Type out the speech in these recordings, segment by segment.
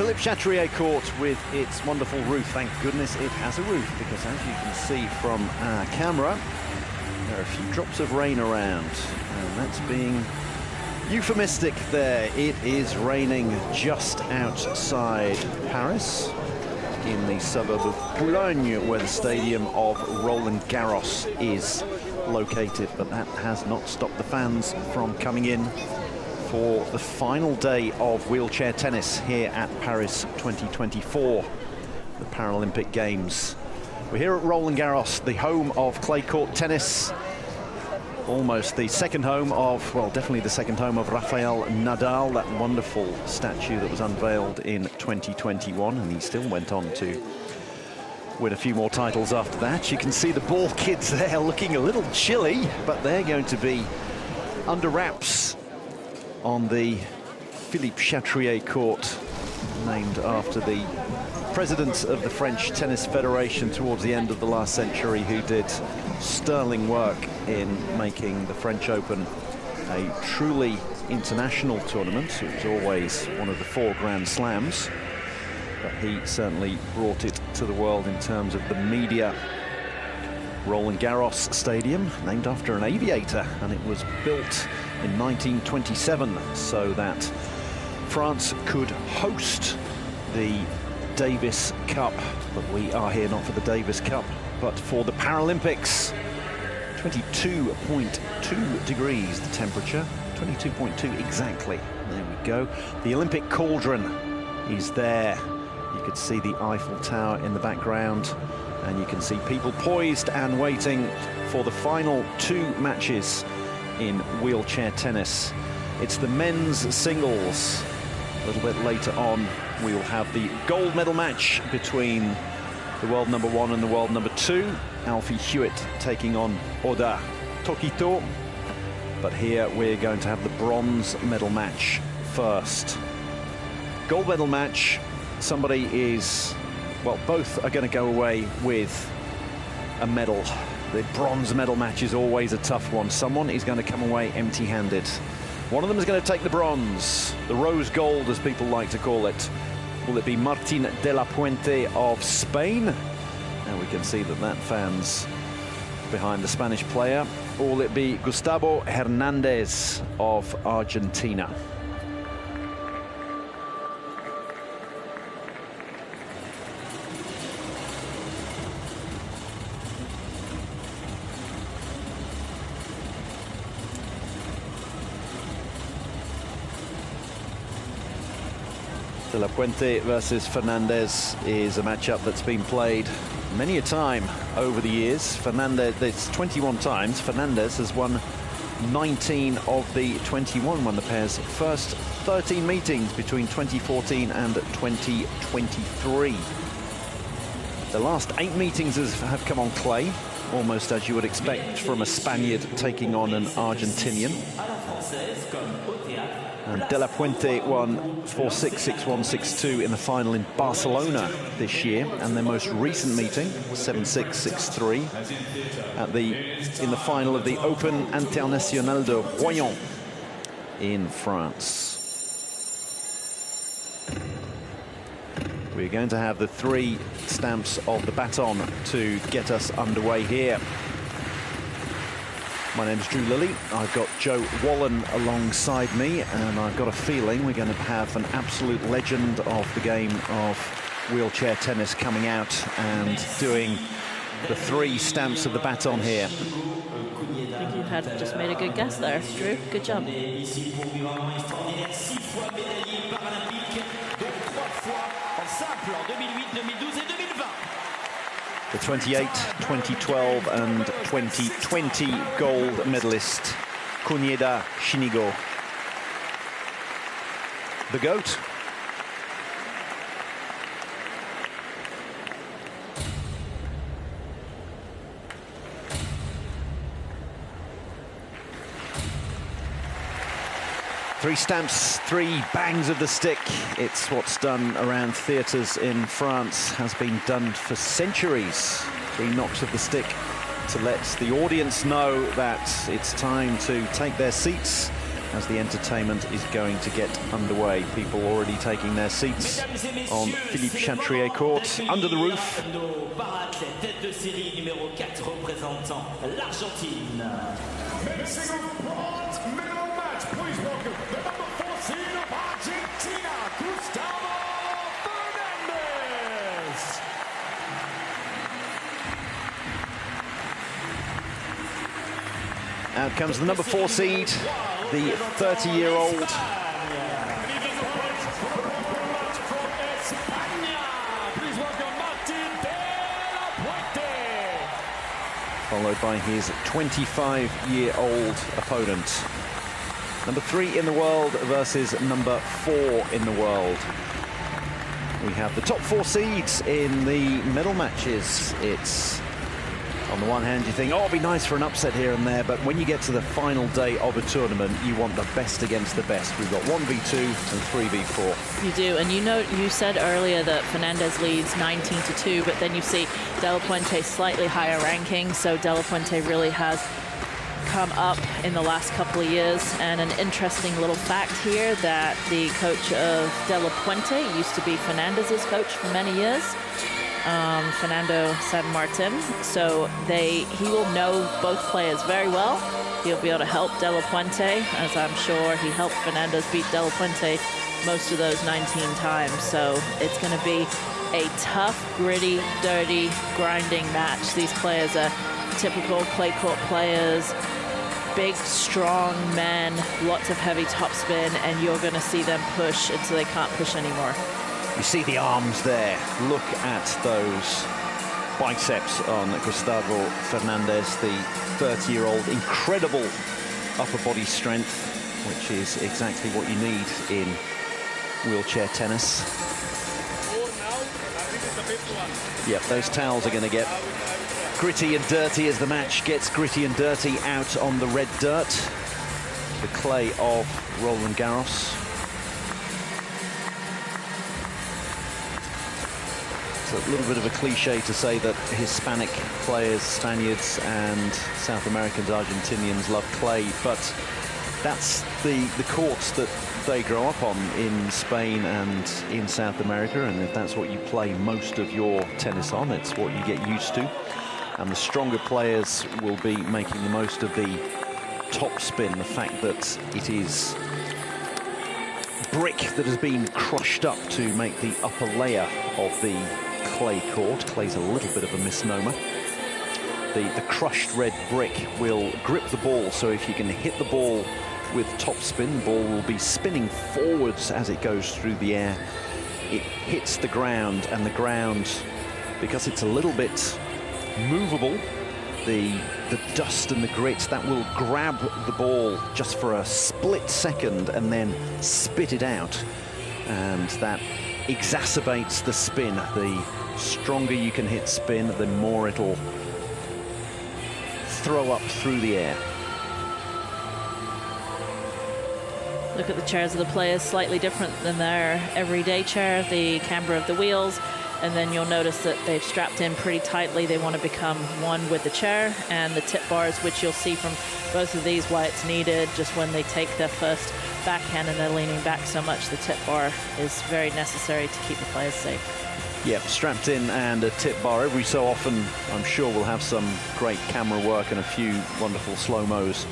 Philippe Chatrier court with its wonderful roof. Thank goodness it has a roof, because as you can see from our camera, there are a few drops of rain around, and that's being euphemistic there. It is raining just outside Paris, in the suburb of Boulogne, where the stadium of Roland-Garros is located, but that has not stopped the fans from coming in for the final day of wheelchair tennis here at Paris 2024, the Paralympic Games. We're here at Roland-Garros, the home of clay court tennis, almost the second home of, well, definitely the second home of Rafael Nadal, that wonderful statue that was unveiled in 2021, and he still went on to win a few more titles after that. You can see the ball kids there looking a little chilly, but they're going to be under wraps on the Philippe Chatrier court, named after the president of the French Tennis Federation towards the end of the last century, who did sterling work in making the French Open a truly international tournament. It was always one of the 4 Grand Slams, but he certainly brought it to the world in terms of the media. Roland-Garros Stadium, named after an aviator, and it was built in 1927 so that France could host the Davis Cup. But we are here not for the Davis Cup, but for the Paralympics. 22.2 degrees the temperature, 22.2 exactly. There we go. The Olympic cauldron is there. You could see the Eiffel Tower in the background, and you can see people poised and waiting for the final 2 matches in wheelchair tennis. It's the men's singles. A little bit later on, we will have the gold medal match between the world number 1 and the world number 2. Alfie Hewett taking on Oda Tokito. But here we're going to have the bronze medal match first. Gold medal match, somebody is, well, both are going to go away with a medal. The bronze medal match is always a tough one. Someone is going to come away empty-handed. One of them is going to take the bronze, the rose gold, as people like to call it. Will it be Martin de la Puente of Spain? And we can see that fans behind the Spanish player. Or will it be Gustavo Hernandez of Argentina? De la Puente versus Fernandez is a matchup that's been played many a time over the years. Fernandez, it's 21 times. Fernandez has won 19 of the 21 when the pair's first 13 meetings between 2014 and 2023. The last 8 meetings have come on clay, almost as you would expect from a Spaniard taking on an Argentinian. And De La Puente won 4-6, 6-1, 6-2 in the final in Barcelona this year, and their most recent meeting, 7-6, 6-3, in the final of the Open International de Royan in France. We're going to have the 3 stamps of the baton to get us underway here. My name's Drew Lilly. I've got Joe Wallen alongside me, and I've got a feeling we're going to have an absolute legend of the game of wheelchair tennis coming out and doing the 3 stamps of the baton here. I think you had just made a good guess there, Drew. Good job. The 28, 2012 and 2020 gold medalist Kunieda Shinigo. The GOAT. Three stamps, 3 bangs of the stick. It's what's done around theatres in France, has been done for centuries. 3 knocks of the stick to let the audience know that it's time to take their seats as the entertainment is going to get underway. People already taking their seats on Philippe Chatrier Court, under the roof. Out comes the number 4 seed, the 30-year-old. Followed by his 25-year-old opponent. Number 3 in the world versus number 4 in the world. We have the top 4 seeds in the medal matches. It's, on the one hand, you think, oh, it'd be nice for an upset here and there, but when you get to the final day of a tournament, you want the best against the best. We've got 1v2 and 3v4. You do, and you said earlier that Fernandez leads 19-2, but then you see De La Puente slightly higher ranking, so De La Puente really has come up in the last couple of years. And an interesting little fact here that the coach of De La Puente used to be Fernandez's coach for many years. Fernando San Martin, so he will know both players very well. He'll be able to help De La Puente, as I'm sure he helped Fernandez beat De La Puente most of those 19 times. So it's going to be a tough, gritty, dirty, grinding match. These players are typical clay court players, big, strong men, lots of heavy topspin, and you're going to see them push until they can't push anymore. You see the arms there. Look at those biceps on Gustavo Fernandez, the 30-year-old. Incredible upper body strength, which is exactly what you need in wheelchair tennis. Yep, those towels are going to get gritty and dirty as the match gets gritty and dirty out on the red dirt, the clay of Roland-Garros. It's a little bit of a cliche to say that Hispanic players, Spaniards and South Americans, Argentinians love clay, but that's the courts that they grow up on in Spain and in South America, and if that's what you play most of your tennis on, it's what you get used to. And the stronger players will be making the most of the top spin, the fact that it is brick that has been crushed up to make the upper layer of the clay court. Clay's a little bit of a misnomer. The crushed red brick will grip the ball, so if you can hit the ball with topspin, the ball will be spinning forwards as it goes through the air. It hits the ground, and the ground, because it's a little bit movable, the dust and the grit, that will grab the ball just for a split second and then spit it out, and that exacerbates the spin. The stronger you can hit spin, the more it'll throw up through the air. Look at the chairs of the players, slightly different than their everyday chair, the camber of the wheels, and then you'll notice that they've strapped in pretty tightly. They want to become one with the chair, and the tip bars, which you'll see from both of these why it's needed just when they take their first backhand and they're leaning back so much. The tip bar is very necessary to keep the players safe. Yep, strapped in and a tip bar. Every so often, I'm sure we'll have some great camera work and a few wonderful slow-mos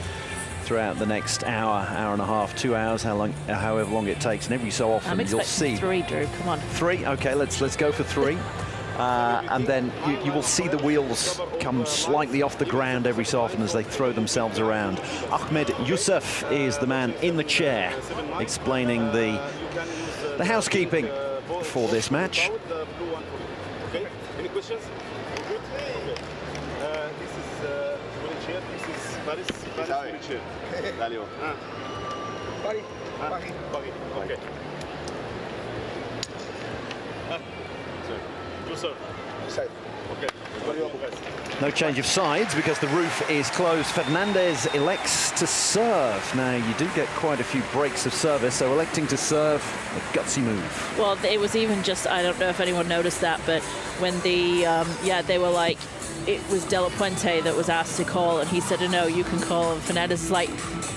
throughout the next hour, hour and a half, 2 hours, however long it takes. And every so often you'll see 3, Drew. Come on. 3. Okay, let's go for 3. And then you will see the wheels come slightly off the ground every so often as they throw themselves around. Ahmed Youssef is the man in the chair explaining the housekeeping for this match. Okay, any questions? Good. This is wheelchair. This is Paris wheelchair. Paris. Okay. Sorry. You, sir. No change of sides because the roof is closed. Fernandez elects to serve. Now, you do get quite a few breaks of service, so electing to serve, a gutsy move. Well, it was even just, I don't know if anyone noticed that, but when the, they were like, it was De La Puente that was asked to call, and he said, no, you can call. And Fernandez is like,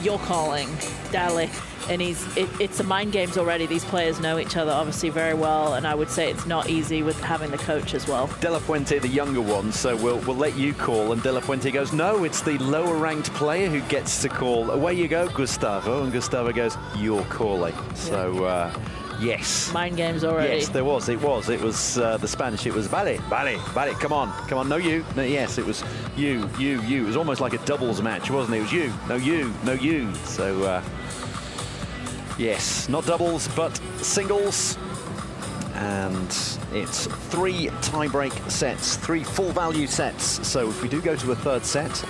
you're calling, Dale. And it's a mind games already. These players know each other obviously very well, and I would say it's not easy with having the coach as well. De La Puente, the younger one, so we'll let you call. And De La Puente goes, no, it's the lower-ranked player who gets to call. Away you go, Gustavo. And Gustavo goes, you're calling. So, yes. Mind games already. Yes, there was. It was the Spanish. It was vale, come on. No, you. No, yes, it was you. It was almost like a doubles match, wasn't it? It was you. No, you. So, yes, not doubles, but singles. And it's 3 tie-break sets, 3 full-value sets. So if we do go to a third set,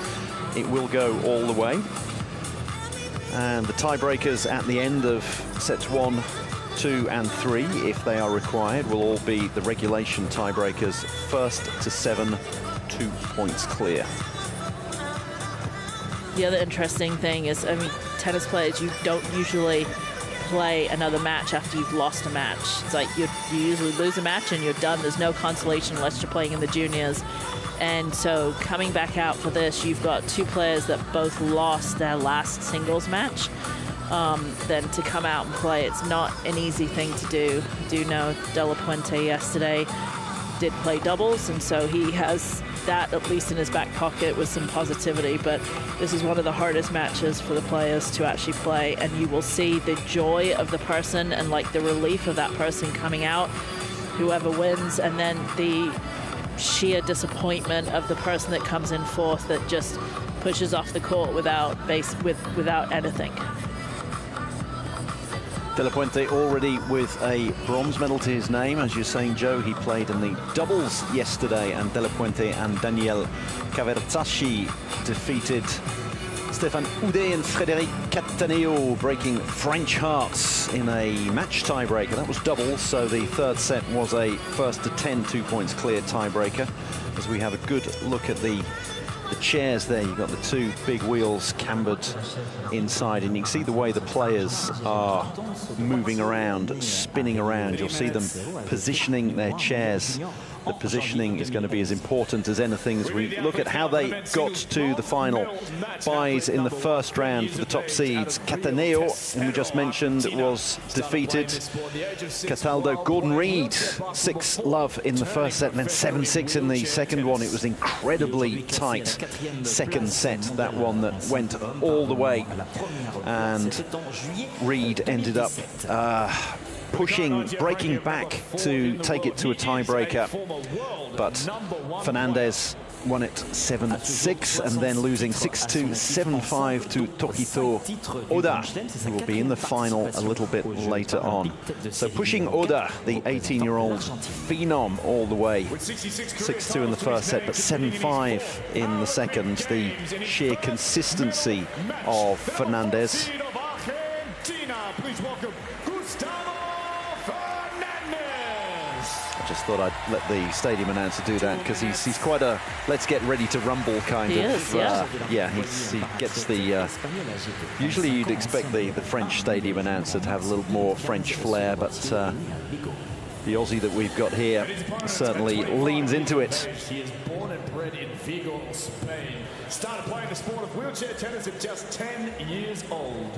it will go all the way. And the tiebreakers at the end of sets 1, 2 and 3, if they are required, will all be the regulation tiebreakers. First to 7, 2 points clear. The other interesting thing is, I mean, tennis players, you don't usually play another match after you've lost a match. It's like you usually lose a match and you're done. There's no consolation unless you're playing in the juniors. And so coming back out for this, you've got 2 players that both lost their last singles match. Then to come out and play, it's not an easy thing to do. I do know De La Puente yesterday did play doubles, and so he has that at least in his back pocket with some positivity. But this is one of the hardest matches for the players to actually play, and you will see the joy of the person and like the relief of that person coming out, whoever wins, and then the sheer disappointment of the person that comes in fourth that just pushes off the court without anything. De La Puente already with a bronze medal to his name. As you're saying, Joe, he played in the doubles yesterday, and De La Puente and Daniel Cavertacci defeated Stéphane Houdet and Frédéric Cataneo, breaking French hearts in a match tiebreaker. That was doubles, so the third set was a first to 10, 2 points clear tiebreaker. As we have a good look at the chairs there, you've got the 2 big wheels cambered inside, and you can see the way the players are moving around, spinning around. You'll see them positioning their chairs. The positioning is going to be as important as anything as we look at how they got to the final. Buys in the first round for the top seeds. Cataneo, who we just mentioned, was defeated. Cataldo, Gordon Reed, 6-love in the first set, and then 7-6 in the second one. It was incredibly tight second set, that one that went all the way. And Reed ended up breaking back to take it to a tiebreaker, but Fernandez won it 7-6, and then losing 6-2, 7-5 to Tohito Oda, who will be in the final a little bit later on. So pushing Oda, the 18-year-old phenom, all the way. 6-2 in the first set, but 7-5 in the second. The sheer consistency of Fernandez. Just thought I'd let the stadium announcer do that, because he's quite a let's get ready to rumble kind of. Yeah, he gets the. Usually you'd expect the French stadium announcer to have a little more French flair, but the Aussie that we've got here certainly leans into it. He is born and bred in Vigo, Spain. Started playing the sport of wheelchair tennis at just 10 years old.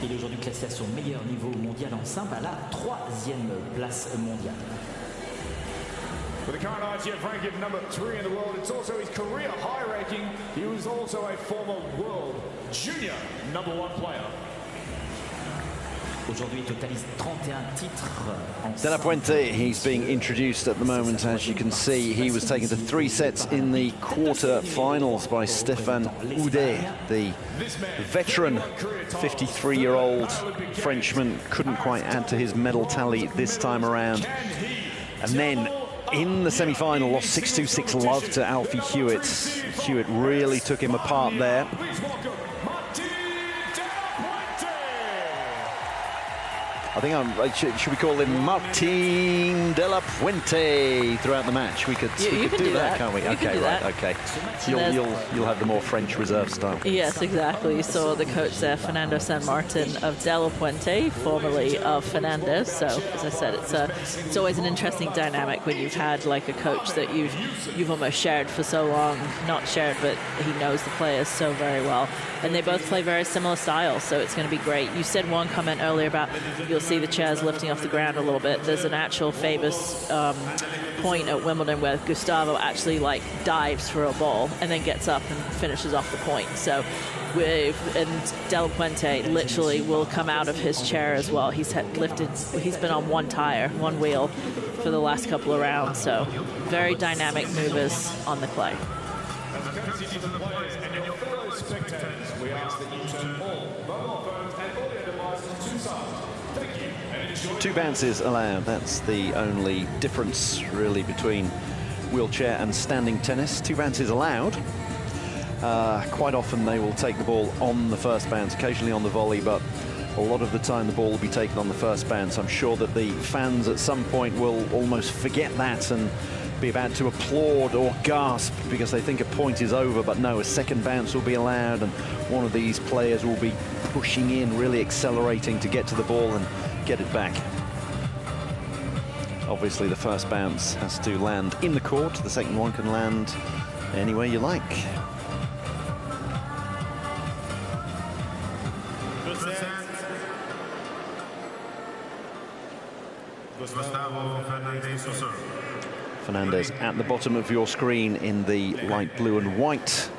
Il est aujourd'hui classé à son meilleur niveau mondial en simple, à la 3e place mondiale. With the current ITF ranking number 3 in the world, it's also his career high ranking. He was also a former world junior #1 player. Aujourd'hui, il totalise 31 titres. De La Puente, he's being introduced at the moment. As you can see, he was taken to 3 sets in the quarter-finals by Stéphane Houdet, the veteran 53-year-old Frenchman. Couldn't quite add to his medal tally this time around. And then in the semi-final, lost 6-2, 6-love to Alfie Hewett. Hewett really took him apart there. I think should we call him Martin de la Puente throughout the match? We could do that, can't we? Okay, right, okay. You'll have the more French reserve style. Yes, exactly. So the coach there, Fernando San Martin of de la Puente, formerly of Fernandez. So as I said, it's always an interesting dynamic when you've had like a coach that you've almost shared for so long, not shared, but he knows the players so very well, and they both play very similar styles. So it's going to be great. You said one comment earlier about you'll see the chairs lifting off the ground a little bit. There's an actual famous point at Wimbledon where Gustavo actually like dives for a ball and then gets up and finishes off the point. So and de la Puente literally will come out of his chair as well. He's been on one tire, one wheel for the last couple of rounds. So very dynamic movers on the clay. As a courtesy to the players and your fellow spectators, we ask that you turn all mobile phones and audio devices to silent. Thank you and enjoy. 2 bounces allowed. That's the only difference really between wheelchair and standing tennis. 2 bounces allowed. Quite often they will take the ball on the first bounce, occasionally on the volley, but a lot of the time the ball will be taken on the first bounce. I'm sure that the fans at some point will almost forget that and be about to applaud or gasp because they think a point is over, but no, a second bounce will be allowed and one of these players will be pushing in, really accelerating to get to the ball and get it back. Obviously the first bounce has to land in the court, the second one can land anywhere you like. Fernandez at the bottom of your screen in the light blue and white,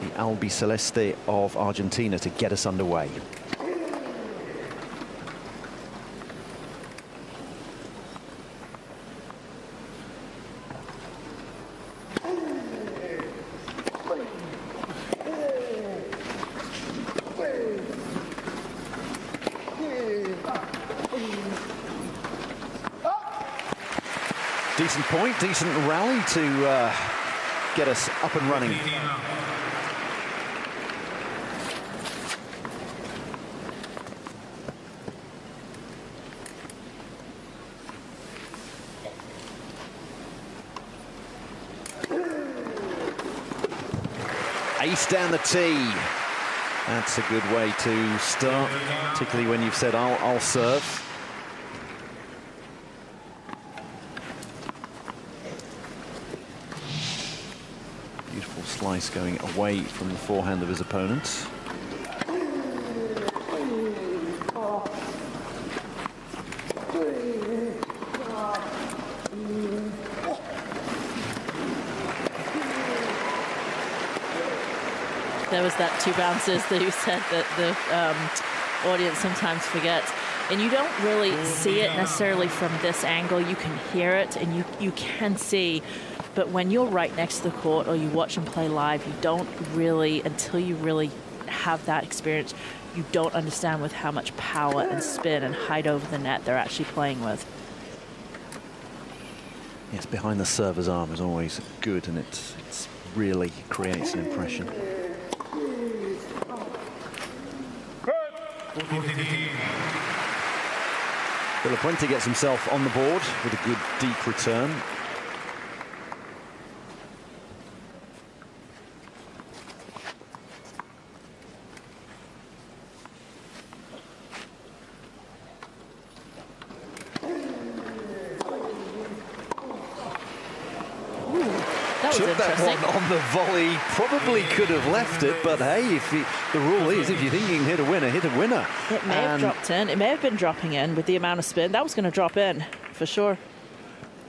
the Albiceleste of Argentina, to get us underway. Decent point, decent rally to get us up and running. Ace down the tee. That's a good way to start, particularly when you've said, I'll serve. Beautiful slice going away from the forehand of his opponent. There was that 2 bounces that you said that the audience sometimes forgets. And you don't really see it necessarily from this angle. You can hear it and you can see. But when you're right next to the court or you watch them play live, you don't really, until you really have that experience, you don't understand with how much power and spin and height over the net they're actually playing with. Yes, behind the server's arm is always good, and it really creates an impression. De la Puente gets himself on the board with a good deep return. Took that one on the volley, probably could have left it, but hey, the rule is if you think you can hit a winner, hit a winner. It may have dropped in. It may have been dropping in with the amount of spin. That was going to drop in for sure.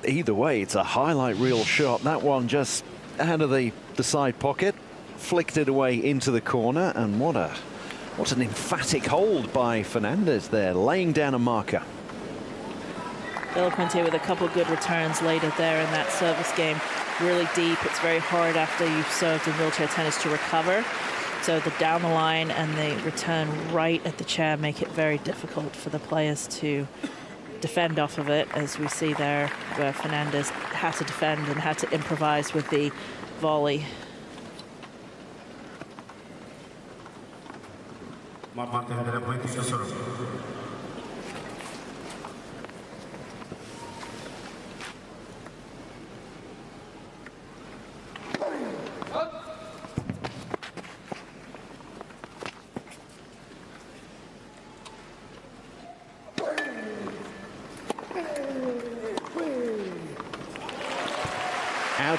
Either way, it's a highlight reel shot. That one just out of the side pocket, flicked it away into the corner, and what an emphatic hold by Fernandez there, laying down a marker. De la Puente with a couple good returns later there in that service game. Really deep. It's very hard after you've served in wheelchair tennis to recover. So the down the line and the return right at the chair make it very difficult for the players to defend off of it, as we see there where Fernandez had to defend and had to improvise with the volley.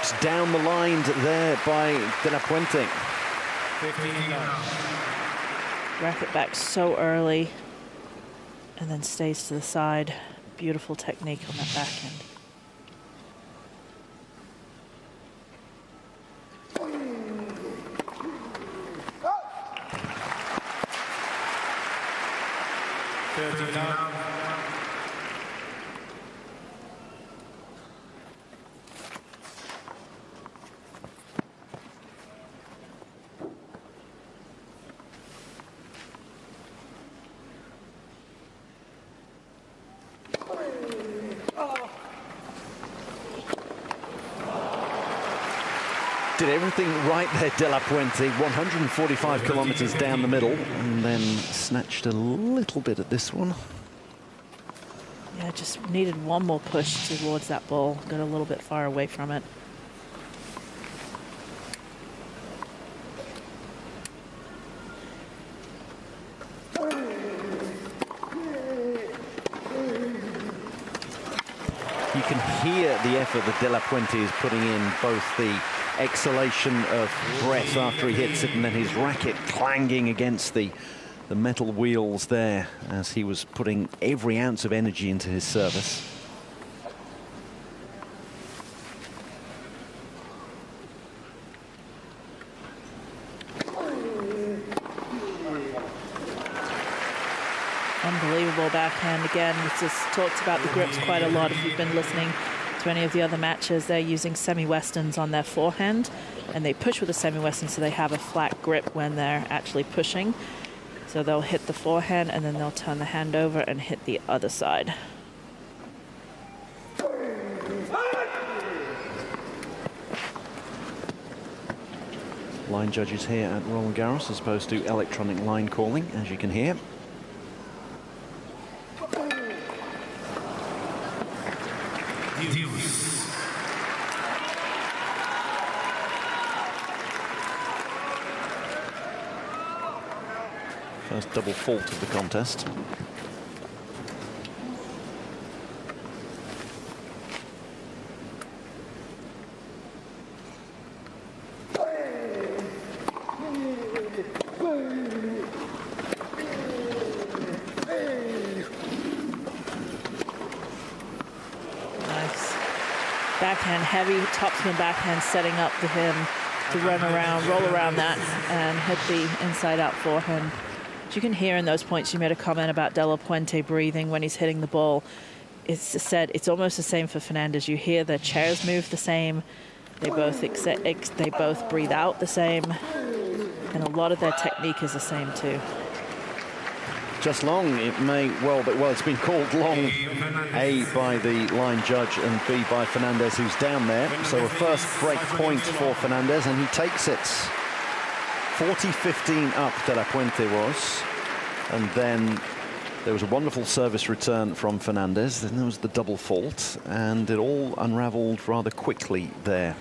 strokes down the line there by De La Puente. Racket back so early and then stays to the side. Beautiful technique on that backhand. Did everything right there, De La Puente. 145 kilometers down the middle, and then snatched a little bit at this one. Yeah, just needed one more push towards that ball. Got a little bit far away from it. You can hear the effort that De La Puente is putting in, both the exhalation of breath after he hits it and then his racket clanging against the metal wheels there as he was putting every ounce of energy into his service. Unbelievable backhand again. We've just talked about the grips quite a lot. If you've been listening to any of the other matches, they're using semi-westerns on their forehand, and they push with a semi-western so they have a flat grip when they're actually pushing. So they'll hit the forehand and then they'll turn the hand over and hit the other side. Line judges here at Roland-Garros as opposed to electronic line calling, as you can hear. First double fault of the contest. Backhand heavy, topspin backhand, setting up for him to run around, roll around that, and hit the inside-out forehand. As you can hear in those points, you made a comment about De La Puente breathing when he's hitting the ball. It's said it's almost the same for Fernandez. You hear the chairs move the same. They both breathe out the same, and a lot of their technique is the same too. Just long, it may well be. Well, it's been called long, A, by the line judge, and B, by Fernandez, who's down there. So a first break point for Fernandez, and he takes it. 40-15 up, De La Puente was. And then there was a wonderful service return from Fernandez. Then there was the double fault, and it all unraveled rather quickly there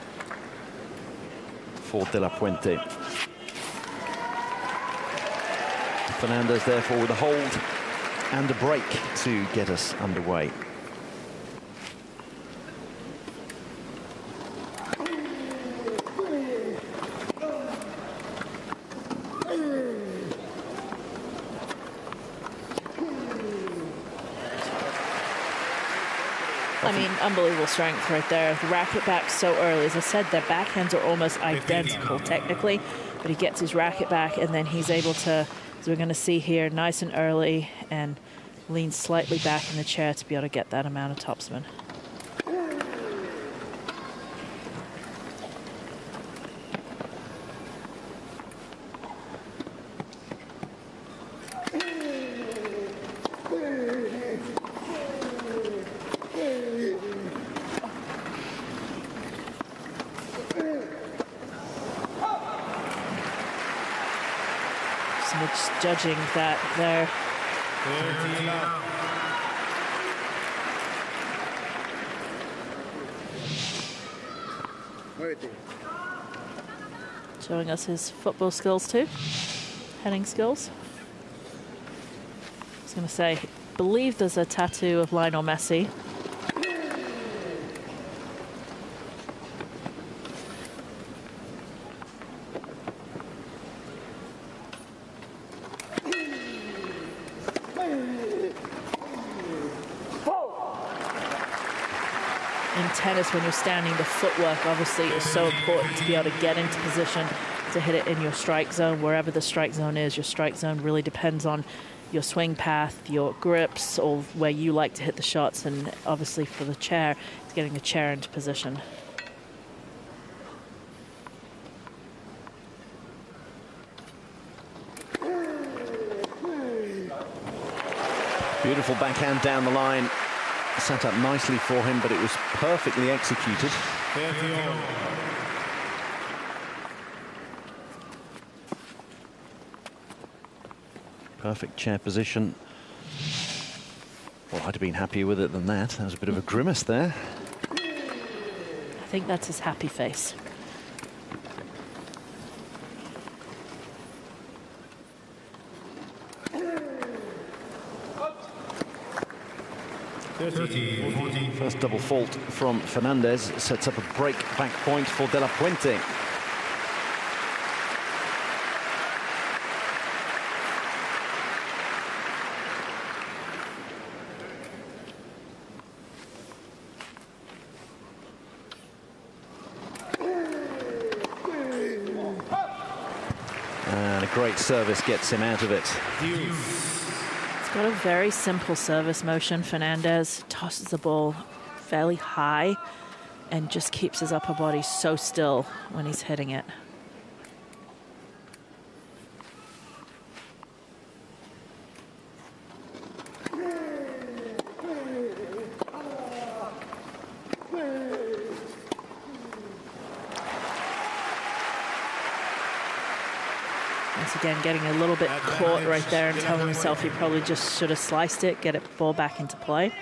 for De La Puente. Fernandez, therefore, with a hold and a break to get us underway. I mean, unbelievable strength right there. The racket back so early. As I said, their backhands are almost identical technically, but he gets his racket back and then he's able to, as we're going to see here, nice and early, and lean slightly back in the chair to be able to get that amount of topspin. Judging that there. Showing us his football skills too, heading skills. I was going to say, I believe there's a tattoo of Lionel Messi. tennis, when you're standing, the footwork obviously is so important to be able to get into position to hit it in your strike zone. Wherever the strike zone is, your strike zone really depends on your swing path, your grips, or where you like to hit the shots. And obviously for the chair, it's getting the chair into position. Beautiful backhand down the line. Set up nicely for him, but it was perfectly executed. Perfect chair position. Well, I'd have been happier with it than that. That was a bit of a grimace there. I think that's his happy face. First double fault from Fernandez sets up a break back point for De La Puente. And a great service gets him out of it. Got a very simple service motion. Fernandez tosses the ball fairly high and just keeps his upper body so still when he's hitting it. Once again, getting a little bit caught right there and telling himself he probably just should have sliced it, get it ball back into play.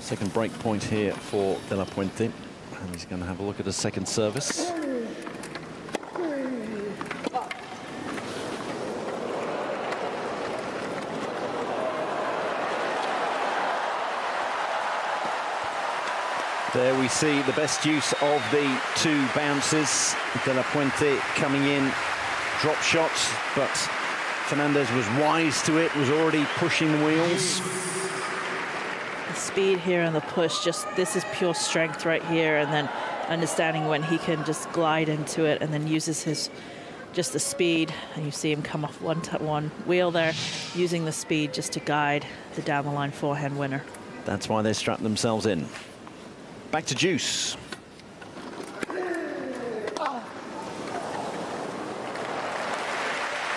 Second break point here for De La Puente, and he's going to have a look at his second service. There we see the best use of the two bounces. De La Puente coming in, drop shots, but Fernandez was wise to it, was already pushing the wheels. The speed here and the push, just this is pure strength right here, and then understanding when he can just glide into it and then uses his just the speed, and you see him come off one wheel there, using the speed just to guide the down the line forehand winner. That's why they strapped themselves in. Back to Juice.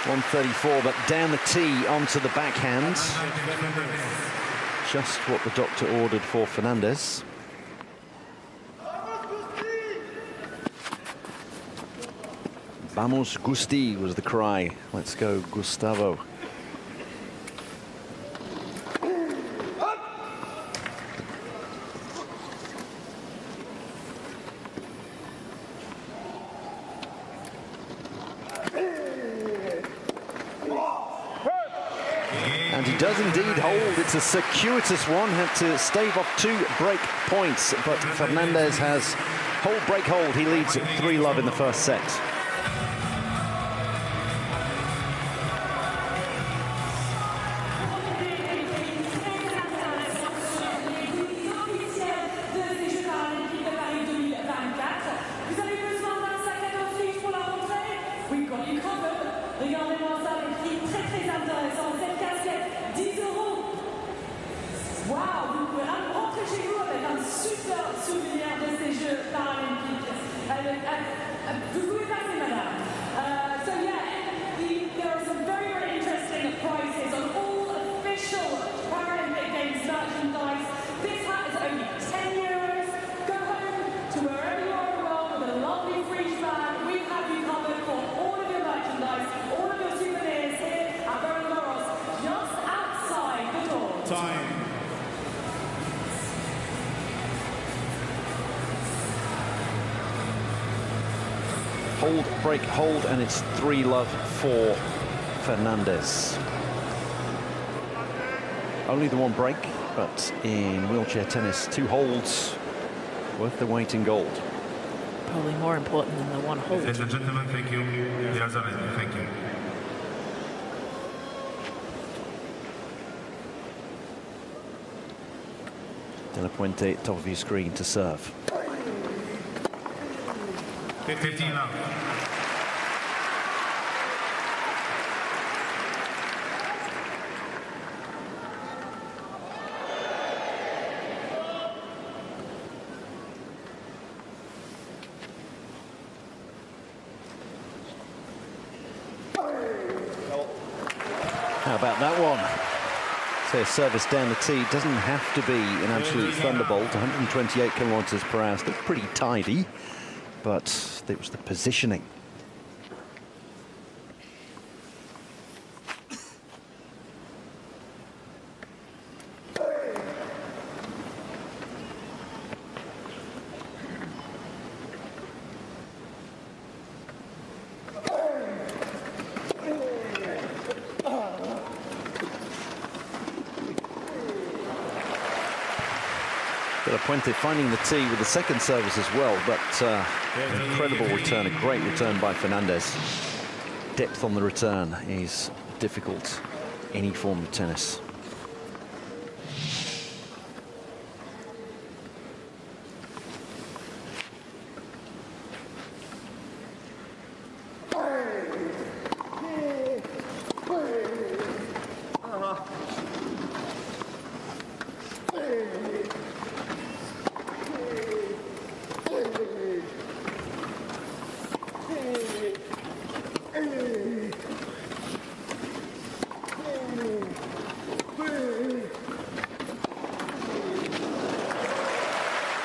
134, but down the tee onto the backhand. Just what the doctor ordered for Fernandez. Vamos Gusti was the cry. Let's go, Gustavo. And he does indeed hold. It's a circuitous one. Had to stave off 2 break points, but Fernandez has hold, break, hold. He leads 3-love in the first set. There are some very, very interesting prizes on all official Paralympic Games merchandise. This hat is only €10. Go home to wherever you are in the world with a lovely free bag. We have you covered for all of your merchandise, all of your souvenirs here at Roland-Garros, just outside the door. Time. Hold, break, hold, and it's 3-love for Fernandez. Only the 1 break, but in wheelchair tennis, 2 holds worth the weight in gold. probably more important than the one hold. Ladies and gentlemen, thank you. The other end, thank you. De La Puente, top of your screen to serve. 15 now. How about that one? So a service down the tee doesn't have to be an absolute thunderbolt. 128 kilometers per hour, still pretty tidy, but it was the positioning. De La Puente finding the tee with the second service as well, but an incredible return, a great return by Fernandez. Depth on the return is difficult, any form of tennis.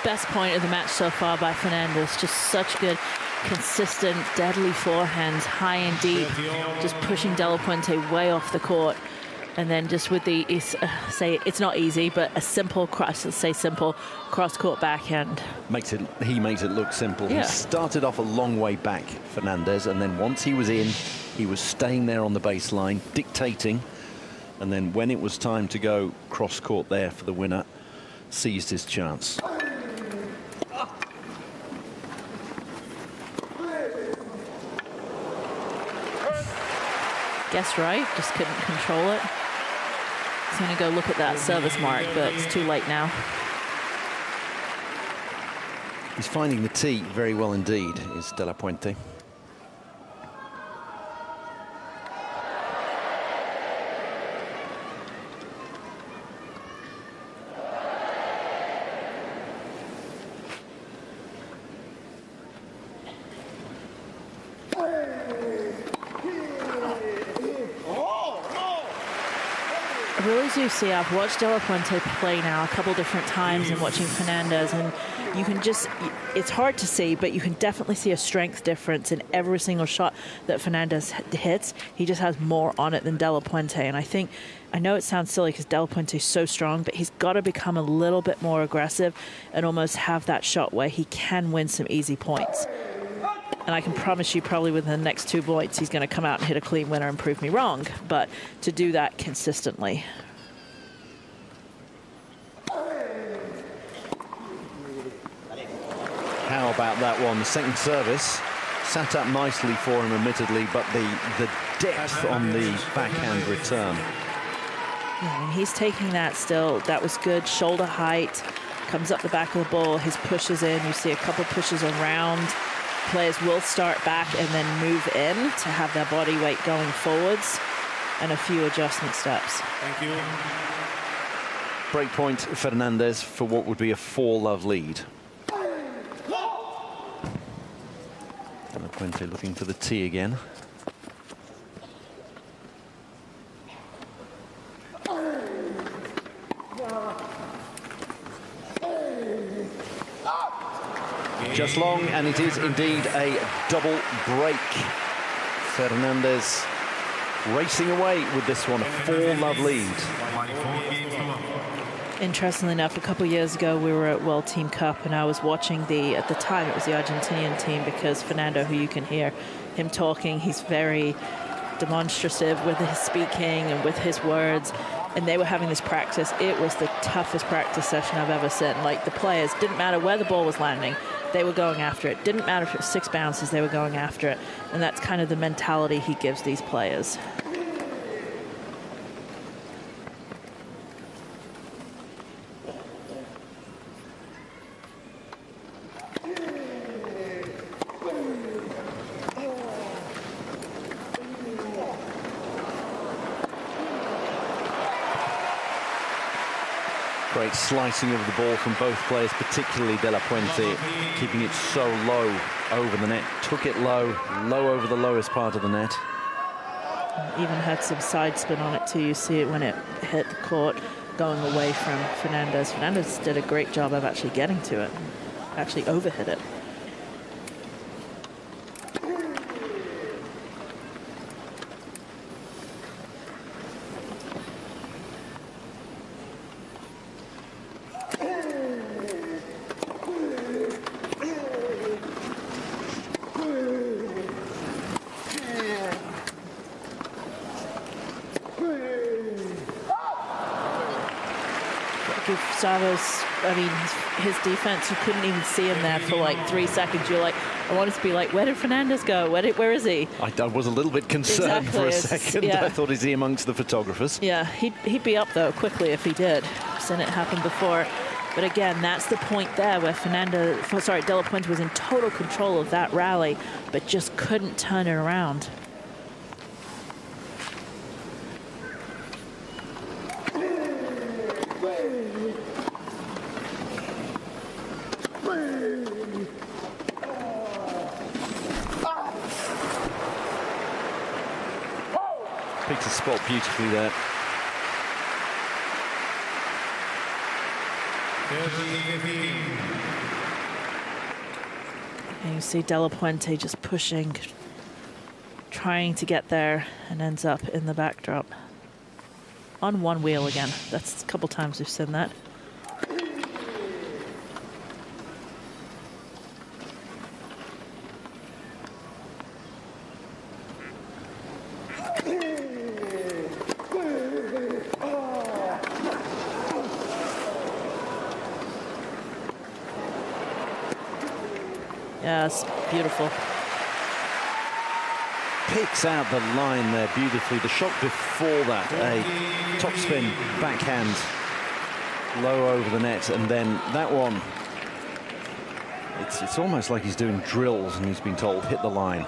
Best point of the match so far by Fernandez. Just such good, consistent, deadly forehands, high and deep, just pushing De La Puente way off the court. And then just with the, say, it's not easy, but a simple cross-court backhand. He makes it look simple. Yeah. He started off a long way back, Fernandez, and then once he was in, he was staying there on the baseline, dictating. And then when it was time to go cross-court there for the winner, seized his chance. Guessed right, just couldn't control it. He's going to go look at that service mark, but it's too late now. He's finding the tee very well indeed, is De La Puente. I really do see, I've watched De La Puente play now a couple different times and watching Fernandez, and you can just, it's hard to see, but you can definitely see a strength difference in every single shot that Fernandez hits. He just has more on it than De La Puente, and I know it sounds silly because De La Puente is so strong, but he's got to become a little bit more aggressive and almost have that shot where he can win some easy points. And I can promise you probably within the next 2 points, he's going to come out and hit a clean winner and prove me wrong. But to do that consistently. How about that one? The second service sat up nicely for him, admittedly, but the depth on the backhand return. Yeah, and he's taking that still. That was good. Shoulder height. Comes up the back of the ball. His pushes in. You see a couple pushes around. Players will start back and then move in to have their body weight going forwards, and a few adjustment steps. Thank you. Breakpoint Fernandez for what would be a 4-love lead. De La Puente looking for the tee again. Just long, and it is indeed a double break. Fernandez racing away with this one, a 4-love lead. Interestingly enough, a couple years ago, we were at World Team Cup, and I was watching at the time, it was the Argentinian team, because Fernando, who you can hear him talking, he's very demonstrative with his speaking and with his words. and they were having this practice. It was the toughest practice session I've ever seen. Like, the players, didn't matter where the ball was landing, they were going after it. Didn't matter if it was 6 bounces, they were going after it. And that's kind of the mentality he gives these players. Great slicing of the ball from both players, particularly De La Puente, keeping it so low over the net. Took it low over the lowest part of the net. Even had some side spin on it too. You see it when it hit the court, going away from Fernandez. Fernandez did a great job of actually getting to it, actually overhit it. I mean, his defense, you couldn't even see him there for like 3 seconds. You're like, I wanted to be like, where did Fernandez go? Where is he? I was a little bit concerned for a second. Yeah. I thought, is he amongst the photographers? Yeah, he'd be up, though, quickly if he did. I've seen it happen before. But again, that's the point there where De La Puente was in total control of that rally, but just couldn't turn it around. Picks a spot beautifully there. And you see De La Puente just pushing, trying to get there, and ends up in the backdrop. On one wheel again. That's a couple times we've seen that. Yeah, it's beautiful. Picks out the line there beautifully. The shot before that, a topspin backhand, low over the net, and then that one. It's almost like he's doing drills and he's been told, hit the line.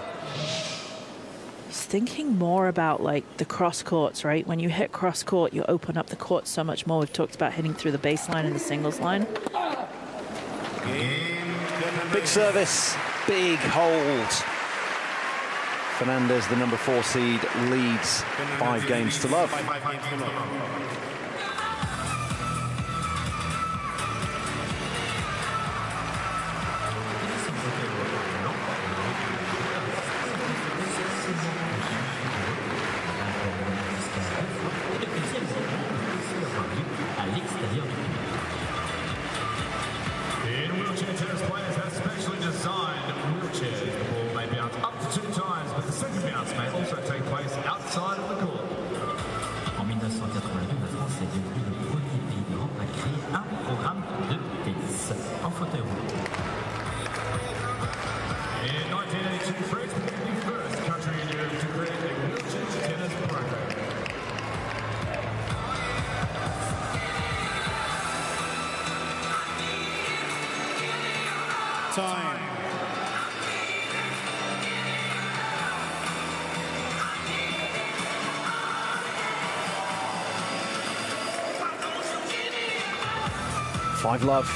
He's thinking more about like the cross courts, right? When you hit cross court, you open up the court so much more. We've talked about hitting through the baseline and the singles line. Big service, big hold. Fernandez, the number 4 seed, leads 5 games to love. Time. Five love.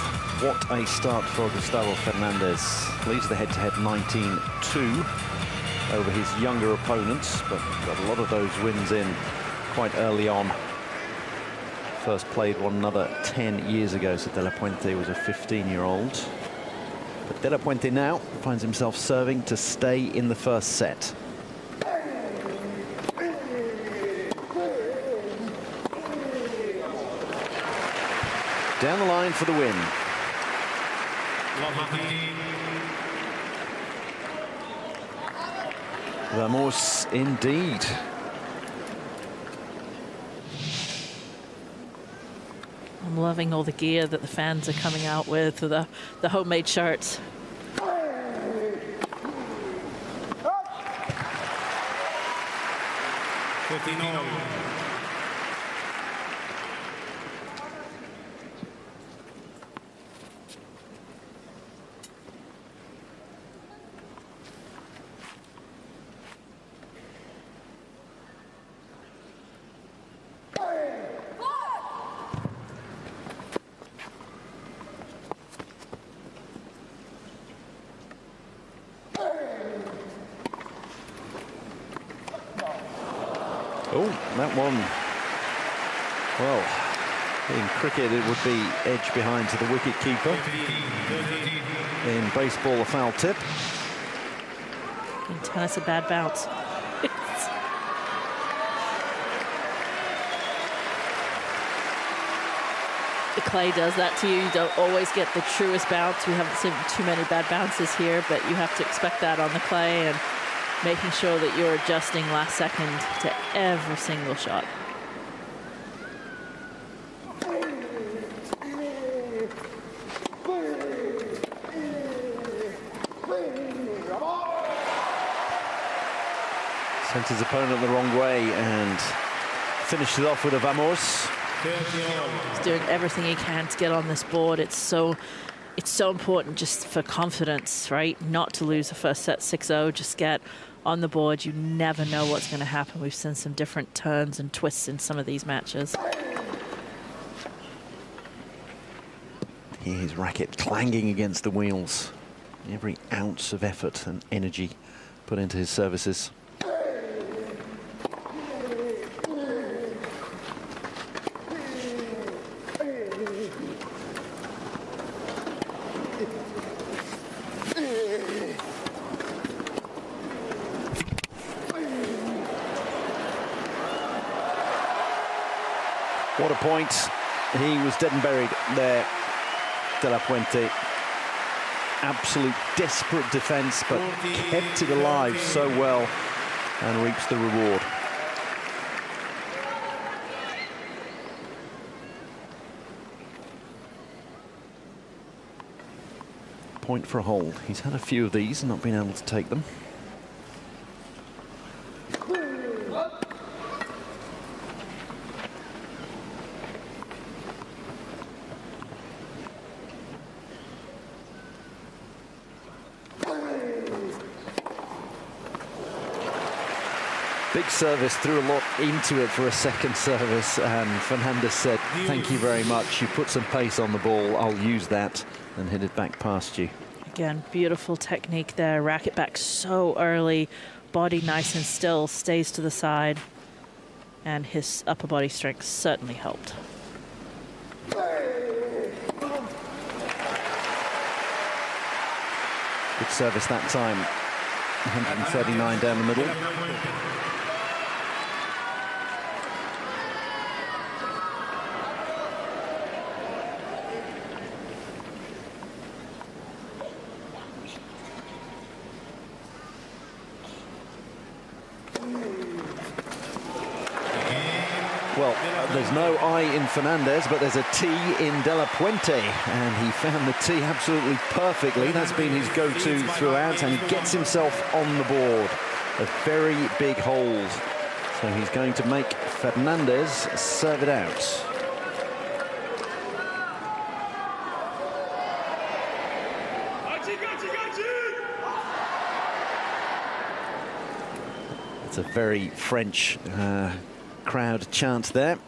What a start for Gustavo Fernandez. Leads the head-to-head 19-2 over his younger opponents, but got a lot of those wins in quite early on. First played one another 10 years ago, so De La Puente was a 15-year-old. But De La Puente now finds himself serving to stay in the first set. Down the line for the win. Vamos indeed. I'm loving all the gear that the fans are coming out with, the homemade shirts. Oh, that one, well, in cricket it would be edge behind to the wicket keeper. In baseball, a foul tip. In tennis, a bad bounce. The clay does that to you. You don't always get the truest bounce. We haven't seen too many bad bounces here, but you have to expect that on the clay, and making sure that you're adjusting last second to every single shot. Sent his opponent the wrong way and finished it off with a vamos. He's doing everything he can to get on this board. It's so important just for confidence, right? Not to lose the first set 6-0, just get on the board. You never know what's going to happen. We've seen some different turns and twists in some of these matches. His racket clanging against the wheels. Every ounce of effort and energy put into his services. What a point. He was dead and buried there, De La Puente. Absolute desperate defense, but kept it alive so well and reaps the reward. Point for a hold. He's had a few of these and not been able to take them. Big service, threw a lot into it for a second service, and Fernandez said, thank you very much, you put some pace on the ball, I'll use that, and hit it back past you. Again, beautiful technique there, racket back so early, body nice and still, stays to the side, and his upper body strength certainly helped. Good service that time, 139 down the middle. Well, there's no I in Fernandez, but there's a T in De La Puente, and he found the T absolutely perfectly. That's been his go-to throughout, and he gets himself on the board. A very big hold. So he's going to make Fernandez serve it out. It's a very French crowd chant there.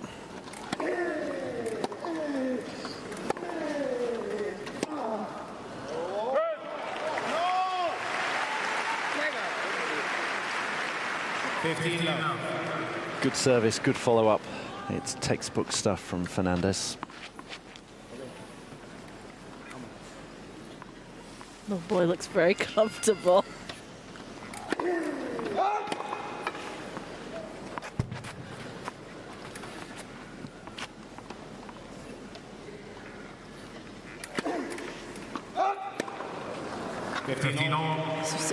Good service, good follow-up. It's textbook stuff from Fernandez. The boy looks very comfortable.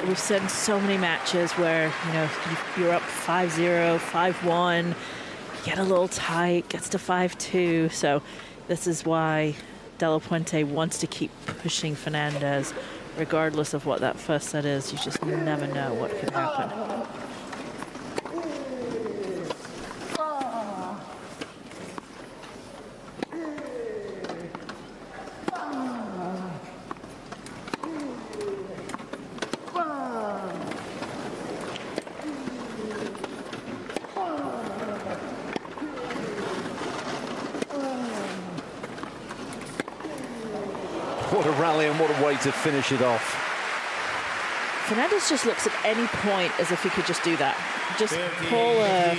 We've seen so many matches where, you know, you're up 5-0, 5-1, you get a little tight, gets to 5-2. So This is why De La Puente wants to keep pushing Fernandez, regardless of what that first set is. You just never know what could happen. What a rally and what a way to finish it off. Fernandez just looks at any point as if he could just do that. Just pull a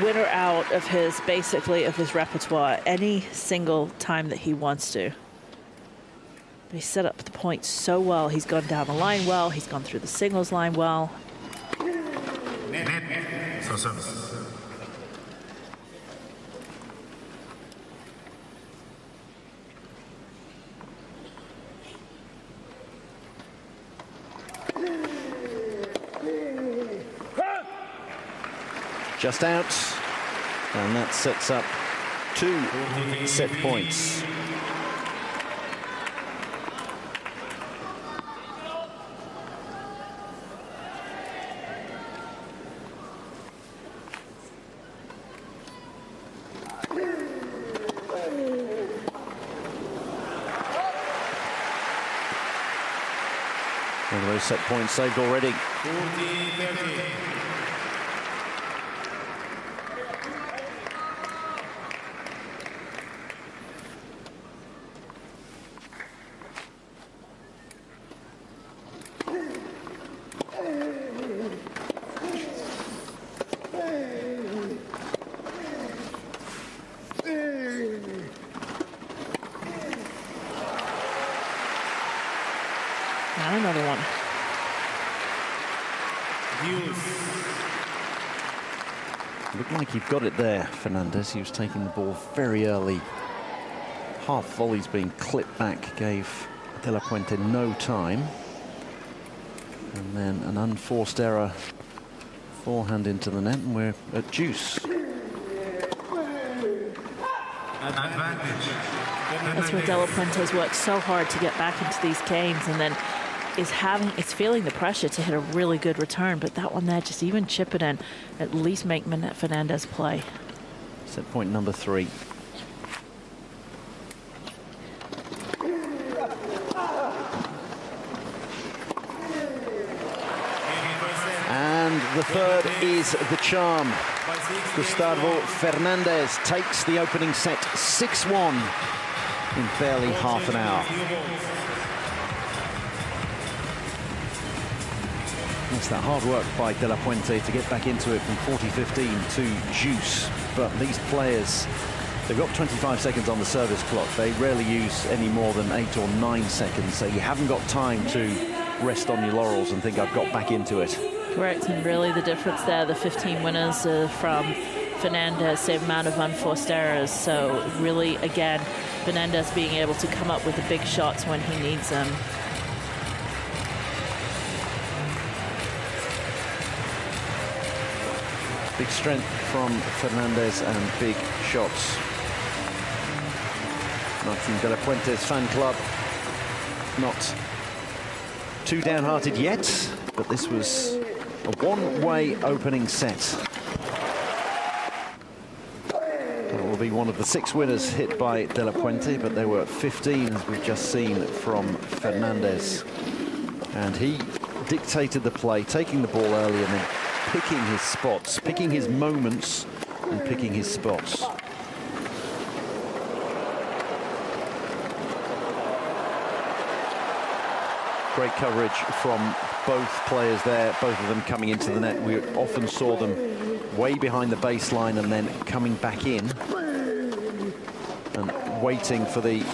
winner out of his, basically, of his repertoire any single time that he wants to. But he set up the point so well. He's gone down the line well. He's gone through the singles line well. Just out, and that sets up 2 set points. One of those set points saved already. 40-30. And another one. Looked like he got it there, Fernandez. He was taking the ball very early. Half volleys being clipped back gave De La Puente no time. And then an unforced error. Forehand into the net, and we're at deuce. That's where De La Puente's worked so hard to get back into these games, and then is feeling the pressure to hit a really good return. But that one there, just even chip it in, at least make Fernandez play. Set point number 3. And the third is the charm. Gustavo Fernandez takes the opening set 6-1 in barely half an hour. It's that hard work by De La Puente to get back into it from 40-15 to juice. But these players, they've got 25 seconds on the service clock. They rarely use any more than 8 or 9 seconds. So you haven't got time to rest on your laurels and think I've got back into it. Correct, and really the difference there, the 15 winners from Fernandez, same amount of unforced errors. So really, again, Fernandez being able to come up with the big shots when he needs them. Big strength from Fernandez and big shots. Martin De La Puente's fan club not too downhearted yet, but this was a one-way opening set. It will be one of the 6 winners hit by De La Puente, but there were 15, as we've just seen from Fernandez. And he dictated the play, taking the ball early and then picking his spots, picking his moments and picking his spots. Great coverage from both players there, both of them coming into the net. We often saw them way behind the baseline and then coming back in and waiting for the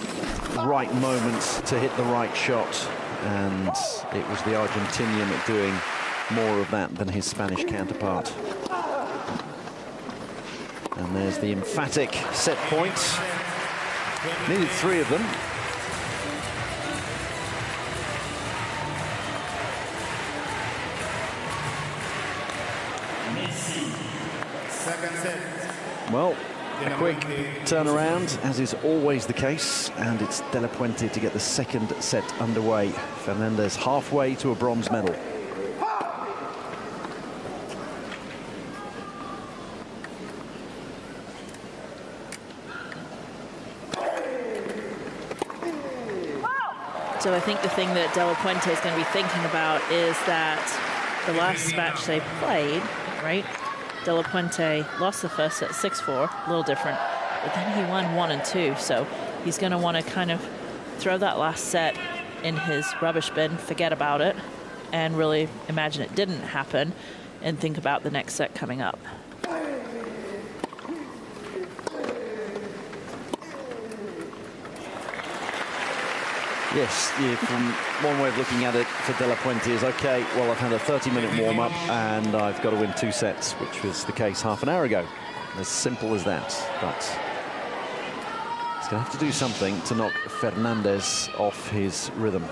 right moment to hit the right shot. And it was the Argentinian doing more of that than his Spanish counterpart. And there's the emphatic set point. Needed 3 of them. Well, A quick turnaround, as is always the case, and it's De La Puente to get the second set underway. Fernandez halfway to a bronze medal. So I think the thing that De La Puente is going to be thinking about is that the last match they played, right? De La Puente lost the first set 6-4, a little different, but then he won 1 and 2. So he's going to want to kind of throw that last set in his rubbish bin, forget about it, and really imagine it didn't happen and think about the next set coming up. Yes, from one way of looking at it for De La Puente is, okay, well, I've had a 30-minute warm-up and I've got to win 2 sets, which was the case half an hour ago. As simple as that. But he's going to have to do something to knock Fernandez off his rhythm.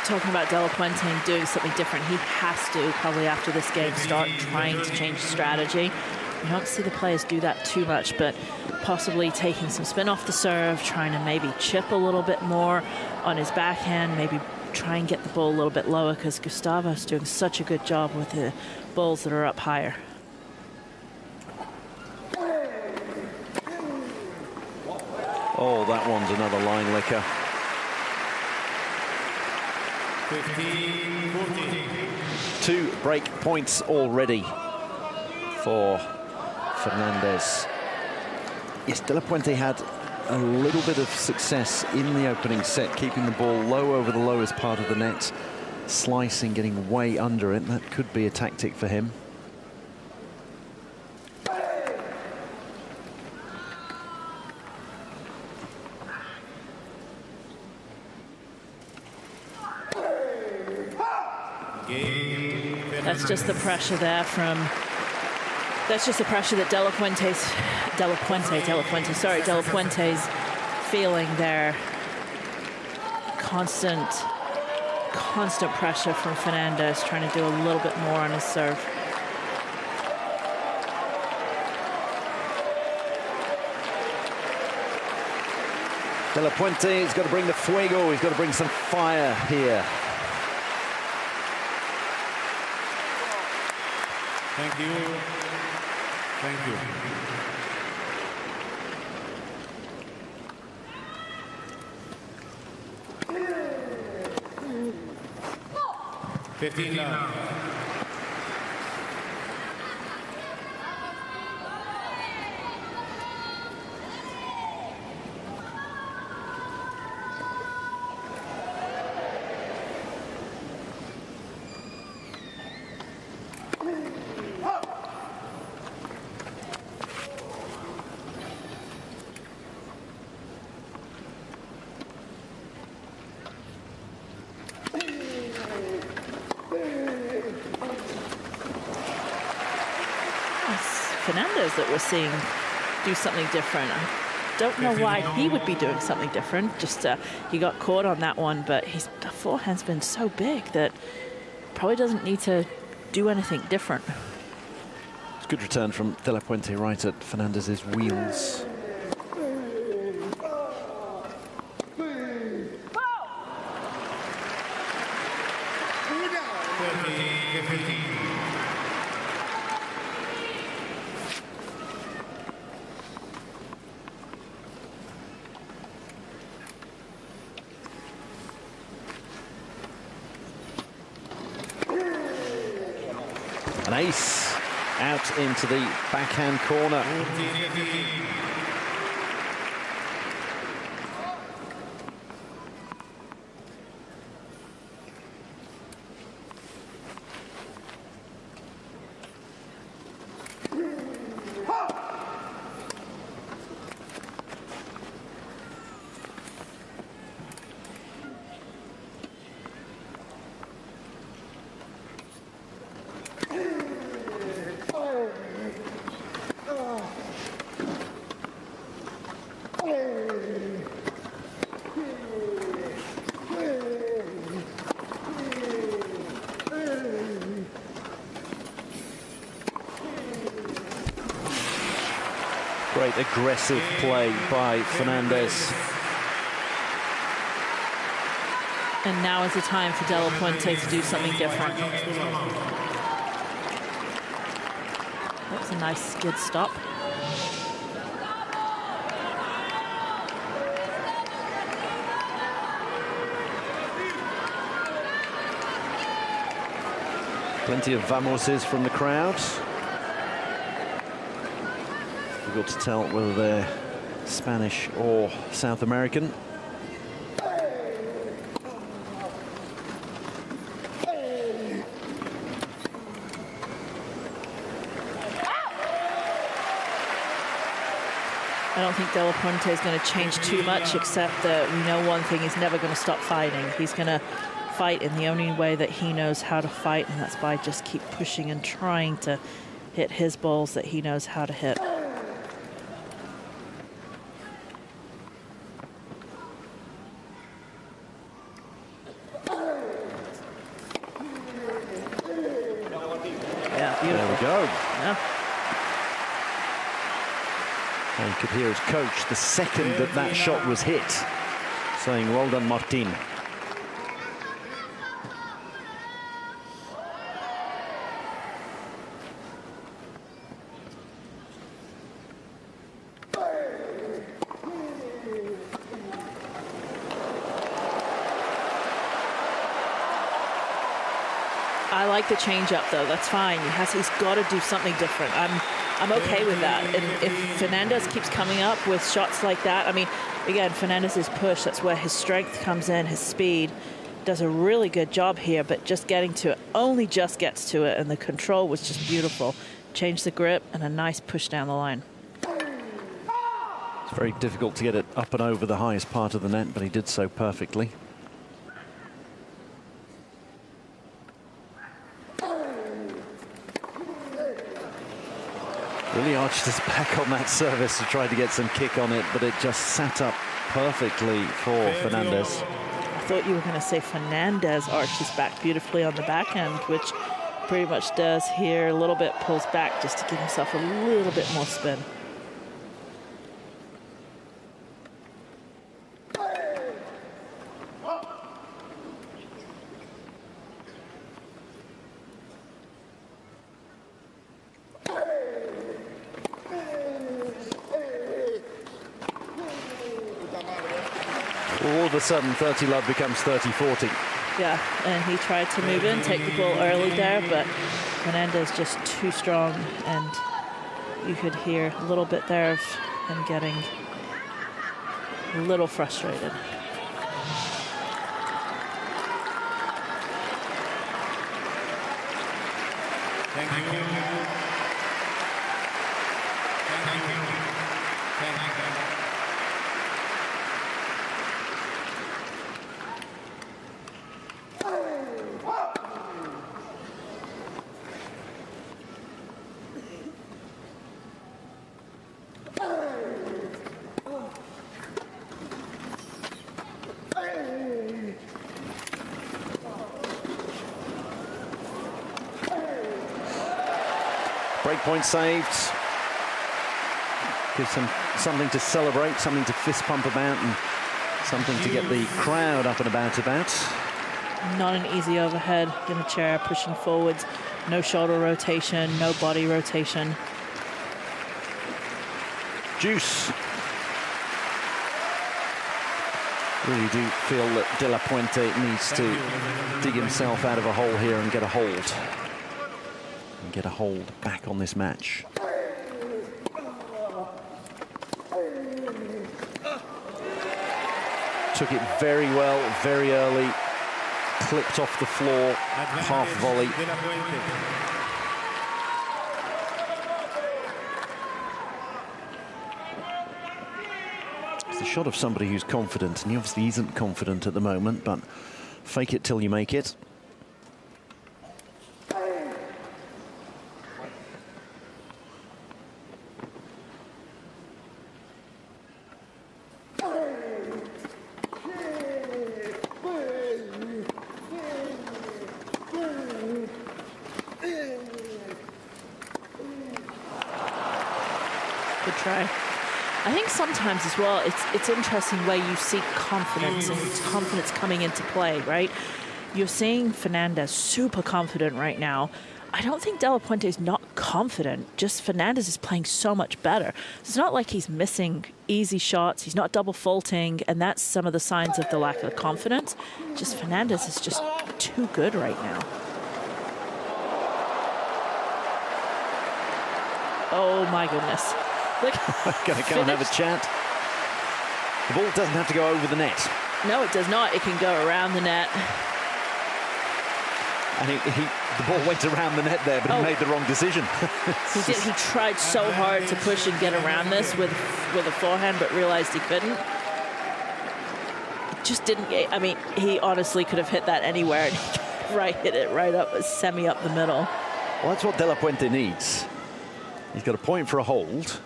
Talking about De La Puente and doing something different, he has to, probably after this game, start trying to change strategy. You don't see the players do that too much, but possibly taking some spin off the serve, trying to maybe chip a little bit more on his backhand, maybe try and get the ball a little bit lower, because Gustavo's doing such a good job with the balls that are up higher. Oh, that one's another line licker. 2 break points already for Fernandez. Yes, De La Puente had a little bit of success in the opening set, keeping the ball low over the lowest part of the net, slicing, getting way under it. That could be a tactic for him. That's just the pressure there from, that's just the pressure that De La Puente's feeling there. Constant pressure from Fernandez, trying to do a little bit more on his serve. De La Puente has got to bring the fuego, he's got to bring some fire here. Thank you. Thank you. 15 love. Fernandez that we're seeing do something different. I don't know why he would be doing something different. Just he got caught on that one, but his forehand's been so big that probably doesn't need to do anything different. It's a good return from De La Puente right at Fernandez's wheels. An ace out into the backhand corner. Great aggressive play by Fernandez. And now is the time for De La Puente to do something different. That was a nice good stop. Plenty of vamoses from the crowd. Difficult to tell whether they're Spanish or South American. I don't think De La Puente is going to change too much, except that we know one thing: he's never going to stop fighting. He's going to fight in the only way that he knows how to fight, and that's by just keep pushing and trying to hit his balls that he knows how to hit. Yeah, beautiful. There we go. Yeah. And you could hear his coach the second that that shot was hit, saying, "Well done, Martin." I like the change-up, though. That's fine. He's got to do something different. I'm okay with that. And if Fernandez keeps coming up with shots like that, I mean, again, Fernandez's push, that's where his strength comes in, his speed. Does a really good job here, but just getting to it, only just gets to it, and the control was just beautiful. Changed the grip and a nice push down the line. It's very difficult to get it up and over the highest part of the net, but he did so perfectly. Really arched his back on that service to try to get some kick on it, but it just sat up perfectly for Fernandez. I thought you were going to say Fernandez arched his back beautifully on the backhand, which pretty much does here. A little bit pulls back just to give himself a little bit more spin. All of a sudden, 30 love becomes 30-40. Yeah, and he tried to move in, take the ball early there, but Fernandez just too strong, and you could hear a little bit there of him getting a little frustrated. Thank you. Thank you. Thank you. Breakpoint saved. Gives him something to celebrate, something to fist pump about, and something to get the crowd up and about. Not an easy overhead in a chair, pushing forwards. No shoulder rotation, no body rotation. Juice. Really do feel that De La Puente needs to dig himself out of a hole here and get a hold. And get a hold back on this match. Took it very well, very early. Clipped off the floor, half volley. It's the shot of somebody who's confident, and he obviously isn't confident at the moment, but fake it till you make it. Good try. I think sometimes as well, it's interesting where you see confidence and confidence coming into play, right? You're seeing Fernandez super confident right now. I don't think De La Puente is not confident, just Fernandez is playing so much better. It's not like he's missing easy shots, he's not double faulting, and that's some of the signs of the lack of confidence. Just Fernandez is just too good right now. Oh my goodness. Look, going to go and have a chat. The ball doesn't have to go over the net. No, it does not. It can go around the net. And the ball went around the net there, but he made the wrong decision. He did. He tried so hard to push and get around this with a forehand, but realized he couldn't. It just didn't. I mean, he honestly could have hit that anywhere, and he hit it right up, semi up the middle. Well, that's what De La Puente needs. He's got a point for a hold.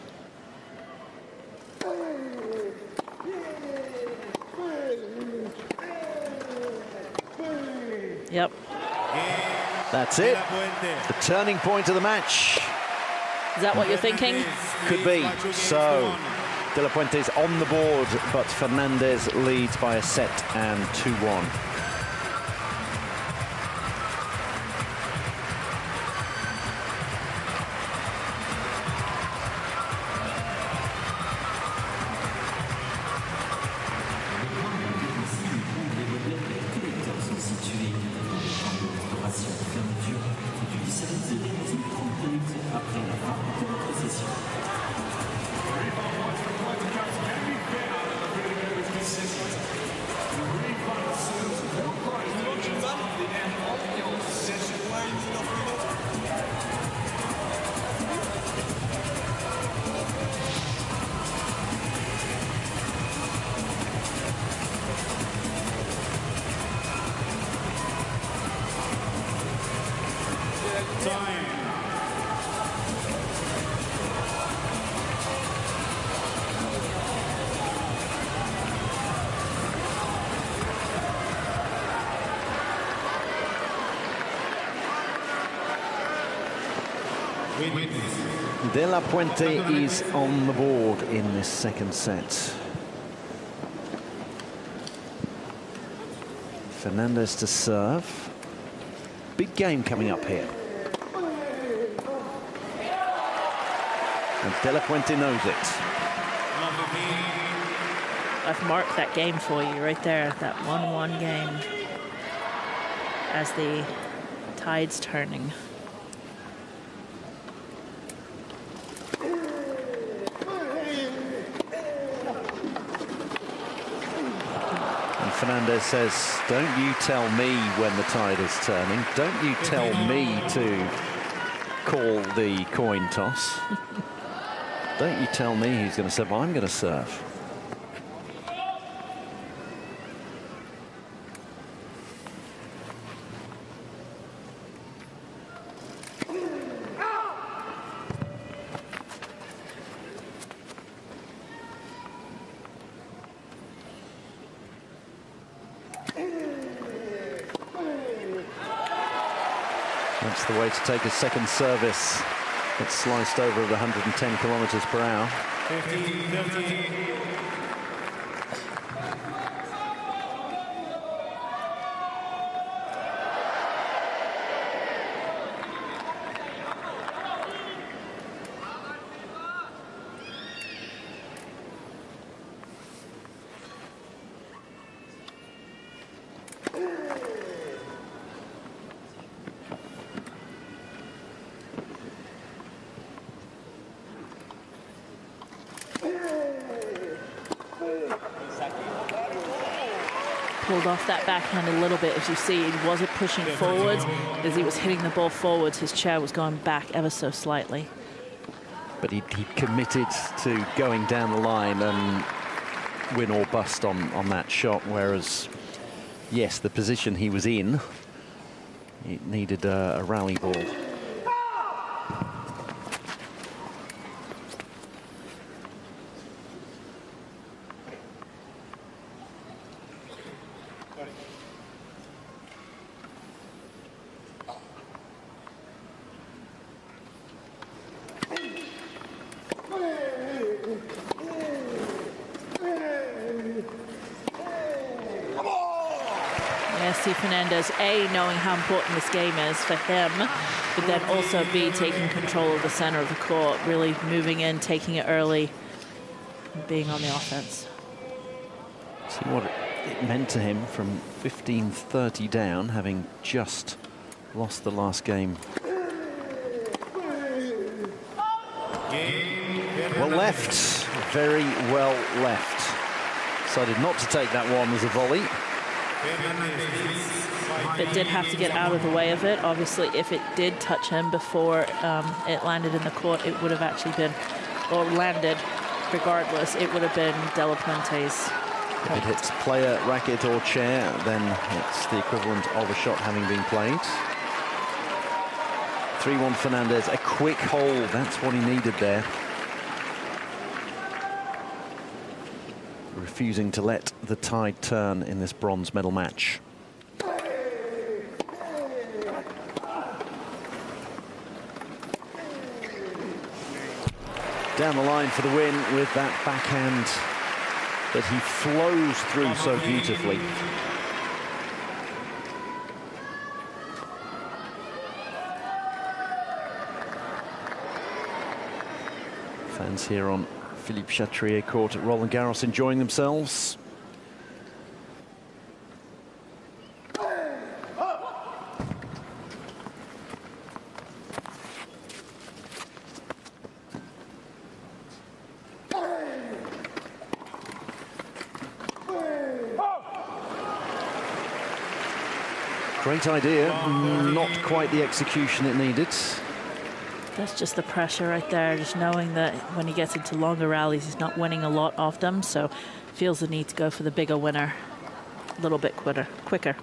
Yep. That's it. The turning point of the match. Is that what you're thinking? Could be. So, De La Puente's on the board, but Fernandez leads by a set and 2-1. De La Puente is on the board in this second set. Fernandez to serve. Big game coming up here. And De La Puente knows it. I've marked that game for you right there, that 1-1 game, as the tide's turning. Fernandez says, don't you tell me when the tide is turning. Don't you tell me to call the coin toss. Don't you tell me who's going to serve. I'm going to serve. That's the way to take a second service. It's sliced over at 110 kilometers per hour. 15-15. Pulled off that backhand a little bit. As you see, he wasn't pushing forwards. As he was hitting the ball forwards, his chair was going back ever so slightly. But he committed to going down the line and win or bust on that shot, whereas, yes, the position he was in, it needed a rally ball. see Fernandez, A, knowing how important this game is for him, but then also B, taking control of the center of the court, really moving in, taking it early, and being on the offense. See what it meant to him from 15-30 down, having just lost the last game. Well left, very well left. Decided not to take that one as a volley. But did have to get out of the way of it. Obviously, if it did touch him before it landed in the court, it would have actually been, or landed regardless, it would have been De La Puente's point. If it hits player, racket or chair, then it's the equivalent of a shot having been played. 3-1 Fernandez, a quick hold, that's what he needed there. Refusing to let the tide turn in this bronze medal match. Down the line for the win with that backhand that he flows through so beautifully. Fans here on Philippe Chatrier Court at Roland-Garros enjoying themselves. Great idea, not quite the execution it needed. That's just the pressure right there, just knowing that when he gets into longer rallies, he's not winning a lot of them, so feels the need to go for the bigger winner a little bit quicker.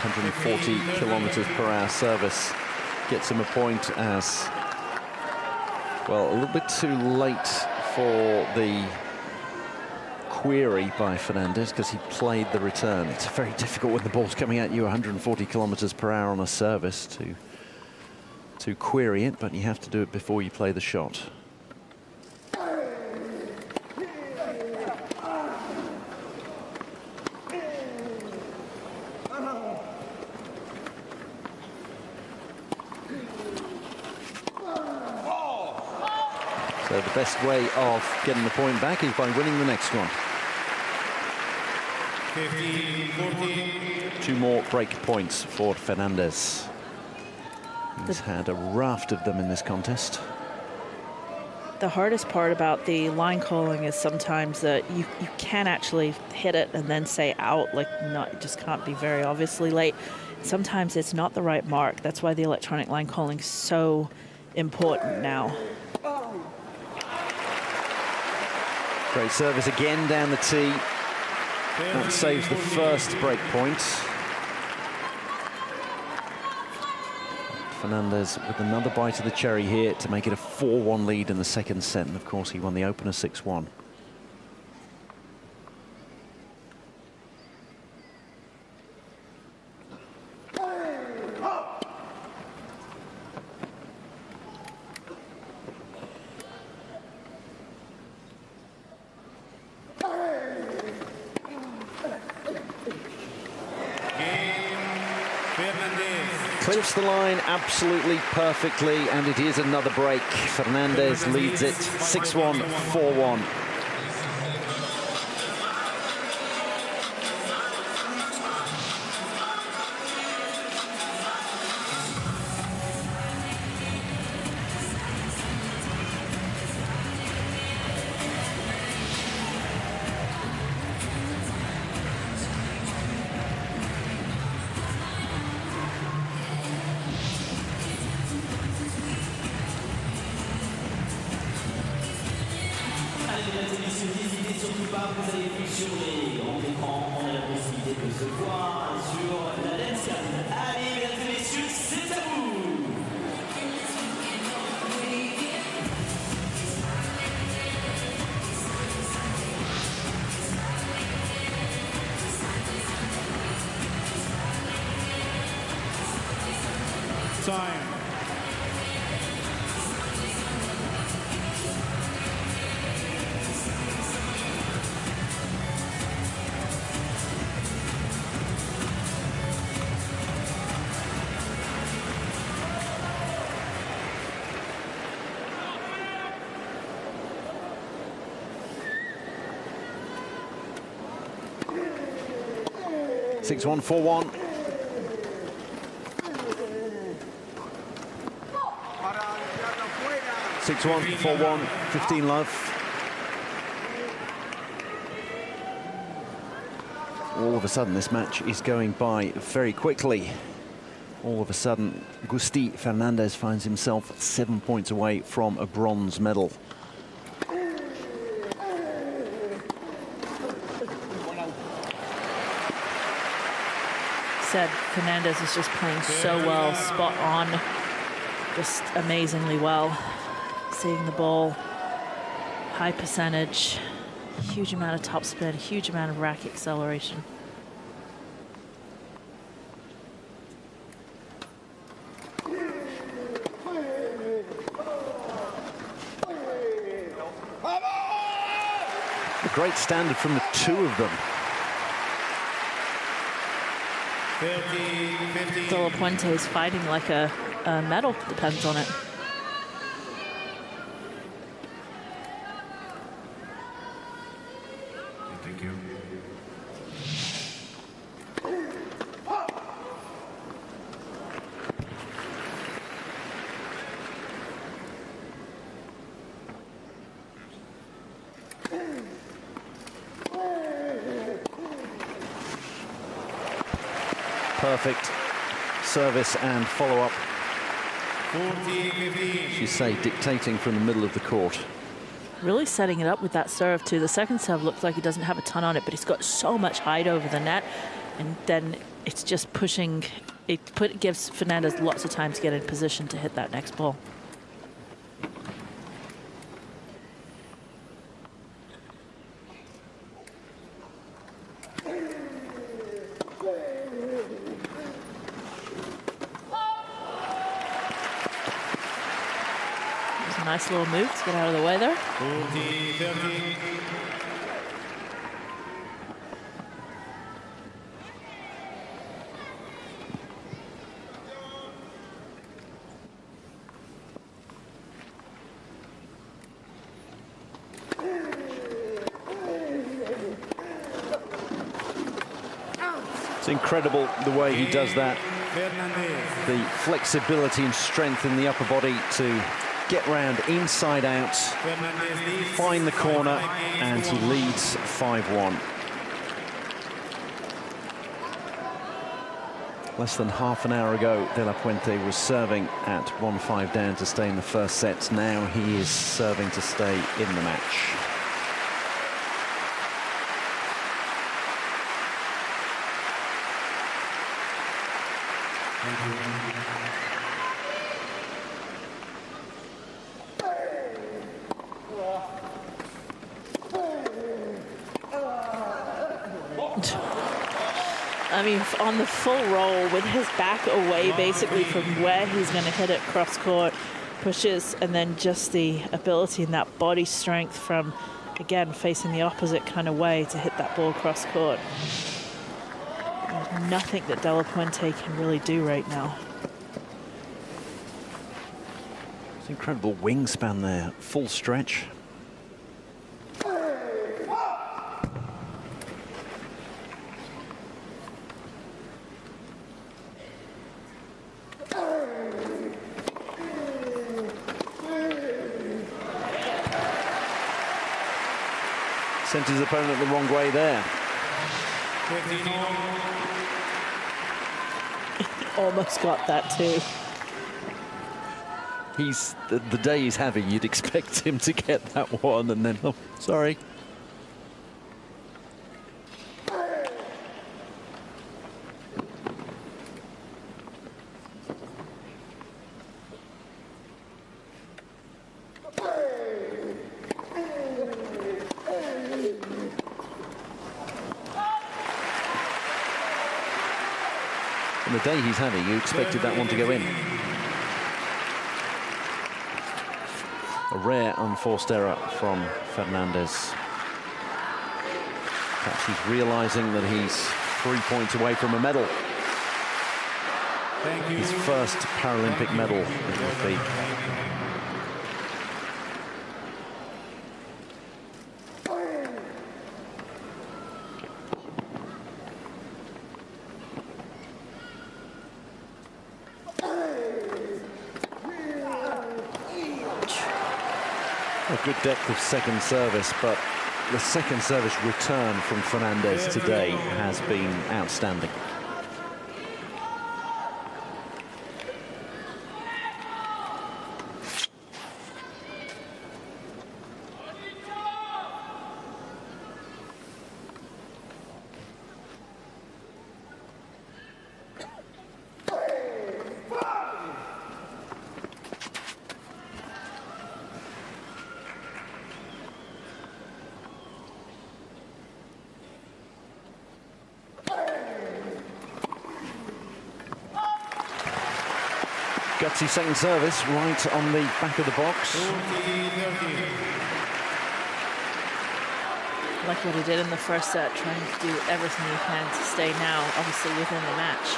140 kilometers per hour service gets him a point as well. A little bit too late for the query by Fernandez because he played the return. It's very difficult when the ball's coming at you 140 kilometers per hour on a service to query it, but you have to do it before you play the shot. So the best way of getting the point back is by winning the next one. 2 more break points for Fernandez. He's had a raft of them in this contest. The hardest part about the line calling is sometimes that you can actually hit it and then say out, like it just can't be very obviously late. Sometimes it's not the right mark. That's why the electronic line calling is so important now. Great service again down the tee. That saves the first break point. Fernandez with another bite of the cherry here to make it a 4-1 lead in the second set. And of course, he won the opener 6-1. Clips the line absolutely perfectly, and it is another break. Fernandez leads it 6-1, 4-1. N'hésitez surtout pas, vous avez vu sur les grands écrans, on a la possibilité de se voir sur la Lenscam. Allez, mesdames et messieurs, c'est à vous! time. 6-1, 4-1. Six 1, 4-1, 15 love. All of a sudden, this match is going by very quickly. All of a sudden, Fernandez finds himself 7 points away from a bronze medal. Said Fernandez is just playing so well, spot on, just amazingly well. Seeing the ball, high percentage, huge amount of topspin, huge amount of rack acceleration. A great standard from the two of them. De La Puente is fighting like a medal depends on it. Thank you. Perfect service and follow-up. 40-15. You say dictating from the middle of the court. Really setting it up with that serve too. The second serve looks like he doesn't have a ton on it, but he's got so much height over the net, and then it's just pushing. It gives Fernandez lots of time to get in position to hit that next ball. Nice little move to get out of the way there. 40-13. It's incredible the way he does that. Fernandez. The flexibility and strength in the upper body to get round inside out, find the corner, and he leads 5-1. Less than half an hour ago, De La Puente was serving at 1-5 down to stay in the first set. Now he is serving to stay in the match. I mean, on the full roll with his back away basically from where he's going to hit it cross court, pushes, and then just the ability and that body strength from, again, facing the opposite kind of way to hit that ball cross court. There's nothing that De La Puente can really do right now. It's incredible wingspan there, full stretch. Sent his opponent the wrong way there. Almost got that too. He's the day he's having, you'd expect him to get that one, and then, oh, sorry. On the day he's having, you expected that one to go in. A rare unforced error from Fernandez. Perhaps he's realizing that he's 3 points away from a medal. His first Paralympic medal it will be. A good depth of second service, but the second service return from Fernandez today has been outstanding. Gutsy second service right on the back of the box. Like what he did in the first set, trying to do everything he can to stay now, obviously, within the match.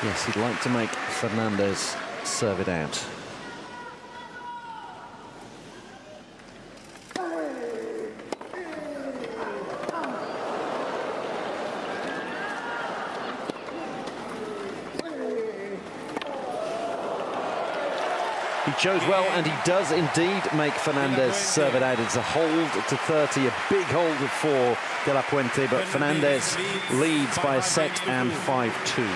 Yes, he'd like to make Fernandez serve it out. He chose well, and he does indeed make Fernandez serve it out. It's a hold to 30, a big hold of 4 De La Puente, but Fernandez leads by a set and 5-2.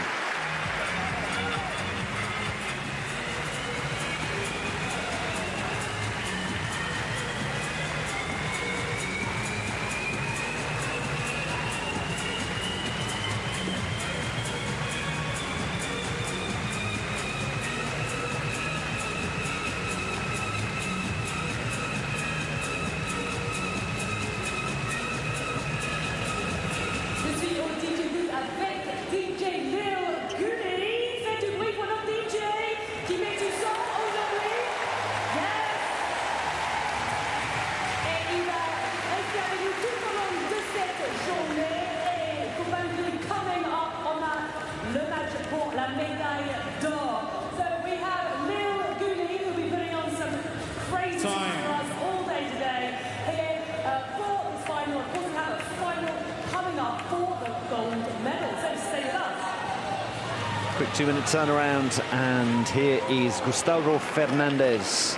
Quick 2-minute turnaround, and here is Gustavo Fernandez,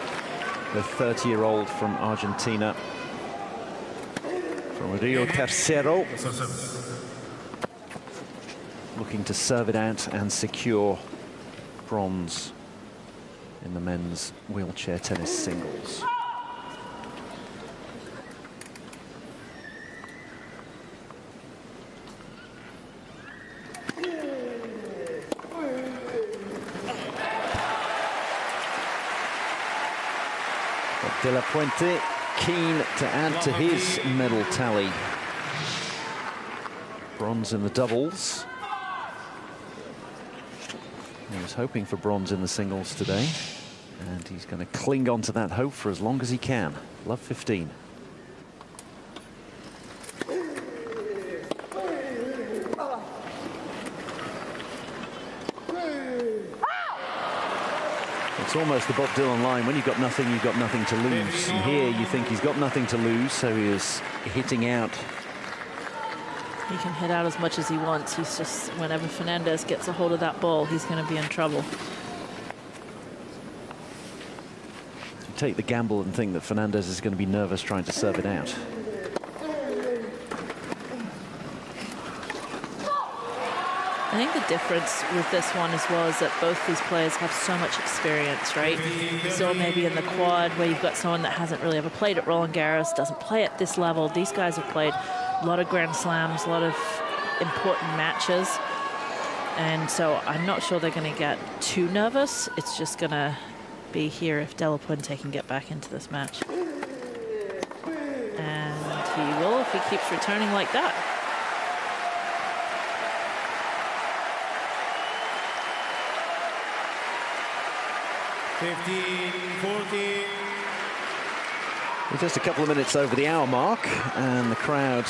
the 30-year-old from Argentina, from Rio Tercero, looking to serve it out and secure bronze in the men's wheelchair tennis singles. De La Puente keen to add to his medal tally. Bronze in the doubles. He was hoping for bronze in the singles today, and he's going to cling on to that hope for as long as he can. Love 15. It's almost the Bob Dylan line, when you've got nothing to lose. And here you think he's got nothing to lose, so he is hitting out. He can hit out as much as he wants. He's just, whenever Fernandez gets a hold of that ball, he's going to be in trouble. You take the gamble and think that Fernandez is going to be nervous trying to serve it out. I think the difference with this one as well is that both these players have so much experience, right? So maybe in the quad, where you've got someone that hasn't really ever played at Roland-Garros, doesn't play at this level. These guys have played a lot of Grand Slams, a lot of important matches. And so I'm not sure they're going to get too nervous. It's just going to be here if De La Puente can get back into this match. And he will if he keeps returning like that. 15-14. We're just a couple of minutes over the hour mark, and the crowd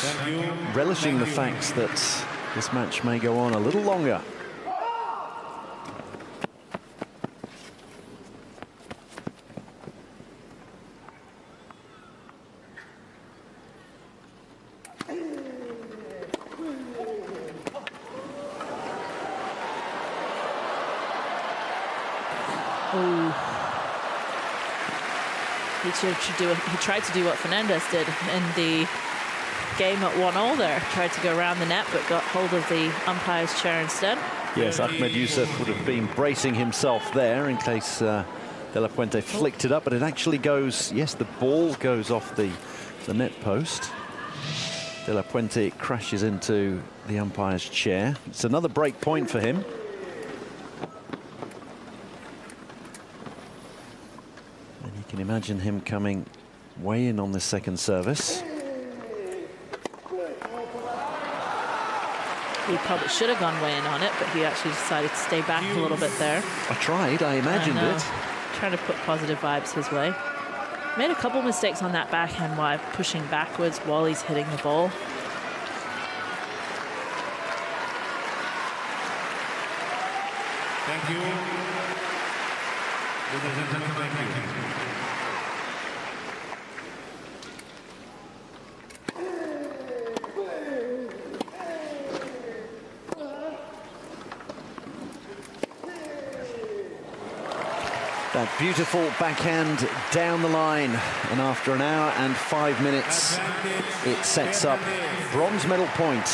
relishing the fact that this match may go on a little longer. He tried to do what Fernandez did in the game at 1-1 there. Tried to go around the net, but got hold of the umpire's chair instead. Yes, Ahmed Youssef would have been bracing himself there in case De La Puente flicked it up, but it actually goes, yes, the ball goes off the net post. De La Puente crashes into the umpire's chair. It's another break point for him. You can imagine him coming way in on the second service. He probably should have gone way in on it, but he actually decided to stay back a little bit there. I tried, I imagined it. Trying to put positive vibes his way. Made a couple mistakes on that backhand while pushing backwards while he's hitting the ball. Thank you. Ladies and gentlemen, thank you. That beautiful backhand down the line, and after an hour and 5 minutes, it sets up bronze medal point.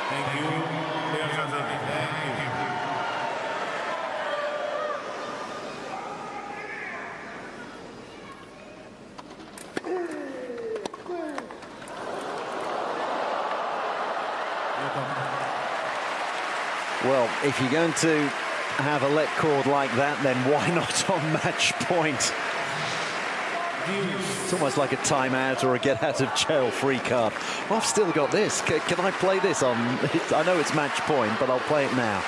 Thank you. Thank you. Well, if you're going to have a let cord like that, then why not on match point? It's almost like a timeout or a get out of jail free card. Well, I've still got this. Can I play this on? I know it's match point, but I'll play it now.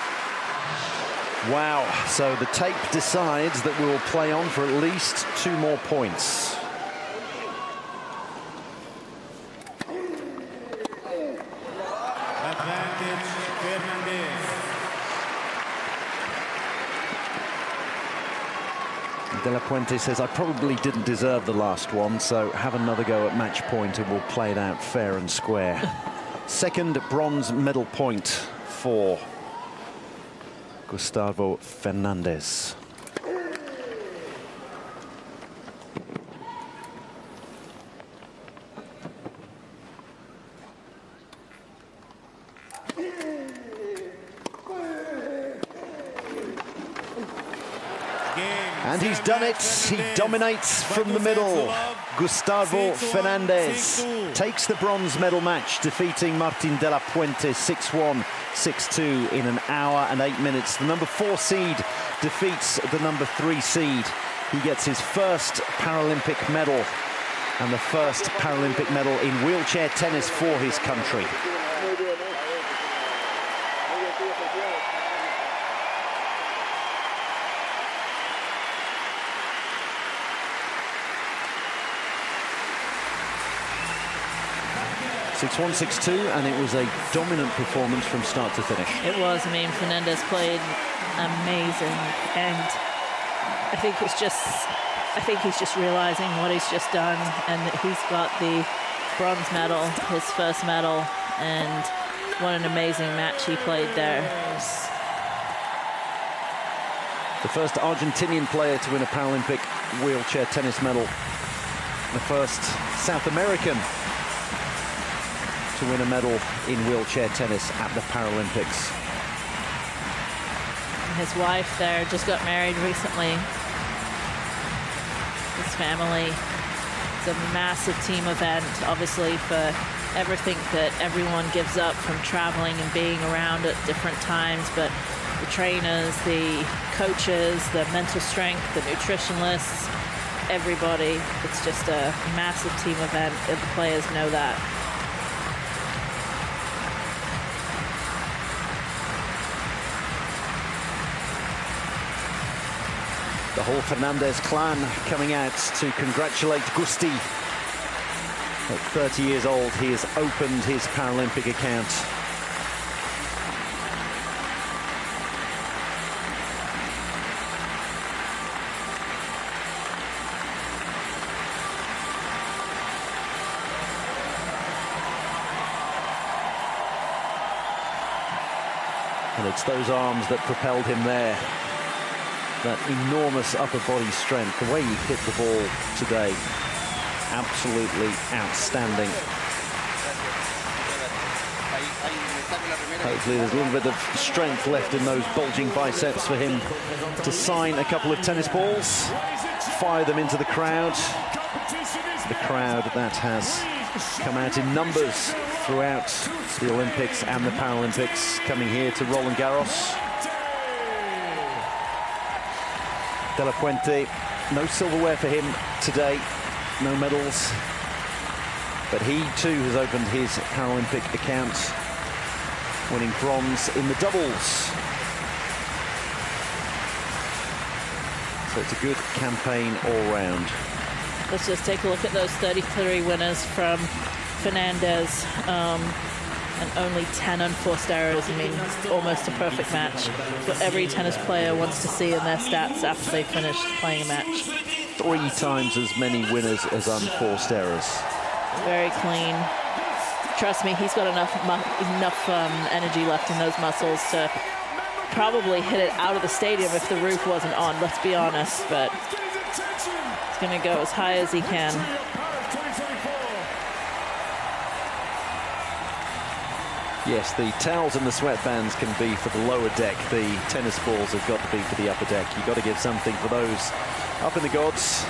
Wow. So the tape decides that we will play on for at least 2 more points. Advantage, Fernandez. De La Puente says, I probably didn't deserve the last one, so have another go at match point and we'll play it out fair and square. Second bronze medal point for Gustavo Fernandez. And he's done it. He dominates from the middle. Gustavo Fernandez takes the bronze medal match, defeating Martin De La Puente 6-1, 6-2 in an hour and 8 minutes. The number 4 seed defeats the number 3 seed. He gets his first Paralympic medal and the first Paralympic medal in wheelchair tennis for his country. (6-1, 6-2), and it was a dominant performance from start to finish. It was. I mean, Fernandez played amazing, and I think he's just realizing what he's just done, and that he's got the bronze medal, his first medal, and what an amazing match he played there. The first Argentinian player to win a Paralympic wheelchair tennis medal, the first South American to win a medal in wheelchair tennis at the Paralympics. His wife there just got married recently. His family. It's a massive team event, obviously, for everything that everyone gives up from traveling and being around at different times, but the trainers, the coaches, the mental strength, the nutritionalists, everybody. It's just a massive team event, and the players know that. The whole Fernandez clan coming out to congratulate Gusti. At 30 years old, he has opened his Paralympic account. And it's those arms that propelled him there. That enormous upper body strength, the way he hit the ball today, absolutely outstanding. Hopefully there's a little bit of strength left in those bulging biceps for him to sign a couple of tennis balls, fire them into the crowd. The crowd that has come out in numbers throughout the Olympics and the Paralympics, coming here to Roland-Garros. De La Puente, no silverware for him today, no medals, but he too has opened his Paralympic account, winning bronze in the doubles. So it's a good campaign all round. Let's just take a look at those 33 winners from Fernandez, and only 10 unforced errors. I mean, almost a perfect match. What every tennis player wants to see in their stats after they finish playing a match. 3 times as many winners as unforced errors. Very clean. Trust me, he's got enough energy left in those muscles to probably hit it out of the stadium if the roof wasn't on, let's be honest, but he's going to go as high as he can. Yes, the towels and the sweatbands can be for the lower deck. The tennis balls have got to be for the upper deck. You've got to give something for those up in the gods.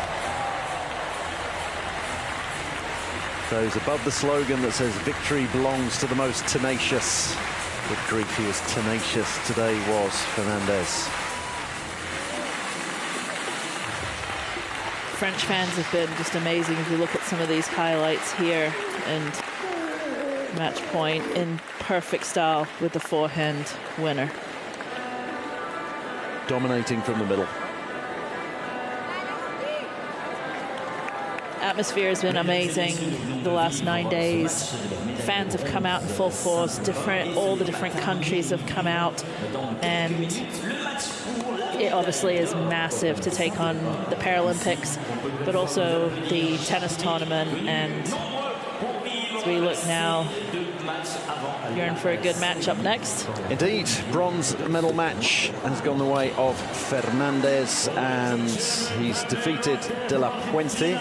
Those above the slogan that says victory belongs to the most tenacious. Good grief, he was tenacious today, was Fernandez. French fans have been just amazing. If you look at some of these highlights here, and match point in perfect style with the forehand winner. Dominating from the middle. Atmosphere has been amazing the last 9 days. Fans have come out in full force. All the different countries have come out, and it obviously is massive to take on the Paralympics, but also the tennis tournament. And as we look now, you're in for a good match up next. Indeed, bronze medal match has gone the way of Fernandez, and he's defeated De La Puente.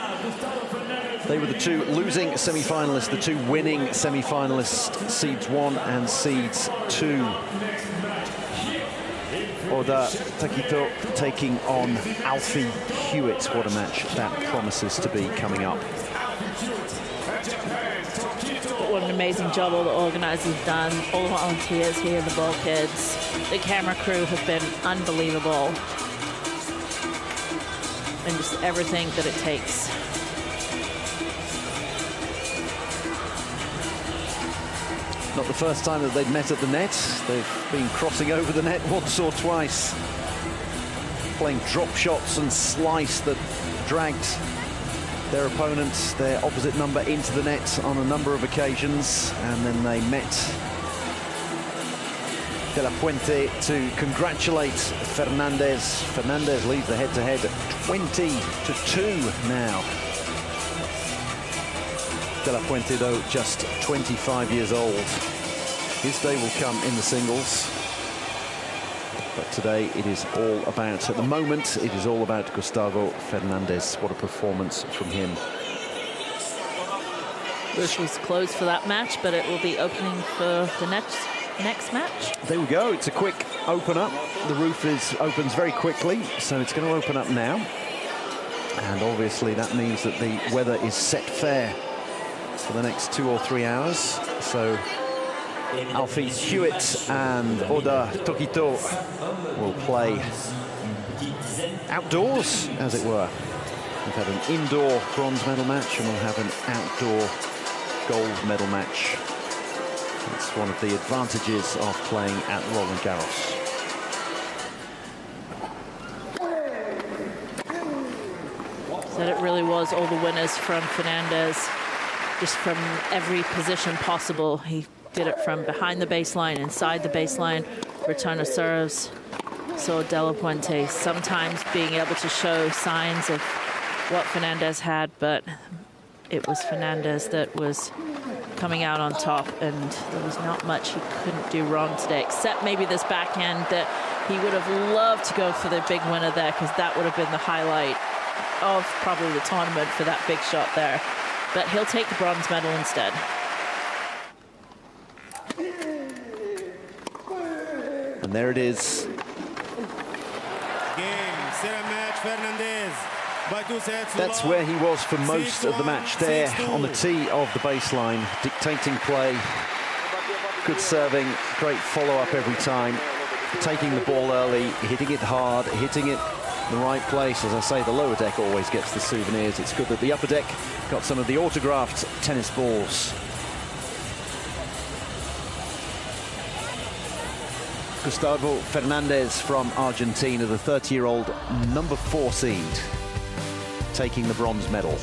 They were the 2 losing semi-finalists, the 2 winning semi-finalists, seeds 1 and seeds 2. Oda Takito taking on Alfie Hewett. What a match that promises to be coming up. What an amazing job all the organisers have done, all the volunteers here, the ball kids, the camera crew have been unbelievable, and just everything that it takes. Not the first time that they've met at the net. They've been crossing over the net once or twice, playing drop shots and slice that dragged their opponent, their opposite number, into the net on a number of occasions, and then they met De La Puente to congratulate Fernandez. Fernandez leads the head-to-head 20-2 now. De La Puente, though, just 25 years old. His day will come in the singles. But today it is all about, at the moment, it is all about Gustavo Fernandez. What a performance from him. Roof was closed for that match, but it will be opening for the next match. There we go. It's a quick open up. The roof opens very quickly, so it's going to open up now. And obviously that means that the weather is set fair for the next 2 or 3 hours. So Alfie Hewett and Oda Tokito will play outdoors, as it were. We've had an indoor bronze medal match, and we'll have an outdoor gold medal match. It's one of the advantages of playing at Roland-Garros. that it really was all the winners from Fernandez, just from every position possible. He did it from behind the baseline, inside the baseline, return of serves. So De La Puente sometimes being able to show signs of what Fernandez had, but it was Fernandez that was coming out on top, and there was not much he couldn't do wrong today, except maybe this backhand that he would have loved to go for the big winner there, because that would have been the highlight of probably the tournament for that big shot there. But he'll take the bronze medal instead. And there it is. Game, set a match, Fernandez. By 2 sets. That's where he was for most of the match, there on the tee of the baseline, dictating play, good serving, great follow-up every time, taking the ball early, hitting it hard, hitting it in the right place. As I say, the lower deck always gets the souvenirs. It's good that the upper deck got some of the autographed tennis balls. Gustavo Fernandez from Argentina, the 30-year-old number 4 seed, taking the bronze medal.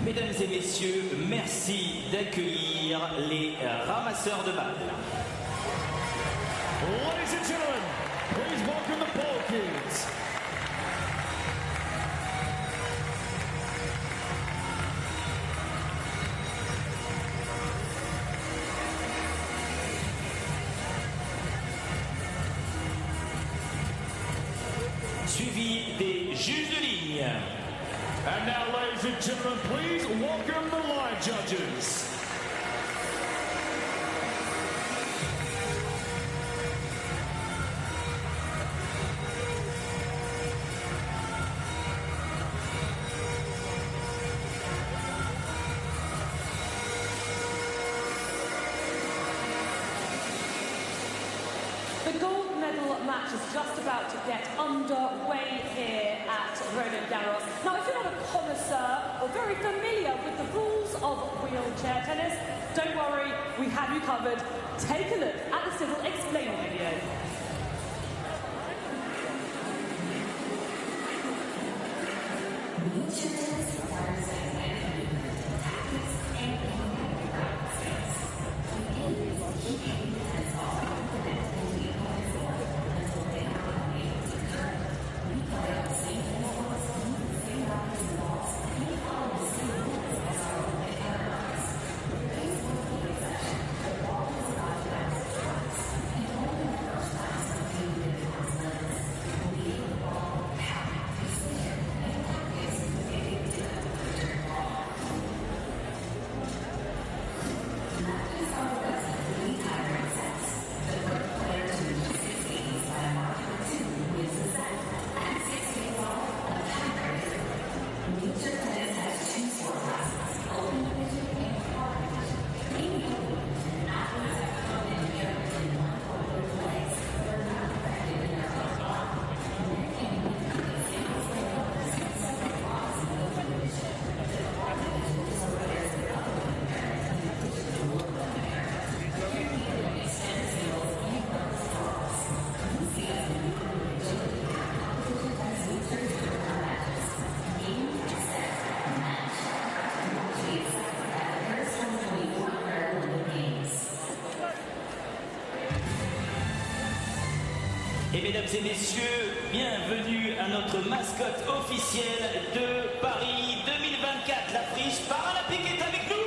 Mesdames et messieurs, merci d'accueillir les ramasseurs de balles. Ladies and gentlemen, please welcome the ball kids. Suivi des juges de ligne. And now, ladies and gentlemen, please welcome the line judges. The gold medal match is just about to get underway here at Roland-Garros. Now, if you're not a connoisseur or very familiar with the rules of wheelchair tennis, don't worry, we have you covered. Take a look at the Civil Explainer video. Wheelchair tennis requires dynamic movement, tactics, and aiming practices. The aim is to keep hitting the tennis ball confident into the opponent's court until they are unable to turn. We play on the same tennis courts, use the same rackets and balls, and we follow the same rules as our Olympic counterparts. The base working section, the ball is allowed to bounce twice, and only the first time something within the court's limits will be able to ball, pound, precision, and tactics to make it difficult to turn the ball. Matches are best in 3 tiebreak sets. The first player to reach 6 games by a margin of 2 wins the set. At 6 games all, a tiebreaker. Wheelchair tennis has 2 sport classes: open division and hard division. In the open division, athletes have come and appeared in one or both legs, but are not affected in their own body. Men can compete in singles and doubles in separate blocks in the open division. The hard division is for players with upper limb impairment in addition to lower limb impairment. They compete in extended singles and doubles draws. We see as the new agility, competition tennis wheelchair tournament matches. Game, set, match. To be accepted at the Paris 2024 Paralympic Games. Et mesdames et messieurs, bienvenue à notre mascotte officielle de Paris 2024. La friche paralympique est avec nous.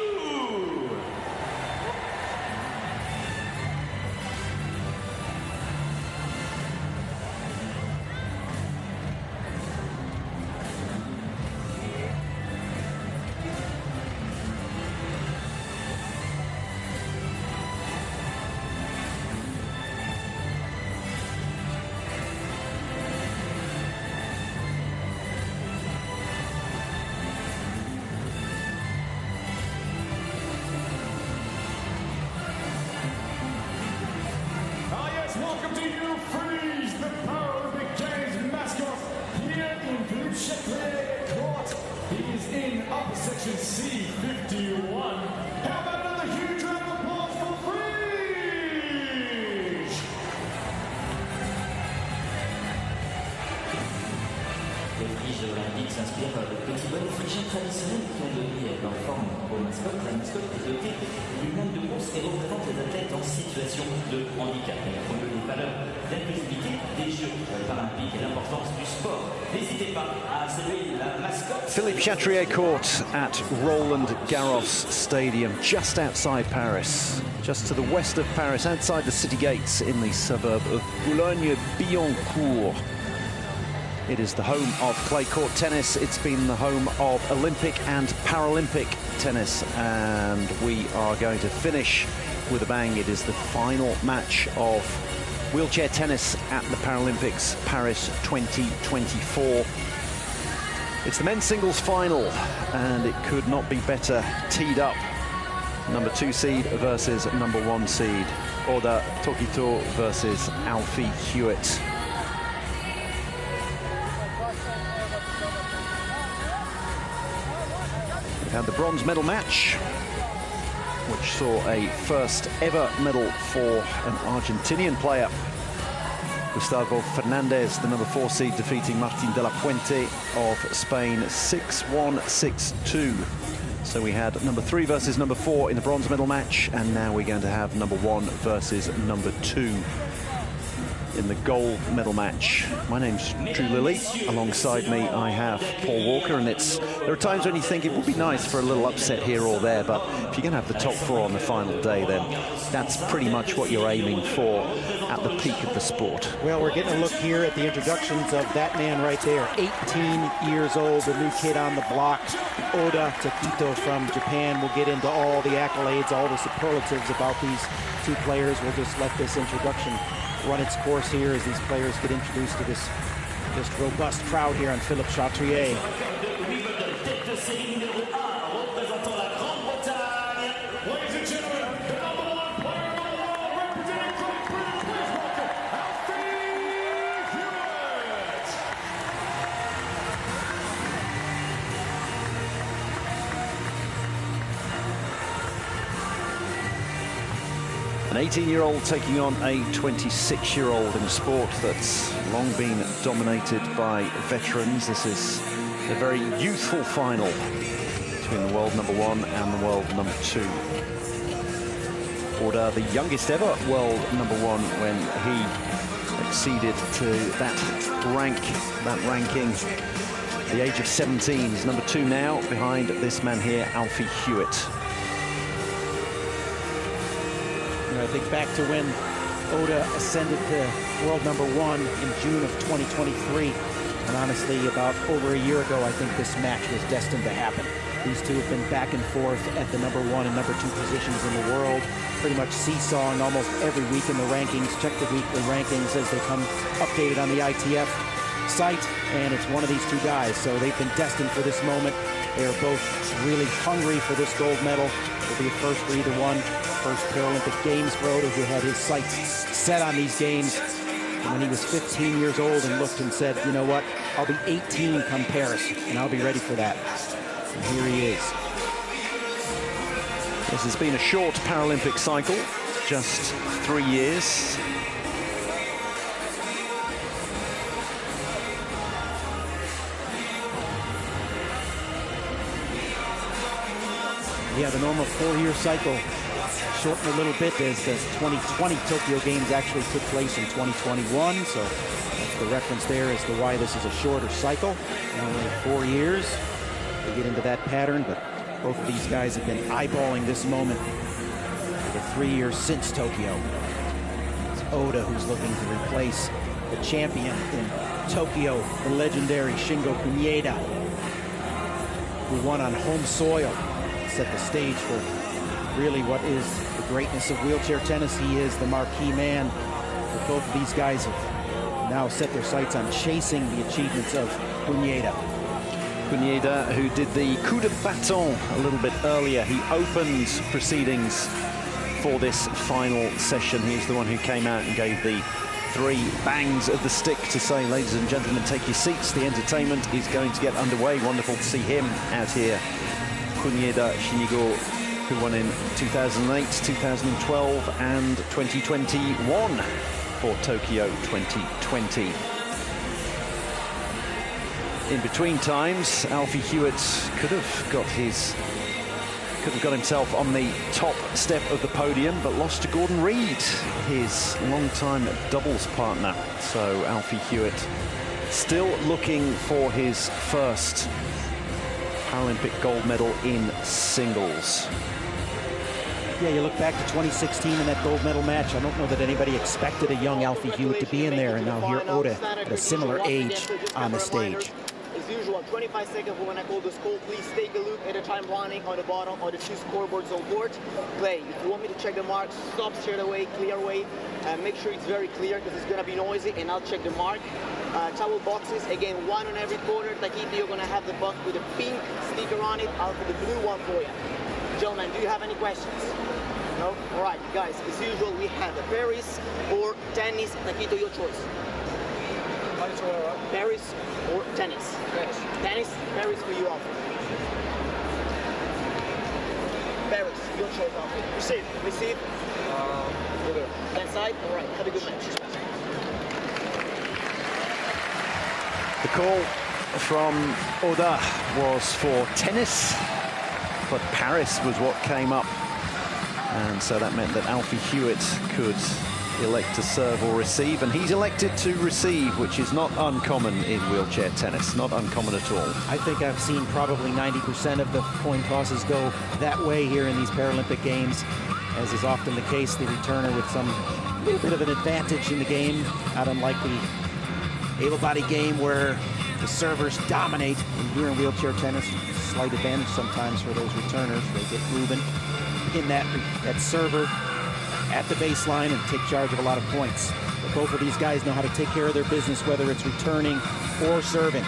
Ah yes, welcome to you, Freeze, the Paralympic Games mascot, here in Blue Chateau Court. He is in upper section C51. How about another huge round of applause for Freeze? Les friges olympiques s'inspirent de petits bonnets frigiens traditionnels qui ont donné leur forme aux mascottes. La mascotte est dotée d'une lame de course et représente les athlètes en situation de handicap. Elle promeut les valeurs d'inclusivité des Jeux paralympiques et l'importance du sport. N'hésitez pas à saluer la mascotte. Philippe Chatrier Court at Roland-Garros Stadium, just outside Paris, just to the west of Paris, outside the city gates in the suburb of Boulogne-Billancourt. It is the home of clay court tennis. It's been the home of Olympic and Paralympic tennis, and we are going to finish with a bang. It is the final match of wheelchair tennis at the Paralympics Paris 2024. It's the men's singles final, and it could not be better teed up. Number 2 seed versus number 1 seed. Oda Tokito versus Alfie Hewett. We had the bronze medal match, which saw a first ever medal for an Argentinian player, Gustavo Fernandez, the number 4 seed, defeating Martin de la Puente of Spain 6-1, 6-2. So we had number 3 versus number 4 in the bronze medal match, and now we're going to have number 1 versus number 2 in the gold medal match. My name's Drew Lilly. Alongside me, I have Paul Walker, and there are times when you think it would be nice for a little upset here or there, but if you're going to have the top 4 on the final day, then that's pretty much what you're aiming for at the peak of the sport. Well, we're getting a look here at the introductions of that man right there, 18 years old, the new kid on the block, Oda Takito from Japan. We'll get into all the accolades, all the superlatives about these two players. We'll just let this introduction run its course here as these players get introduced to this just robust crowd here on Philippe Chatrier. Ladies and gentlemen, the #1 player in the world representing Great Britain, please welcome Eiffel Hewett. An 18-year-old taking on a 26-year-old in a sport that's long been dominated by veterans. This is a very youthful final between the world number 1 and the world number 2. Oda, the youngest ever world number 1 when he acceded to that ranking. The age of 17, he's number 2 now, behind this man here, Alfie Hewett. I think back to when Oda ascended to world number 1 in June of 2023. And honestly, about over a year ago, I think this match was destined to happen. These two have been back and forth at the number 1 and number 2 positions in the world, pretty much seesawing almost every week in the rankings. Check the weekly rankings as they come updated on the ITF site, and it's one of these two guys. So they've been destined for this moment. They are both really hungry for this gold medal. It'll be a first for either one. First Paralympic Games for Oda, who had his sights set on these games when he was 15 years old and looked and said, you know what, I'll be 18 come Paris, and I'll be ready for that. And here he is. This has been a short Paralympic cycle, just 3 years. Yeah, the normal 4-year cycle shortened a little bit as the 2020 Tokyo Games actually took place in 2021. So that's the reference there as to why this is a shorter cycle. Only 4 years. We get into that pattern, but both of these guys have been eyeballing this moment for the 3 years since Tokyo. It's Oda who's looking to replace the champion in Tokyo, the legendary Shingo Puente, who won on home soil. Set the stage for really what is the greatness of wheelchair tennis. He is the marquee man. But both of these guys have now set their sights on chasing the achievements of Puente. Puente, who did the coup de bâton a little bit earlier. He opened proceedings for this final session. He's the one who came out and gave the 3 bangs of the stick to say, ladies and gentlemen, take your seats. The entertainment is going to get underway. Wonderful to see him out here. Puente Shinigo, who won in 2008, 2012 and 2021 for Tokyo 2020. In between times, Alfie Hewett could have got himself on the top step of the podium, but lost to Gordon Reed, his longtime doubles partner. So Alfie Hewett still looking for his first Paralympic gold medal in singles. Yeah, you look back to 2016 in that gold medal match. I don't know that anybody expected a young Alfie Hewett to be in there, and now here Oda at a similar age on the stage. As usual, 25 seconds when I call the score, please take a look at the time running on the bottom of the 2 scoreboards on board. Play. If you want me to check the mark, stop straight away, clear away, and make sure it's very clear because it's going to be noisy, and I'll check the mark. Towel boxes, again, 1 on every corner. Takito, you're going to have the box with a pink sticker on it. I'll put the blue one for you. Gentlemen, do you have any questions? No? All right, guys, as usual, we have the Paris or tennis. Takito, your choice. Paris or tennis? Tennis. Tennis, Paris for you, Alfred. Paris, your choice, Alfred. Receive. Receive. That side? All right, have a good match. The call from Oda was for tennis. but Paris was what came up. And so that meant that Alfie Hewett could elect to serve or receive, and he's elected to receive, which is not uncommon in wheelchair tennis, not uncommon at all. I think I've seen probably 90% of the coin tosses go that way here in these Paralympic Games, as is often the case, the returner with some little bit of an advantage in the game, not unlike the able-bodied game where the servers dominate. And here in wheelchair tennis, slight advantage sometimes for those returners. They get moving in that server at the baseline and take charge of a lot of points. But both of these guys know how to take care of their business, whether it's returning or serving.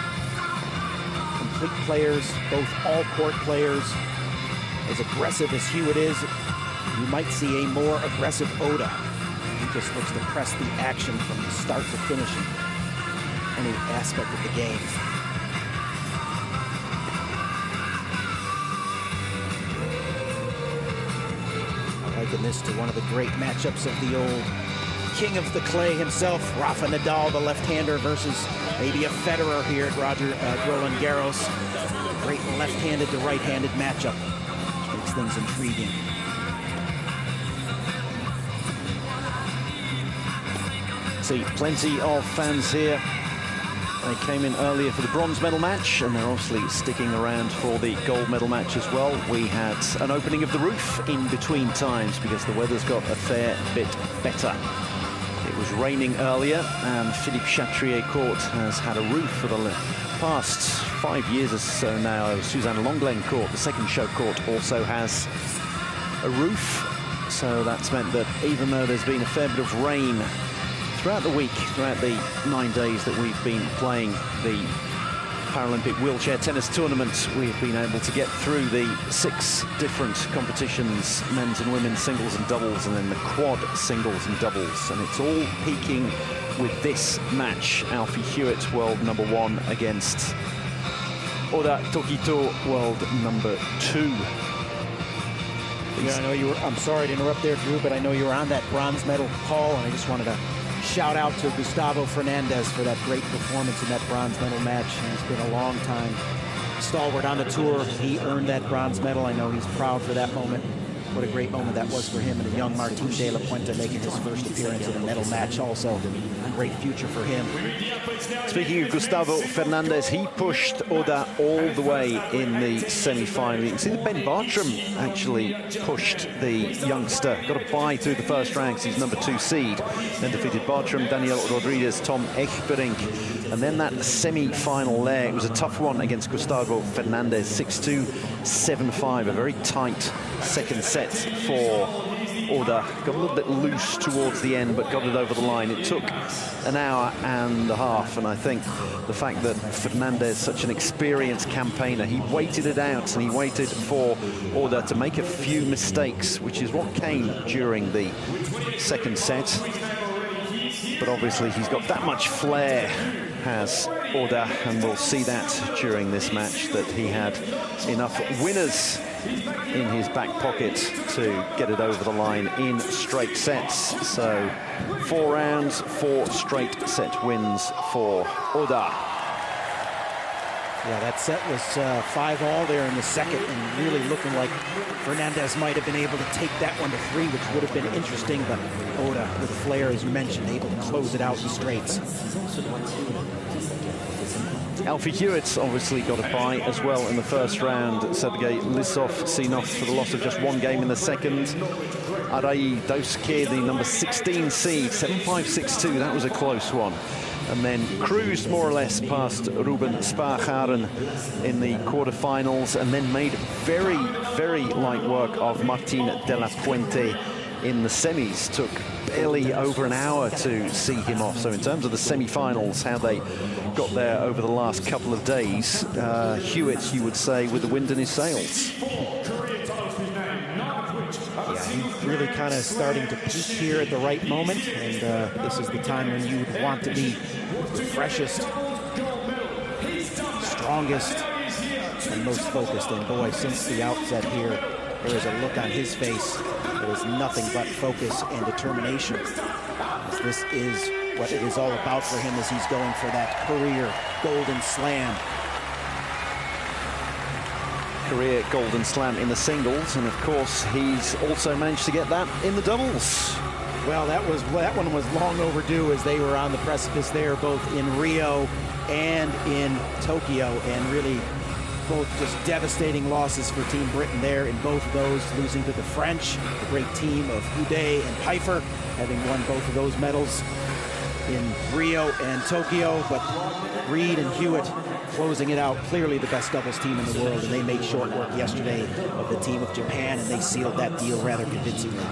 Complete players, both all-court players. As aggressive as Hewett is, you might see a more aggressive Oda. He just looks to press the action from the start to finish in any aspect of the game. Liken this to one of the great matchups of the old king of the clay himself, Rafa Nadal, the left-hander, versus maybe a Federer here at Roland-Garros. Great left-handed to right-handed matchup, which makes things intriguing. See plenty of fans here. They came in earlier for the bronze medal match, and they're obviously sticking around for the gold medal match as well. We had an opening of the roof in between times because the weather's got a fair bit better. It was raining earlier, and Philippe Chatrier Court has had a roof for the past 5 years or so now. Suzanne Lenglen Court, the second show court, also has a roof. So that's meant that even though there's been a fair bit of rain throughout the week, throughout the 9 days that we've been playing the Paralympic wheelchair tennis tournament, we've been able to get through the 6 different competitions, men's and women's singles and doubles, and then the quad singles and doubles. And it's all peaking with this match. Alfie Hewett, world #1, against Oda Tokito, world #2. Yeah, I know you were, I'm sorry to interrupt there, Drew, but I know you were on that bronze medal call, and I just wanted to shout out to Gustavo Fernandez for that great performance in that bronze medal match. He's been a long time stalwart on the tour. He earned that bronze medal. I know he's proud for that moment. What a great moment that was for him, and a young Martin de la Puente making his first appearance in a medal match also. A great future for him. Speaking of Gustavo Fernandez, he pushed Oda all the way in the semi-final. You can see that Ben Bartram actually pushed the youngster. Got a bye through the first round, he's #2 seed. Then defeated Bartram, Daniel Rodriguez, Tom Echberink. And then that semi-final there, it was a tough one against Gustavo Fernandez, 6-2, 7-5, a very tight second set for Oda. Got a little bit loose towards the end, but got it over the line. It took an hour and a half, and I think the fact that Fernandez, such an experienced campaigner, he waited it out, and he waited for Oda to make a few mistakes, which is what came during the second set. But obviously he's got that much flair, has Oda, and we'll see that during this match, that he had enough winners in his back pocket to get it over the line in straight sets. So 4 rounds, 4 straight set wins for Oda. Yeah, that set was 5-all there in the second, and really looking like Fernandez might have been able to take that one to 3, which would have been interesting, but Oda, with flair, as you mentioned, able to close it out in straights. Alfie Hewett's obviously got a bye as well in the first round. Sergei Lysov seen off for the loss of just 1 game in the second. Arai Dausuke, the #16 seed, 7-5, 6-2, that was a close one. And then cruised more or less past Ruben Spargaren in the quarterfinals, and then made very, very light work of Martin de la Puente in the semis. Took barely over an hour to see him off. So in terms of the semi-finals, how they got there over the last couple of days, Hewett, you would say, with the wind in his sails. Yeah, he's really kind of starting to peak here at the right moment, and this is the time when you would want to be the freshest, strongest, and most focused. And boy, since the outset here, there is a look on his face that is nothing but focus and determination. This is what it is all about for him, as he's going for that career golden slam. career Golden Slam in the singles, and of course he's also managed to get that in the doubles. Well, that one was long overdue, as they were on the precipice there, both in Rio and in Tokyo, and really both just devastating losses for Team Britain there in both of those, losing to the French, the great team of Hewett and Pfeiffer, having won both of those medals in Rio and Tokyo, but Reed and Hewett closing it out, clearly the best doubles team in the world, and they made short work yesterday of the team of Japan, and they sealed that deal rather convincingly.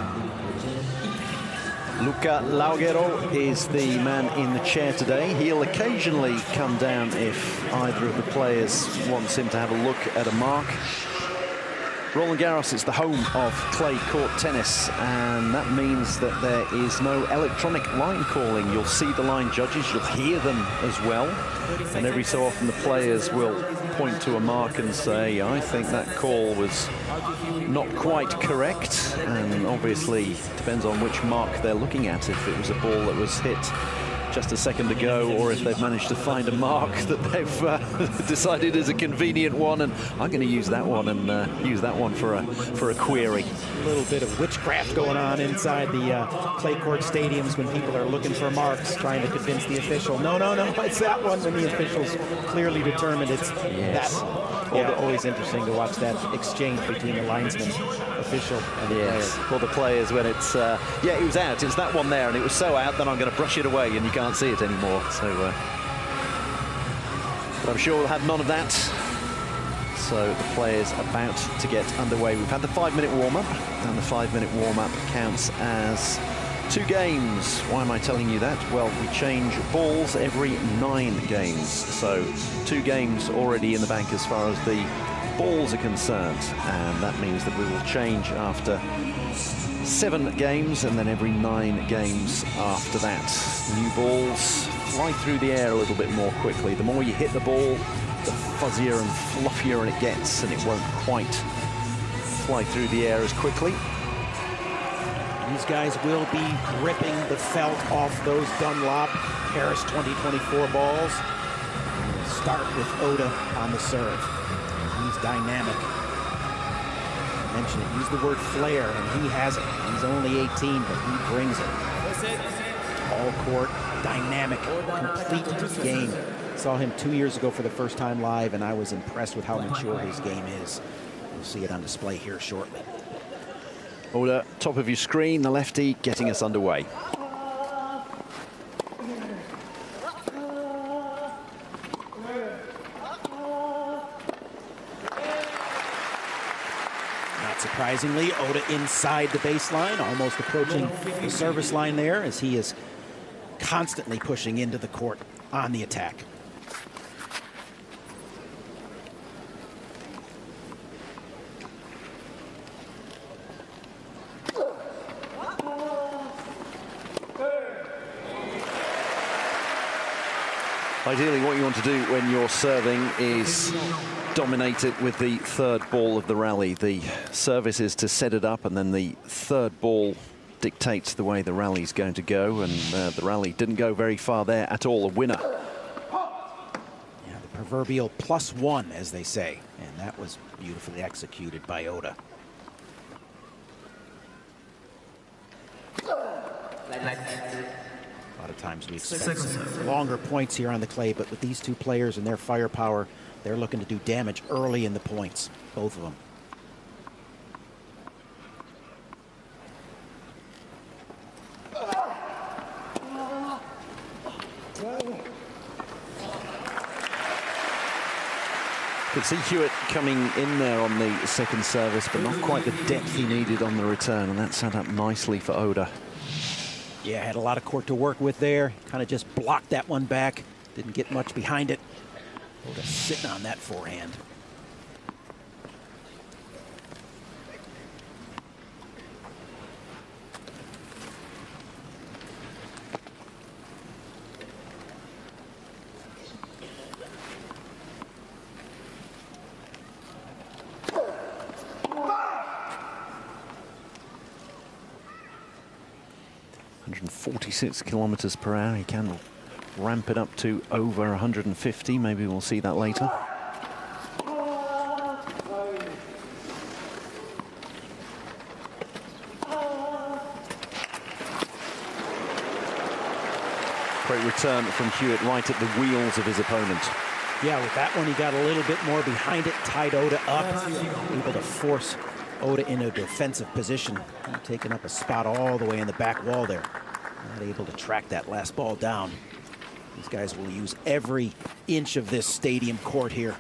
Luca Laughero is the man in the chair today. He'll occasionally come down if either of the players wants him to have a look at a mark. Roland-Garros is the home of clay court tennis, and that means that there is no electronic line calling. You'll see the line judges, you'll hear them as well, and every so often the players will point to a mark and say, I think that call was not quite correct, and obviously depends on which mark they're looking at, if it was a ball that was hit just a second ago, or if they've managed to find a mark that they've decided is a convenient one, and I'm going to use that one and use that one for a query. A little bit of witchcraft going on inside the clay court stadiums when people are looking for marks, trying to convince the official, no, it's that one, when the official's clearly determined it's that. Yeah, always interesting to watch that exchange between the linesman, official, and the players. For the players when it's, yeah, it was out, it's that one there, and it was so out that I'm going to brush it away and you can't see it anymore. So, but I'm sure we'll have none of that. So the players about to get underway. We've had the 5-minute warm-up, and the 5-minute warm-up counts as 2 games. Why am I telling you that? Well, we change balls every 9 games. So 2 games already in the bank as far as the balls are concerned. And that means that we will change after 7 games, and then every 9 games after that. New balls fly through the air a little bit more quickly. The more you hit the ball, the fuzzier and fluffier it gets, and it won't quite fly through the air as quickly. These guys will be ripping the felt off those Dunlop Paris 2024 balls. We'll start with Oda on the serve. He's dynamic. I mentioned it, use the word flair, and he has it. He's only 18, but he brings it. All court, dynamic, complete game. Saw him 2 years ago for the first time live, and I was impressed with how mature his game is. We'll see it on display here shortly. Oda, top of your screen, the lefty getting us underway. Not surprisingly, Oda inside the baseline, almost approaching the service line there, as he is constantly pushing into the court on the attack. Ideally, what you want to do when you're serving is dominate it with the 3rd ball of the rally. The service is to set it up, and then the 3rd ball dictates the way the rally's going to go, and the rally didn't go very far there at all. A winner. Yeah, the proverbial +1, as they say, and that was beautifully executed by Oda. A lot of times we expect longer points here on the clay, but with these 2 players and their firepower, they're looking to do damage early in the points, both of them. Could see Hewett coming in there on the 2nd service, but not quite the depth he needed on the return, and that set up nicely for Oda. Yeah, had a lot of court to work with there. Kind of just blocked that one back. Didn't get much behind it. Oda sitting on that forehand. .46 kilometers per hour. He can ramp it up to over 150. Maybe we'll see that later. Great return from Hewett right at the wheels of his opponent. Yeah, with that one, he got a little bit more behind it, tied Oda up, able to force Oda in a defensive position. He taking up a spot all the way in the back wall there. Not able to track that last ball down. These guys will use every inch of this stadium court here.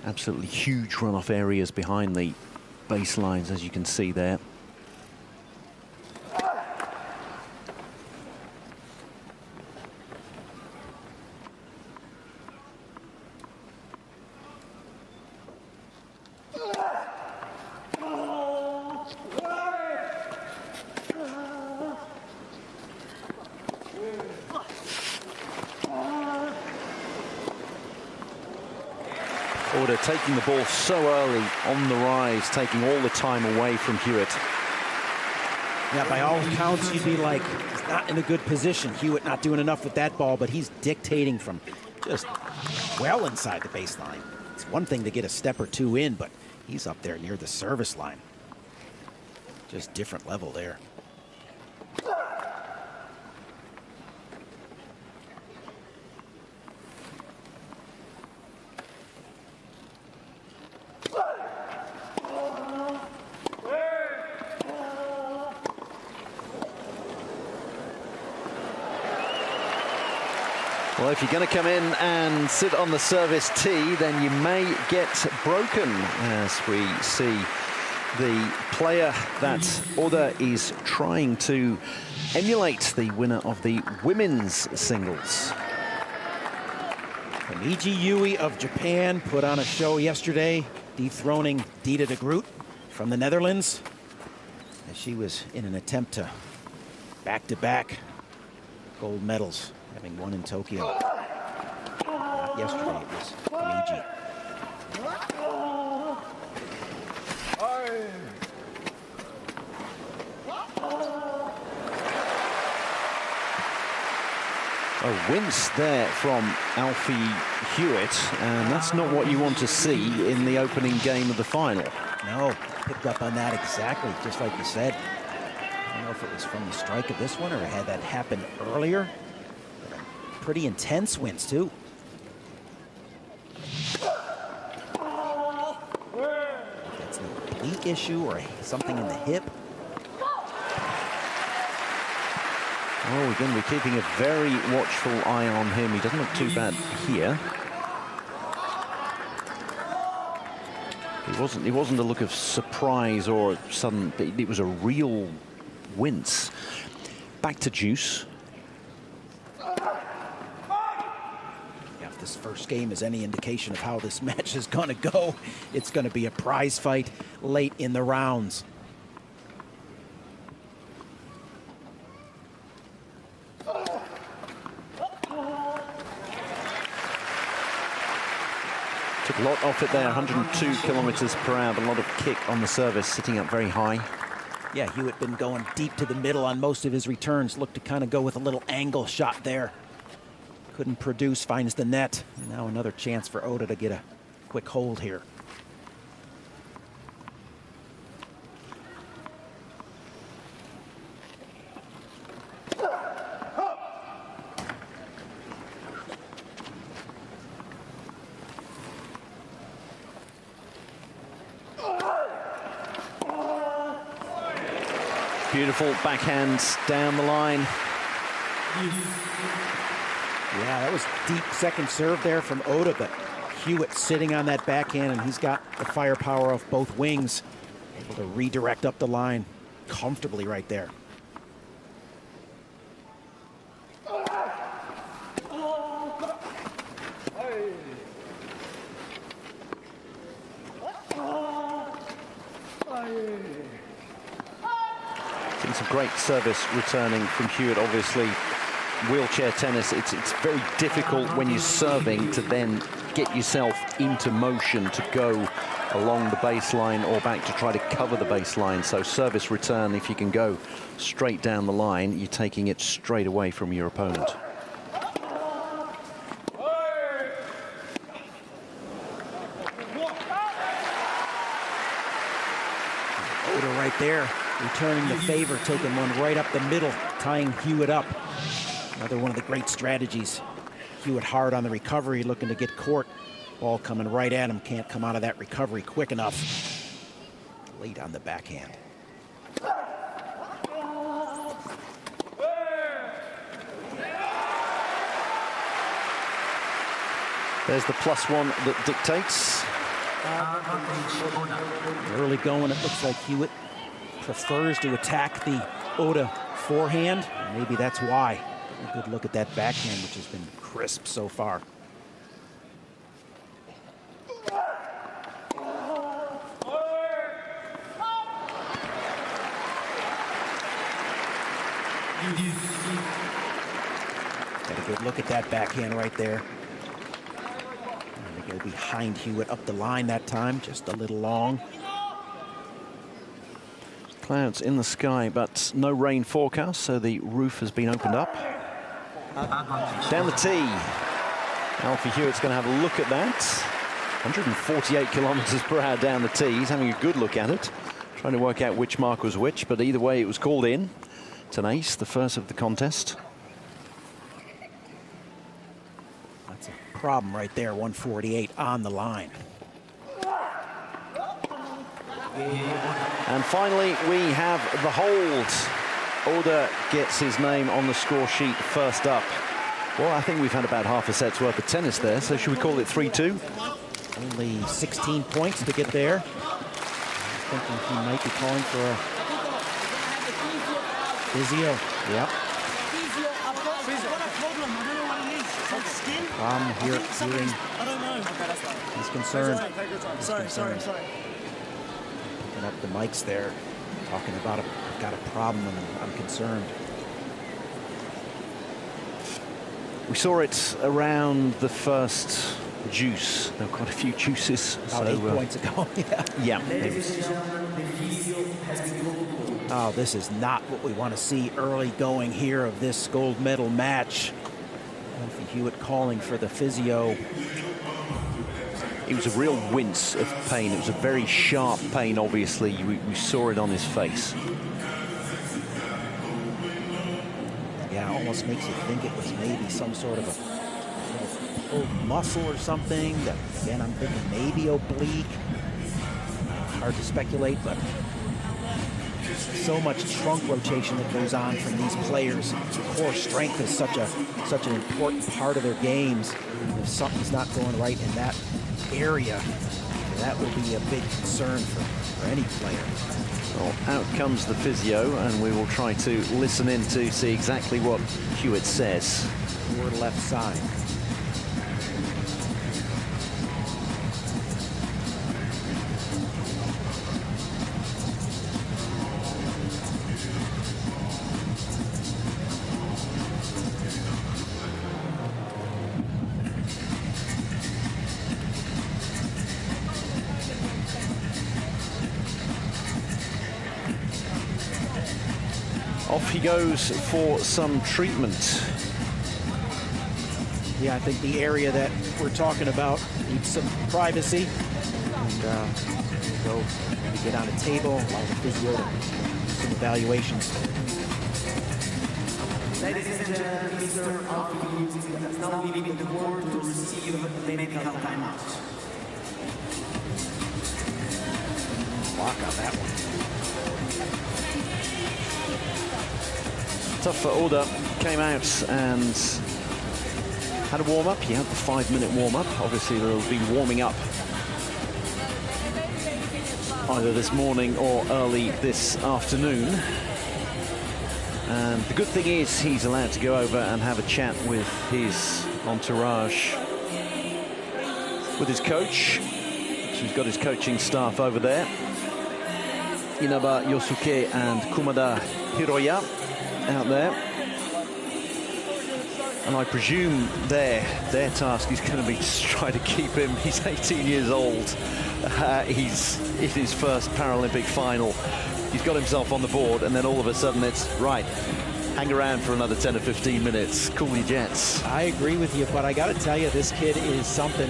Absolutely huge runoff areas behind the baselines, as you can see there. Oda taking the ball so early on the rise, taking all the time away from Hewett. Yeah, by all accounts, you'd be like, he's not in a good position. Hewett not doing enough with that ball, but he's dictating from just well inside the baseline. It's one thing to get a step or two in, but he's up there near the service line. Just different level there. Well, if you're going to come in and sit on the service tee, then you may get broken, as we see the player that Oda is trying to emulate, the winner of the women's singles. Meiji Yui of Japan put on a show yesterday, dethroning Dita de Groot from the Netherlands, as she was in an attempt to back-to-back gold medals, having won in Tokyo. Not yesterday, it was Meiji. A wince there from Alfie Hewett, and that's not what you want to see in the opening game of the final. No, picked up on that exactly, just like you said. I don't know if it was from the strike of this one or had that happened earlier. Pretty intense wince, too. That's an oblique issue or something in the hip. Oh, we're going to be keeping a very watchful eye on him. He doesn't look too bad here. It wasn't a look of surprise or sudden. It was a real wince. Back to Juice. If this first game is any indication of how this match is going to go, it's going to be a prize fight late in the rounds. Took a lot off it there, 102 kilometers per hour, but a lot of kick on the service, sitting up very high. Yeah, Hewett been going deep to the middle on most of his returns. Looked to kind of go with a little angle shot there. Couldn't produce, finds the net. And now another chance for Oda to get a quick hold here. Beautiful backhands down the line. Yeah, that was deep second serve there from Oda, but Hewett sitting on that backhand, and he's got the firepower of both wings, able to redirect up the line comfortably right there. Some great service returning from Hewett. Obviously, wheelchair tennis, it's very difficult when you're serving to then get yourself into motion to go along the baseline or back to try to cover the baseline. So service return, if you can go straight down the line, you're taking it straight away from your opponent. Oda right there, returning the favor, taking one right up the middle, tying Hewett up. Another one of the great strategies. Hewett hard on the recovery, looking to get court. Ball coming right at him, can't come out of that recovery quick enough. Late on the backhand. There's the +1 that dictates. Early going, it looks like Hewett prefers to attack the Oda forehand. Maybe that's why. A good look at that backhand, which has been crisp so far. Got a good look at that backhand right there. And they go behind Hewett up the line that time, just a little long. Clouds in the sky, but no rain forecast, so the roof has been opened up. Down the tee. Alfie Hewitt's going to have a look at that. 148 kilometers per hour down the tee. He's having a good look at it, trying to work out which mark was which, but either way it was called in. It's an ace, the first of the contest. That's a problem right there, 148 on the line. And finally, we have the hold. Oda gets his name on the score sheet first up. Well, I think we've had about half a set's worth of tennis there, so should we call it 3-2? Only 16 points to get there. Thinking he might be calling for a physio. Yep. Here, hearing. He's concerned. Sorry. Picking up the mics there, talking about I've got a problem and I'm concerned. We saw it around the first juice. There were quite a few juices. About 8 points ago. Yeah. Oh, this is not what we want to see early going here of this gold medal match. Alfie Hewett calling for the physio. It was a real wince of pain. It was a very sharp pain, obviously. We saw it on his face. Yeah, almost makes you think it was maybe some sort of a pulled muscle or something. That, again, I'm thinking maybe oblique. Hard to speculate, but so much trunk rotation that goes on from these players. Core strength is such an important part of their games. If something's not going right in that area, that will be a big concern for any player. Well, out comes the physio, and we will try to listen in to see exactly what Hewett says. Toward left side. Off he goes for some treatment. Yeah, I think the area that we're talking about needs some privacy. And go get on a table, allow the physio to do some evaluations. Ladies and gentlemen, Mr. Alfie Hewett is now leaving the board to receive the medical timeout. Block on that one. Tough for Oda. Came out and had a warm-up. He had the 5-minute warm-up. Obviously, they'll be warming up either this morning or early this afternoon. And the good thing is he's allowed to go over and have a chat with his entourage, with his coach. He's got his coaching staff over there. Inaba Yosuke and Kumada Hiroya out there. And I presume their task is going to be to try to keep him. He's 18 years old. He's in his first Paralympic final. He's got himself on the board, and then all of a sudden it's, right, hang around for another 10 or 15 minutes, cool your jets. I agree with you, but I got to tell you, this kid is something.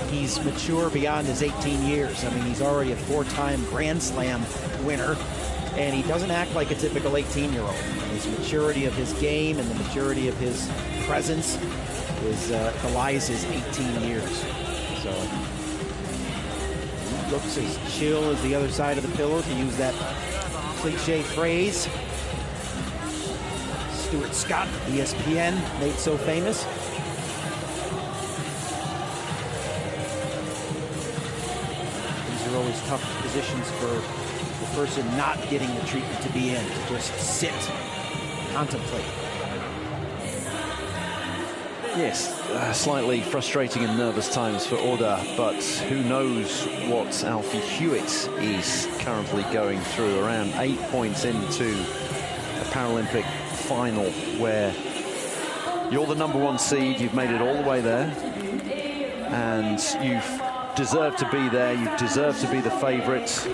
He's mature beyond his 18 years. I mean, he's already a 4-time Grand Slam winner. And he doesn't act like a typical 18-year-old. His maturity of his game and the maturity of his presence belies his 18 years. So he looks as chill as the other side of the pillow, to use that cliche phrase Stuart Scott, ESPN, made so famous. These are always tough positions for the person not getting the treatment to be in, to just sit, contemplate. Yes, slightly frustrating and nervous times for Oda, but who knows what Alfie Hewett is currently going through. Around 8 points into a Paralympic final where you're the #1 seed, you've made it all the way there, and you've deserved to be there, you deserve to be the favourite.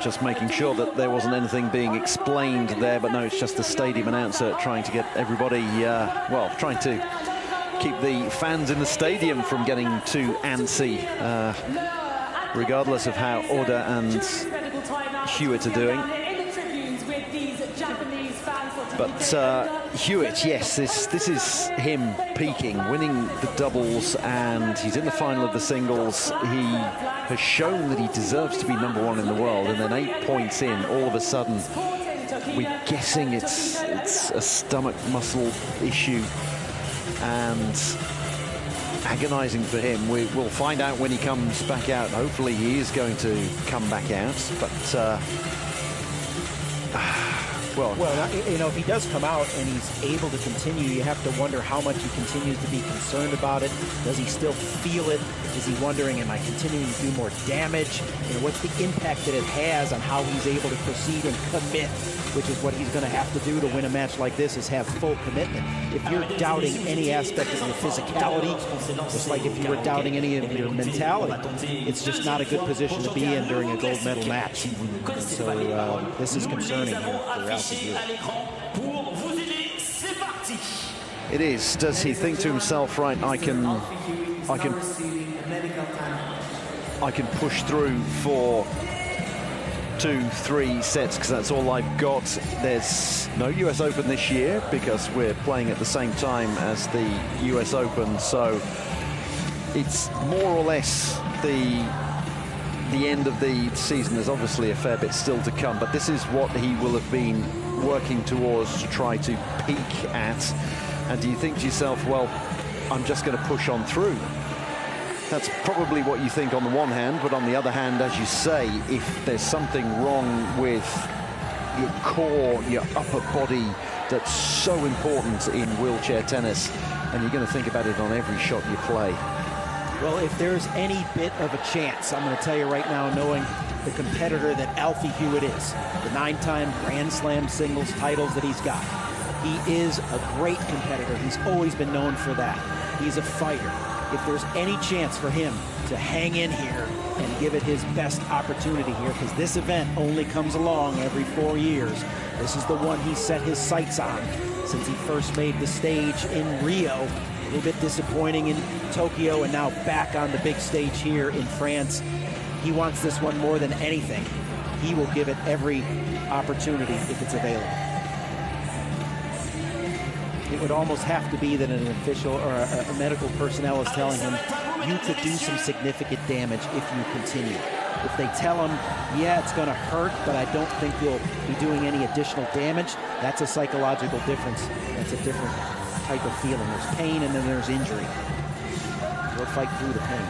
Just making sure that there wasn't anything being explained there, but no, it's just the stadium announcer trying to get everybody, well, trying to keep the fans in the stadium from getting too antsy, regardless of how Oda and Hewett are doing. But Hewett, yes, this is him peaking, winning the doubles, and he's in the final of the singles. He has shown that he deserves to be #1 in the world, and then 8 points in, all of a sudden, we're guessing it's a stomach muscle issue, and agonizing for him. We'll find out when he comes back out. Hopefully he is going to come back out, but well, you know, if he does come out and he's able to continue, you have to wonder how much he continues to be concerned about it. Does he still feel it? Is he wondering, am I continuing to do more damage? You know, what's the impact that it has on how he's able to proceed and commit, which is what he's going to have to do to win a match like this, is have full commitment. If you're doubting any aspect of your physicality, just like if you were doubting any of your mentality, it's just not a good position to be in during a gold medal match. So this is concerning here for Alfie. It is. Does he think to himself, right, I can push through for 2-3 sets because that's all I've got. There's no US Open this year because we're playing at the same time as the US Open, so it's more or less the end of the season. There's obviously a fair bit still to come, but this is what he will have been working towards to try to peak at. And do you think to yourself, well, I'm just going to push on through? That's probably what you think on the one hand, but on the other hand, as you say, if there's something wrong with your core, your upper body, that's so important in wheelchair tennis, and you're going to think about it on every shot you play. Well, if there's any bit of a chance, I'm going to tell you right now, knowing the competitor that Alfie Hewett is, the 9-time Grand Slam singles titles that he's got. He is a great competitor. He's always been known for that. He's a fighter. If there's any chance for him to hang in here and give it his best opportunity here, because this event only comes along every 4 years, this is the one he set his sights on since he first made the stage in Rio. A little bit disappointing in Tokyo, and now back on the big stage here in France. He wants this one more than anything. He will give it every opportunity if it's available. It would almost have to be that an official or a medical personnel is telling him, you could do some significant damage if you continue. If they tell him, yeah, it's going to hurt, but I don't think you'll be doing any additional damage, that's a psychological difference. That's a different type of feeling. There's pain and then there's injury. He'll fight through the pain.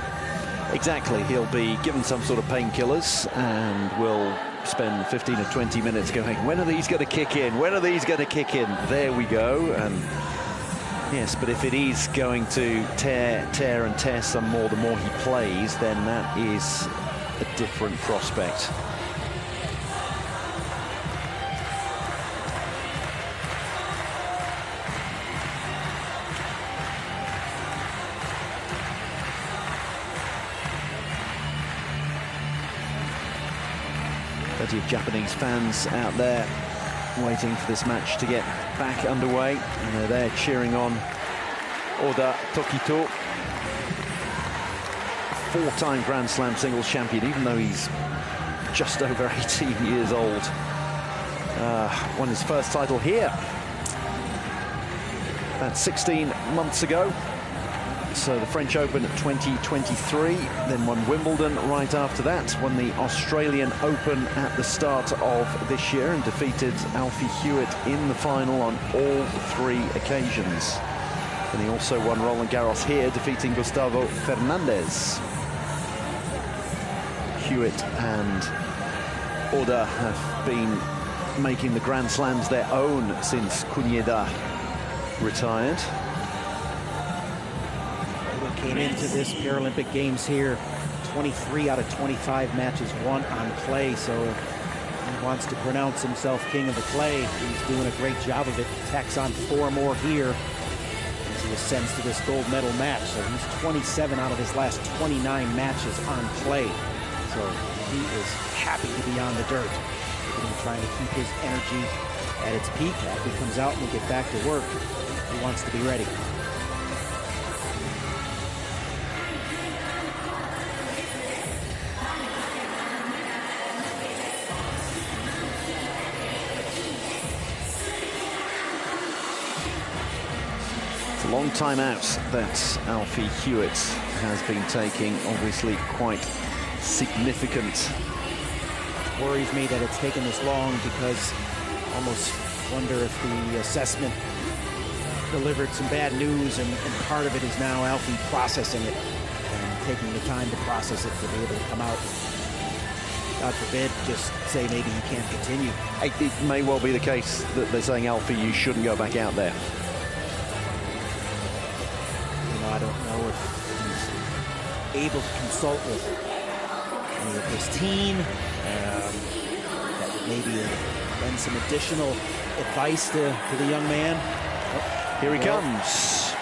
Exactly. He'll be given some sort of painkillers and will spend 15 or 20 minutes going, when are these going to kick in? When are these going to kick in? There we go. And yes, but if it is going to tear some more the more he plays, then that is a different prospect. Plenty of Japanese fans out there waiting for this match to get back underway, and they're there cheering on Oda Tokito. four-time Grand Slam singles champion, even though he's just over 18 years old. Won his first title here. That's 16 months ago. So the French Open 2023, then won Wimbledon right after that, won the Australian Open at the start of this year and defeated Alfie Hewett in the final on all three occasions. And he also won Roland-Garros here, defeating Gustavo Fernandez. Hewett and Oda have been making the Grand Slams their own since Kunieda retired. Came into this Paralympic Games here, 23 out of 25 matches won on clay, so he wants to pronounce himself king of the clay. He's doing a great job of it. Tacks on 4 more here as he ascends to this gold medal match. So he's 27 out of his last 29 matches on clay. So he is happy to be on the dirt. He's trying to keep his energy at its peak. After he comes out and we get back to work, he wants to be ready. Long time out that Alfie Hewett has been taking, obviously quite significant. It worries me that it's taken this long because I almost wonder if the assessment delivered some bad news and part of it is now Alfie processing it and taking the time to process it to be able to come out. God forbid, just say maybe he can't continue. It may well be the case that they're saying, Alfie, you shouldn't go back out there. I don't know if he's able to consult with any of his team, that would maybe lend some additional advice to the young man. Oh, here he comes.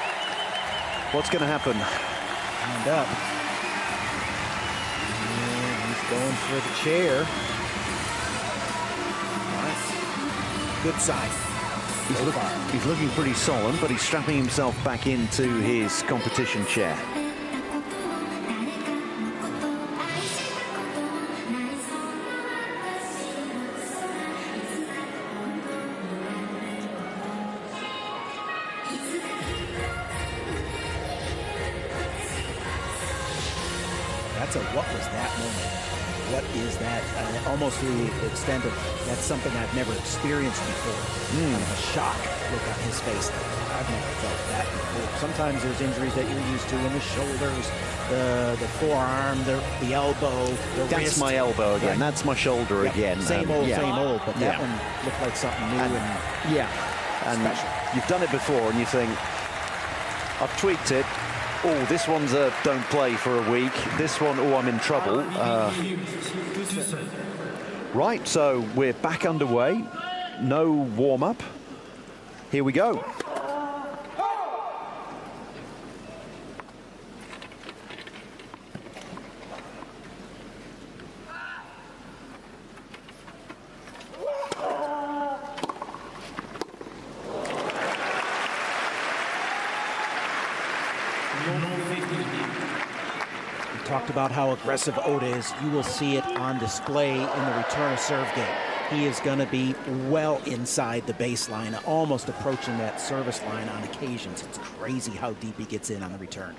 What's going to happen? Hand up. And he's going for the chair. Right. Good sign. He's looking pretty solemn, but he's strapping himself back into his competition chair. That's a what was that moment? What is that? Almost to the extent of that's something I've never experienced before. Kind of a shock look on his face. I've never felt that before. Sometimes there's injuries that you're used to in the shoulders, the forearm, the elbow, the That's wrist. my elbow again. Yeah. That's my shoulder again. Same old, but that one looked like something new and special. You've done it before and you think, I've tweaked it. Oh, this one's a don't play for a week. This one, oh, I'm in trouble. Right, so we're back underway. No warm-up. Here we go. Talked about how aggressive Oda is. You will see it on display in the return of serve game. He is going to be well inside the baseline, almost approaching that service line on occasions. It's crazy how deep he gets in on the return.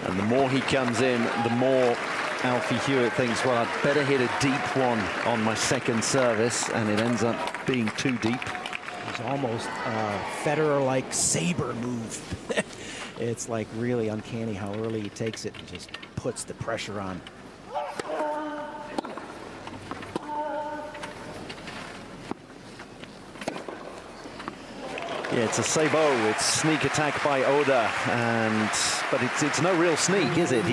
And the more he comes in, the more Alfie Hewett thinks, well, I'd better hit a deep one on my second service, and it ends up being too deep. It's almost a Federer-like saber move. It's like really uncanny how early he takes it and just puts the pressure on. Yeah, it's a sabot. It's sneak attack by Oda, but it's no real sneak, is it?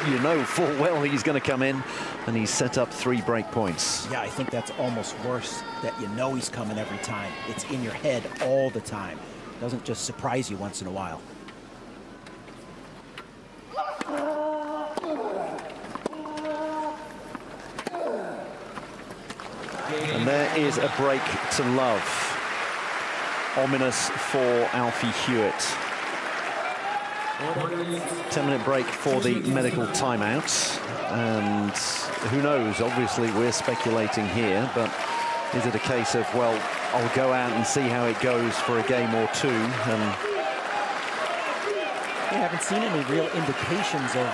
You know full well he's going to come in, and he's set up 3 break points. Yeah, I think that's almost worse, that you know he's coming every time. It's in your head all the time. It doesn't just surprise you once in a while. And there is a break to love. Ominous for Alfie Hewett. 10-minute break for the medical timeout. And who knows, obviously we're speculating here, but is it a case of, well, I'll go out and see how it goes for a game or two? And I haven't seen any real indications of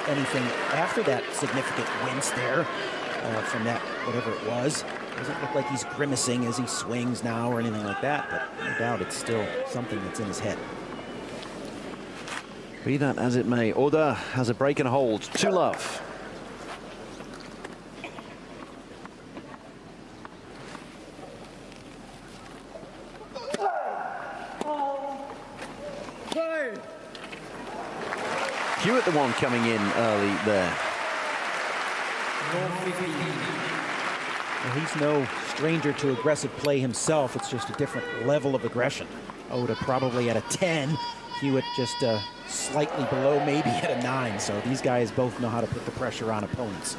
anything after that significant wince there from that, whatever it was. Doesn't look like he's grimacing as he swings now or anything like that, but no doubt it's still something that's in his head. Be that as it may, Oda has a break and a hold. 2-love. Hewett the one coming in early there. Well, he's no stranger to aggressive play himself. It's just a different level of aggression. Oda probably at a 10. Hewett just slightly below, maybe at a 9. So these guys both know how to put the pressure on opponents.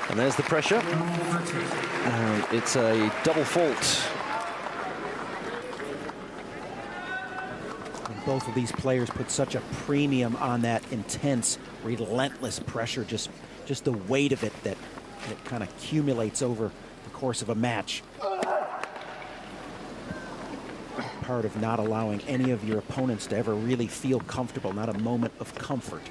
And there's the pressure. It's a double fault. And both of these players put such a premium on that intense, relentless pressure, just the weight of it that it kind of accumulates over the course of a match. Part of not allowing any of your opponents to ever really feel comfortable, not a moment of comfort.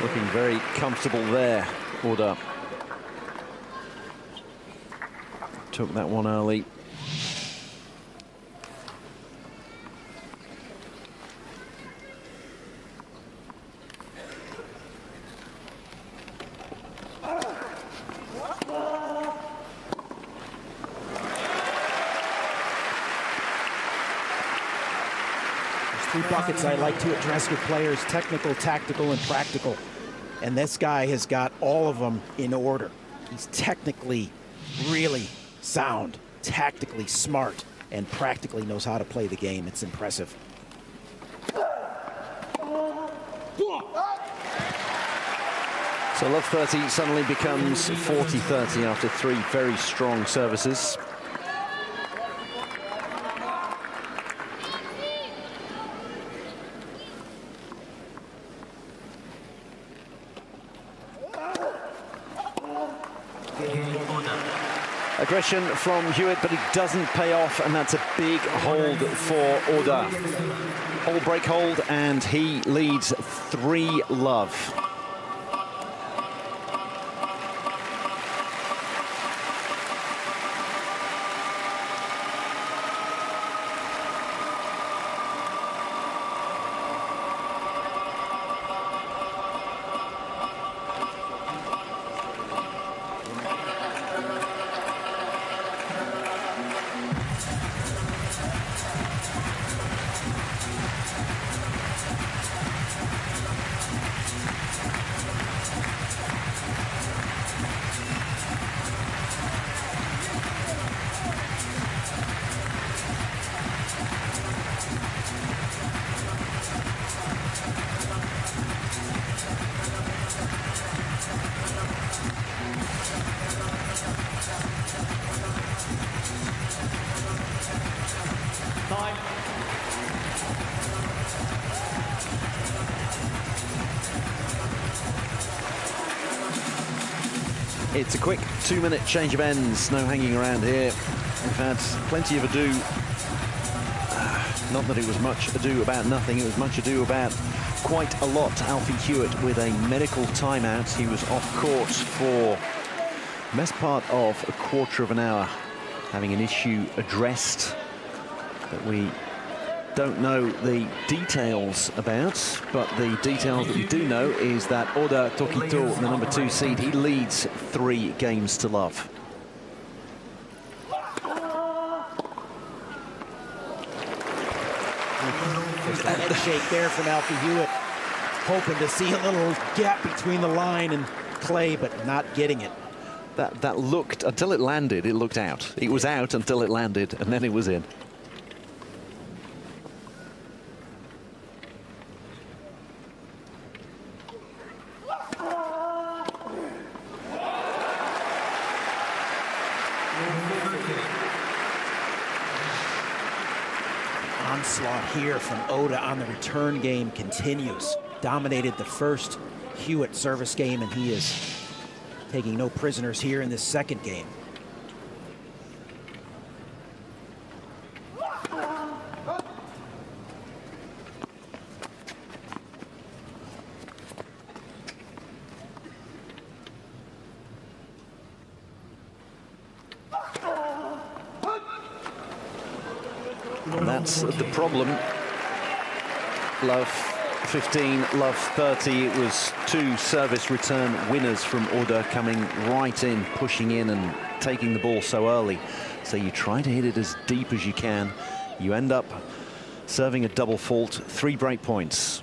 Looking very comfortable there, Oda. Took that one early. Three buckets I like to address with players: technical, tactical, and practical. And this guy has got all of them in order. He's technically really sound, tactically smart, and practically knows how to play the game. It's impressive. So love 30 suddenly becomes 40-30 after 3 very strong services. Aggression from Hewett, but it doesn't pay off, and that's a big hold for Oda. Hold, break, hold, and he leads 3-love. It's a quick 2-minute change of ends, no hanging around here. We've had plenty of ado. Not that it was much ado about nothing, it was much ado about quite a lot. Alfie Hewett with a medical timeout. He was off court for the best part of a quarter of an hour, having an issue addressed that we don't know the details about, but the details that we do know is that Oda Tokito, the #2 seed, he leads 3 games to love. handshake there from Alfie Hewett, hoping to see a little gap between the line and clay, but not getting it. That looked, until it landed, it looked out. It was out until it landed, and then it was in. Onslaught here from Oda on the return game continues. Dominated the first Hewett service game, and he is taking no prisoners here in this second game. That's the problem. Love 15, love 30. It was two service return winners from Oda coming right in, pushing in and taking the ball so early. So you try to hit it as deep as you can. You end up serving a double fault, 3 break points.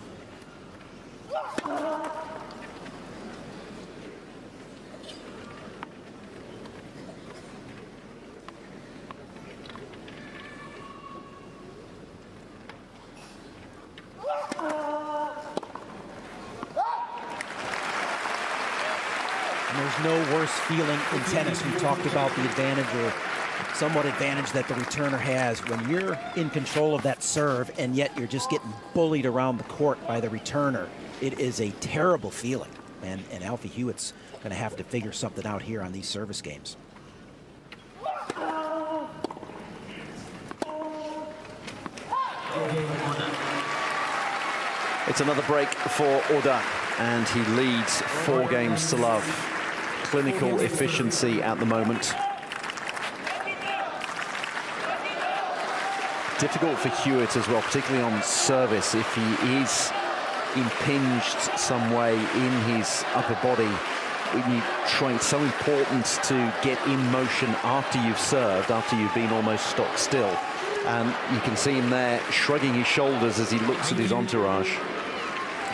No worse feeling in tennis. We talked about the advantage or somewhat advantage that the returner has when you're in control of that serve and yet you're just getting bullied around the court by the returner. It is a terrible feeling, and Alfie Hewett's going to have to figure something out here on these service games. It's another break for Oda, and he leads 4 games to love. Clinical efficiency at the moment. Difficult for Hewett as well, particularly on service. If he is impinged some way in his upper body, it's so important to get in motion after you've served, after you've been almost stock still. And you can see him there shrugging his shoulders as he looks at his entourage.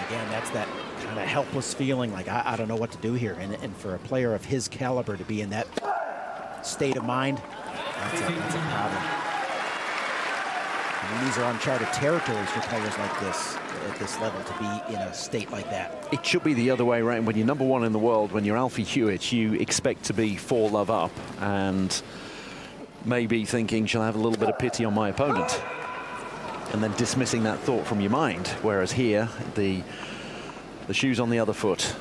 Again, that's that kind of helpless feeling, like I don't know what to do here. And for a player of his caliber to be in that state of mind, that's a problem. I mean, these are uncharted territories for players like this, at this level, to be in a state like that. It should be the other way around. When you're number 1 in the world, when you're Alfie Hewett, you expect to be 4 love up and maybe thinking, shall I have a little bit of pity on my opponent? And then dismissing that thought from your mind. Whereas here, the shoe's on the other foot.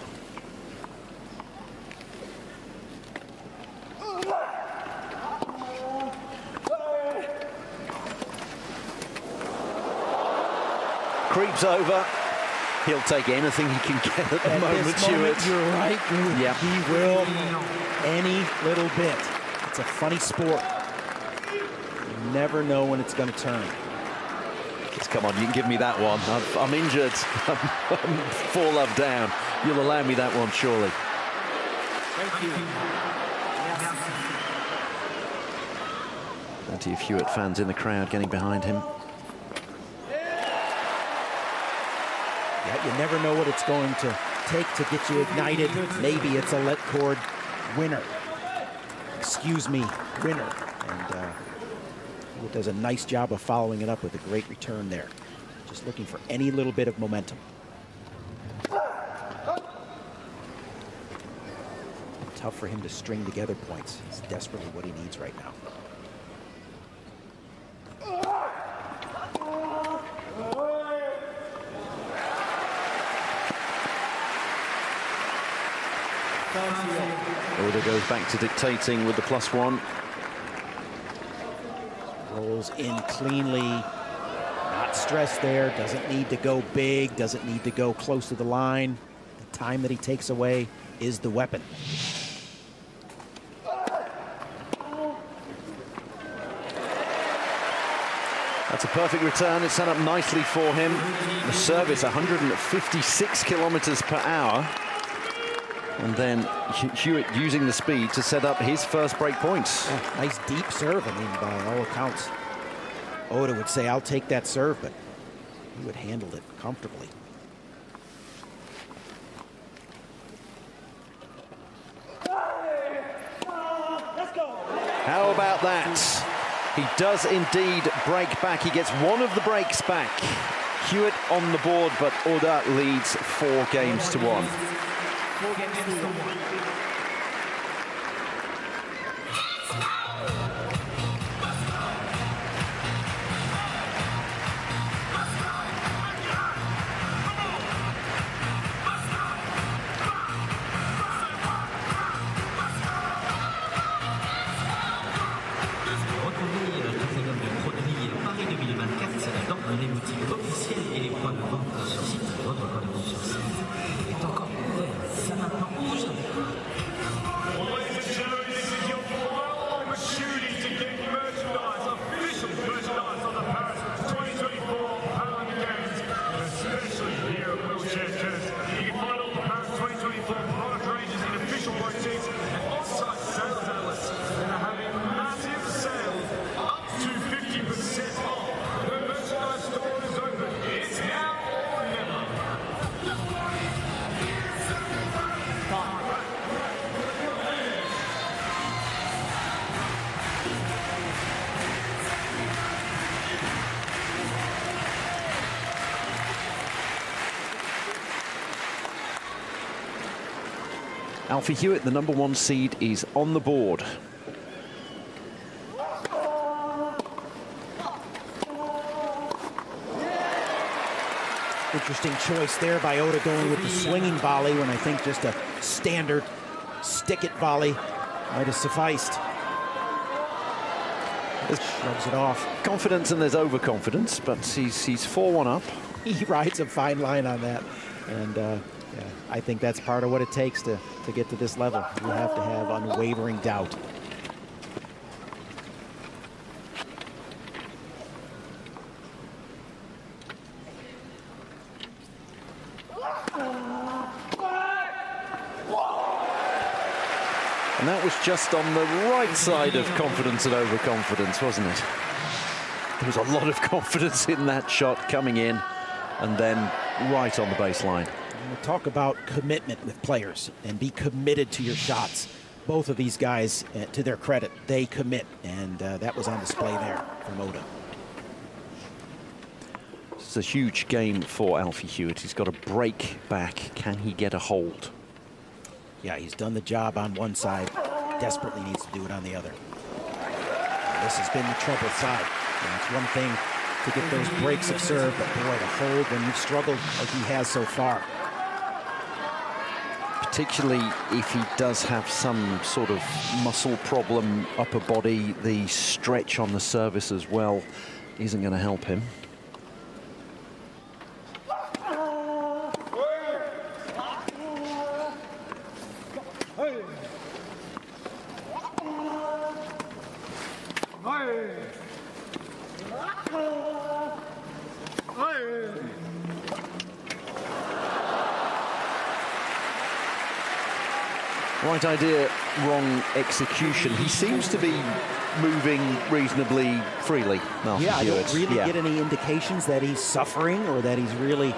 Creeps over. He'll take anything he can get at the moment, Hewett. You're right. Yeah. He will any little bit. It's a funny sport. You never know when it's going to turn. Just come on, you can give me that one. I'm injured. I'm 4 love down. You'll allow me that one, surely. Thank you. Plenty of Hewett fans in the crowd getting behind him. Yeah, you never know what it's going to take to get you ignited. Maybe it's a let cord winner. Excuse me, winner. And Hewett does a nice job of following it up with a great return there. Just looking for any little bit of momentum. Tough for him to string together points. It's desperately what he needs right now. Oda goes back to dictating with the +1. Rolls in cleanly, not stressed there, doesn't need to go big, doesn't need to go close to the line. The time that he takes away is the weapon. That's a perfect return. It's set up nicely for him. The service 156 kilometers per hour. And then Hewett using the speed to set up his first break points. Yeah, nice deep serve. I mean, by all accounts, Oda would say, I'll take that serve, but Hewett handled it comfortably. How about that? He does indeed break back. He gets one of the breaks back. Hewett on the board, but Oda leads 4 games to 1. 4 games to 1. Alfie Hewett, the #1 seed, is on the board. Interesting choice there by Oda going with the swinging volley when I think just a standard stick-it volley might have sufficed. Shrugs it off. Confidence and there's overconfidence, but he's 4-1 up. He rides a fine line on that. And yeah, I think that's part of what it takes to get to this level. You have to have unwavering doubt. And that was just on the right side of confidence and overconfidence, wasn't it? There was a lot of confidence in that shot coming in and then right on the baseline. We'll talk about commitment with players and be committed to your shots. Both of these guys, to their credit, they commit, and that was on display there from Oda. It's a huge game for Alfie Hewett. He's got to break back. Can he get a hold? Yeah, he's done the job on one side. Desperately needs to do it on the other. And this has been the troubled side. And it's one thing to get those breaks of serve, but boy, to hold when you've struggled like he has so far. Particularly if he does have some sort of muscle problem, upper body, the stretch on the service as well isn't going to help him. Right idea, wrong execution. He seems to be moving reasonably freely. Yeah, I don't really get any indications that he's suffering or that he's really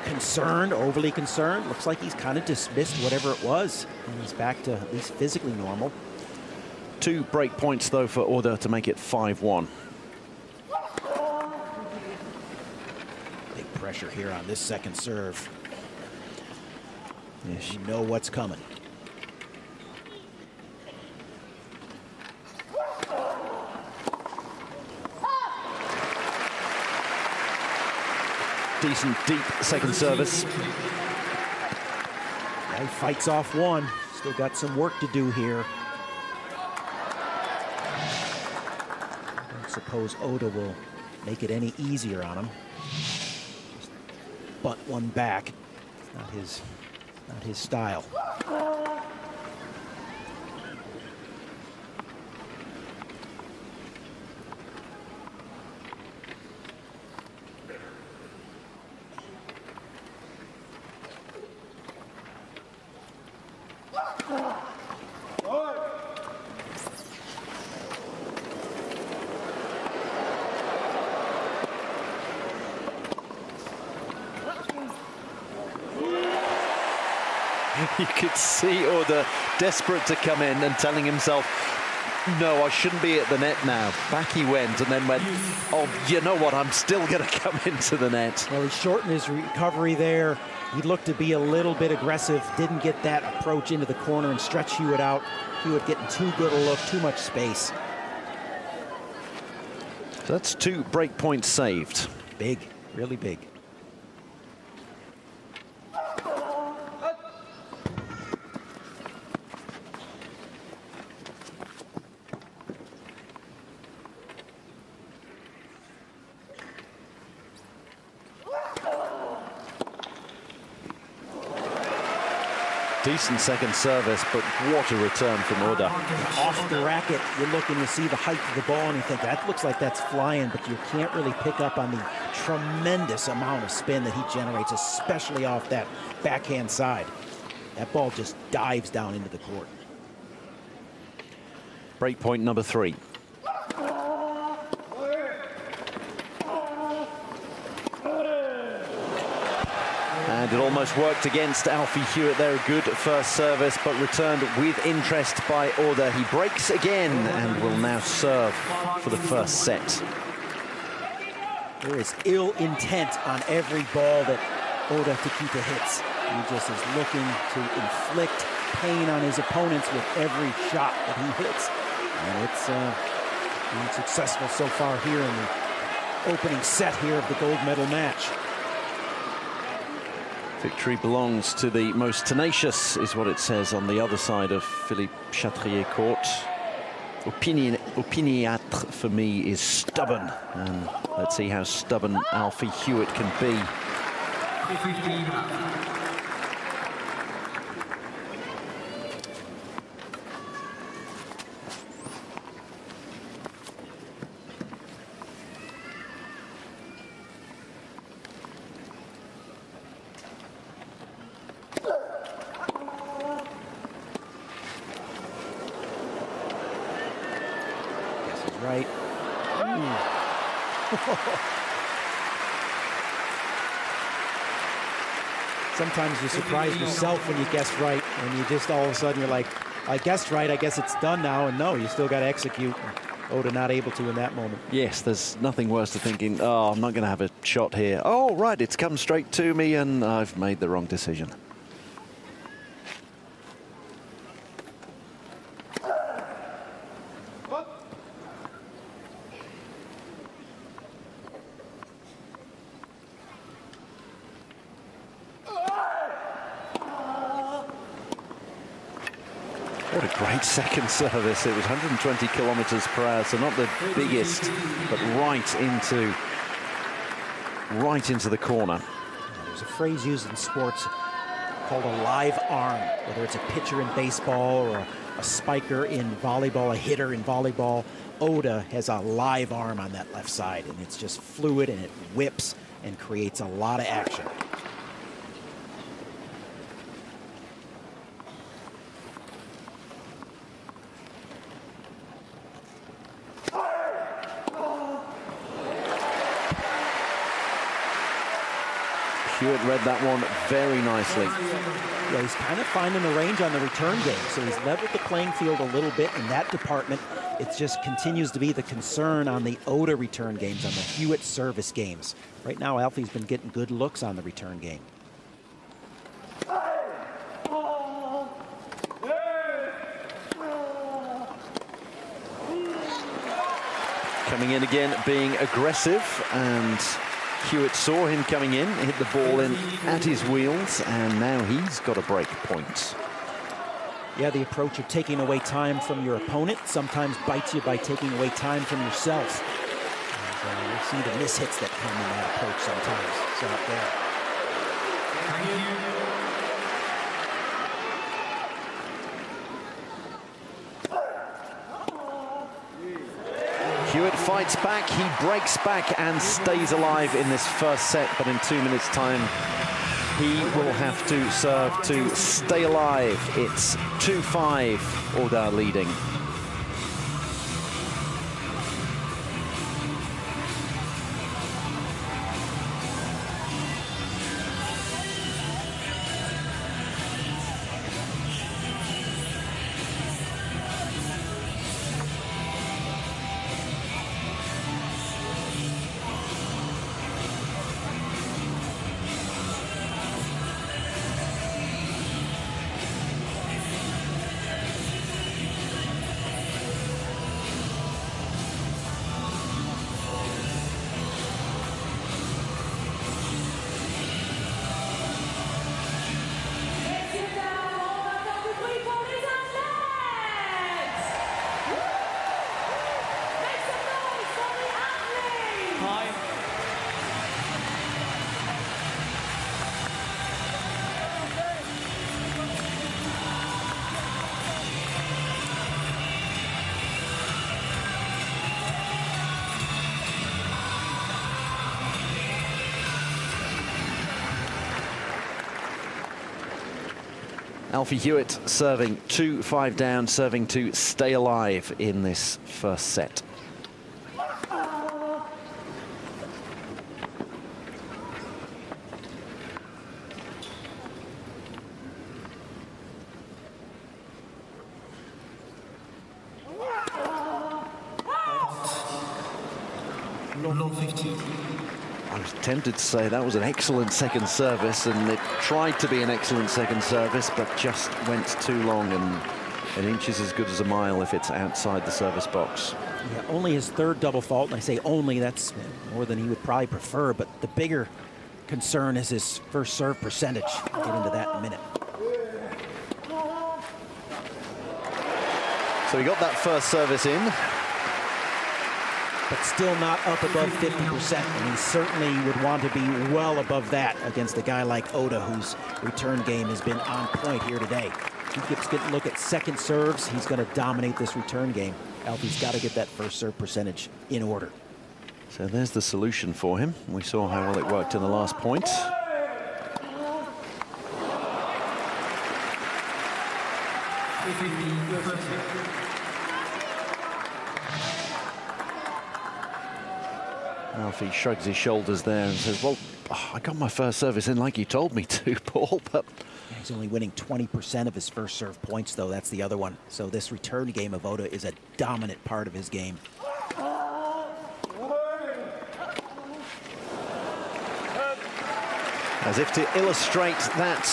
concerned, overly concerned. Looks like he's kind of dismissed whatever it was, and he's back to at least physically normal. 2 break points, though, for Oda to make it 5-1. Big pressure here on this second serve. Yes, you know what's coming. Decent, deep second service. Yeah, he fights off one. Still got some work to do here. I don't suppose Oda will make it any easier on him. Just butt one back. It's not his style. You could see Oda desperate to come in and telling himself, no, I shouldn't be at the net now. Back he went and then went, oh, you know what, I'm still going to come into the net. Well, he shortened his recovery there. He looked to be a little bit aggressive, didn't get that approach into the corner and stretch Hewett out. Hewett getting too good a look, too much space. So that's 2 break points saved. Big, really big. Decent second service, but what a return from Oda. Off the racket, you're looking to see the height of the ball, and you think, that looks like that's flying, but you can't really pick up on the tremendous amount of spin that he generates, especially off that backhand side. That ball just dives down into the court. Break point number 3. And it almost worked against Alfie Hewett there. A good first service, but returned with interest by Oda. He breaks again and will now serve for the first set. There is ill intent on every ball that Oda Takita hits. He just is looking to inflict pain on his opponents with every shot that he hits. And it's been successful so far here in the opening set here of the gold medal match. Victory belongs to the most tenacious, is what it says on the other side of Philippe Chatrier court. Opiniâtre for me is stubborn, and let's see how stubborn Alfie Hewett can be. Right. Sometimes you surprise yourself when you guess right, and you just all of a sudden you're like, I guessed right, I guess it's done now, and no, you still got to execute. Oda not able to in that moment. Yes, there's nothing worse than thinking, oh, I'm not going to have a shot here. Oh, right, it's come straight to me, and I've made the wrong decision. What a great second service. It was 120 kilometers per hour, so not the biggest, but right into the corner. There's a phrase used in sports called a live arm, whether it's a pitcher in baseball or a spiker in volleyball, a hitter in volleyball. Oda has a live arm on that left side, and it's just fluid, and it whips and creates a lot of action. Hewett read that one very nicely. Yeah, he's kind of finding the range on the return game, so he's leveled the playing field a little bit in that department. It just continues to be the concern on the Oda return games, on the Hewett service games. Right now, Alfie's been getting good looks on the return game. Coming in again, being aggressive, and Hewett saw him coming in, hit the ball in at his wheels, and now he's got a break point. Yeah, the approach of taking away time from your opponent sometimes bites you by taking away time from yourself. And, you'll see the mishits that come in that approach sometimes. So up there. Hewett fights back, he breaks back and stays alive in this first set, but in 2 minutes' time, he will have to serve to stay alive. It's 2-5, Oda leading. Alfie Hewett serving 2-5 down, serving to stay alive in this first set. I was tempted to say that was an excellent second service, and it tried to be an excellent second service, but just went too long, and an inch is as good as a mile if it's outside the service box. Yeah, only his third double fault, and I say only, that's more than he would probably prefer, but the bigger concern is his first serve percentage. I'll get into that in a minute. So he got that first service in, but still not up above 50%, and he certainly would want to be well above that against a guy like Oda, whose return game has been on point here today. If he keeps getting a look at second serves, he's going to dominate this return game. Alfie's got to get that first serve percentage in order. So there's the solution for him. We saw how well it worked in the last point. Alfie shrugs his shoulders there and says, well, I got my first service in like you told me to, Paul, but... He's only winning 20% of his first serve points, though. That's the other one. So this return game of Oda is a dominant part of his game. As if to illustrate that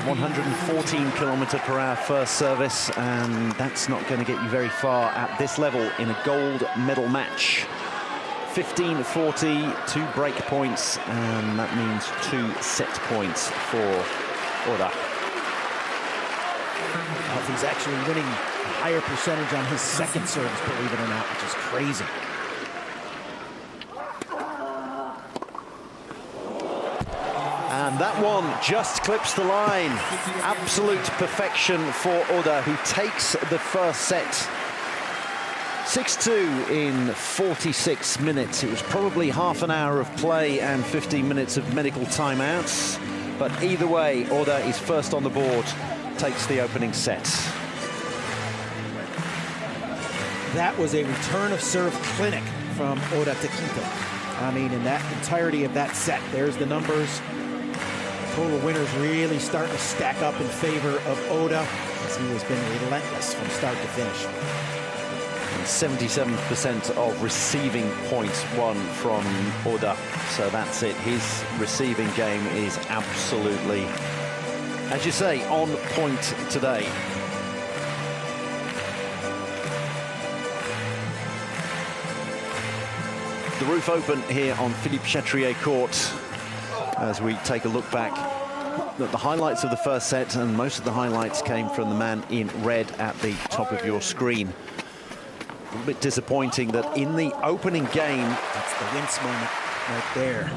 114km/h first service, and that's not going to get you very far at this level in a gold medal match. 15-40, 2 break points, and that means 2 set points for Oda. Alfie's actually winning a higher percentage on his second serves, believe it or not, which is crazy. And that one just clips the line. Absolute perfection for Oda, who takes the first set 6-2 in 46 minutes. It was probably half an hour of play and 15 minutes of medical timeouts. But either way, Oda is first on the board, takes the opening set. That was a return of serve clinic from Oda Taquito. I mean, in that entirety of that set, there's the numbers. Total winners really starting to stack up in favor of Oda, as he has been relentless from start to finish. 77% of receiving points won from Oda. So that's it. His receiving game is absolutely, as you say, on point today. The roof open here on Philippe Chatrier Court as we take a look back at the highlights of the first set, and most of the highlights came from the man in red at the top of your screen. A little bit disappointing that in the opening game, that's the wince moment right there.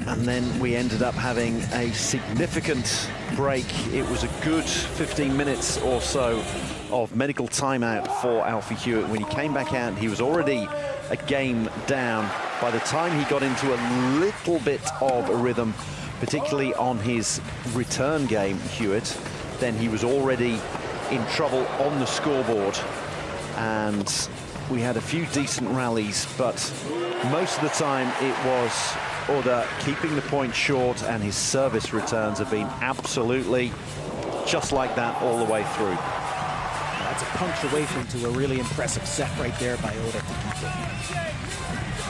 And then we ended up having a significant break. It was a good 15 minutes or so of medical timeout for Alfie Hewett. When he came back out, he was already a game down. By the time he got into a little bit of a rhythm, particularly on his return game, Hewett, then he was already in trouble on the scoreboard. And we had a few decent rallies, but most of the time it was Oda keeping the point short, and his service returns have been absolutely just like that all the way through. That's a punctuation to a really impressive set right there by Oda Taquito.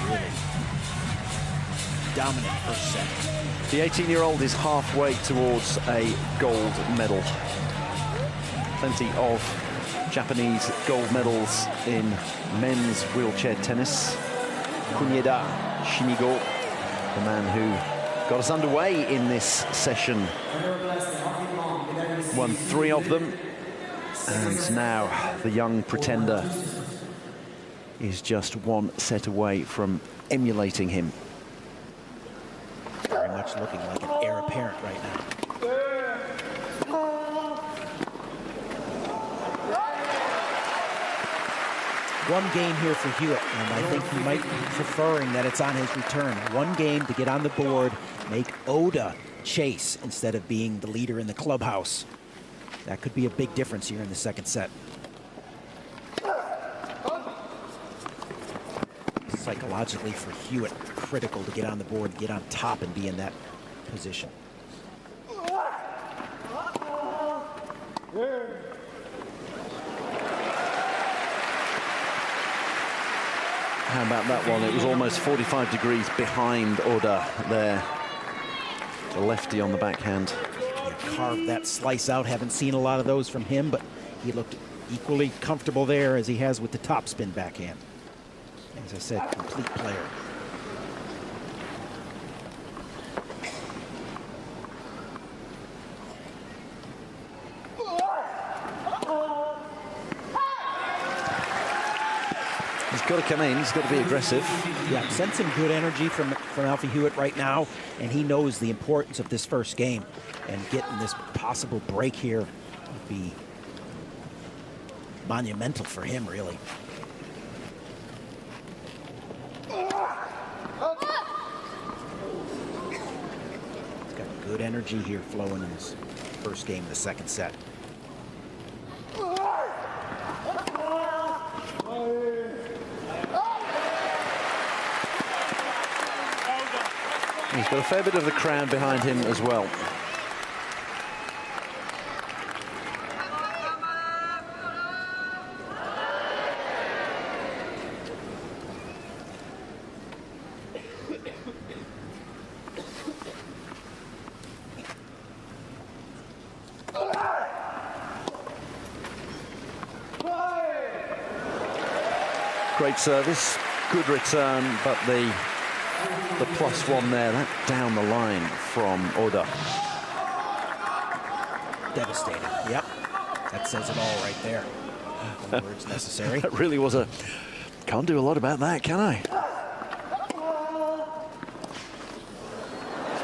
Really dominant first set. The 18-year-old is halfway towards a gold medal. Plenty of Japanese gold medals in men's wheelchair tennis. Kunieda Shimigo, the man who got us underway in this session, won 3 of them. And now the young pretender is just 1 set away from emulating him. Very much looking like an heir apparent right now. One game here for Hewett, and I think he might be preferring that it's on his return. 1 game to get on the board, make Oda chase instead of being the leader in the clubhouse. That could be a big difference here in the second set. Psychologically for Hewett, critical to get on the board, get on top and be in that position. How about that one? It was almost 45 degrees behind Oda there. The lefty on the backhand. He carved that slice out. Haven't seen a lot of those from him, but he looked equally comfortable there as he has with the topspin backhand. As I said, complete player. He's got to come in, he's got to be aggressive. Yeah, I'm sensing good energy from Alfie Hewett right now, and he knows the importance of this first game. And getting this possible break here would be monumental for him, really. He's got good energy here flowing in this first game of the second set. He's got a fair bit of the crowd behind him as well. Great service, good return, but the +1 there, that down the line from Oda. Devastating. Yep. That says it all right there. No words necessary. That really was a... Can't do a lot about that, can I? He's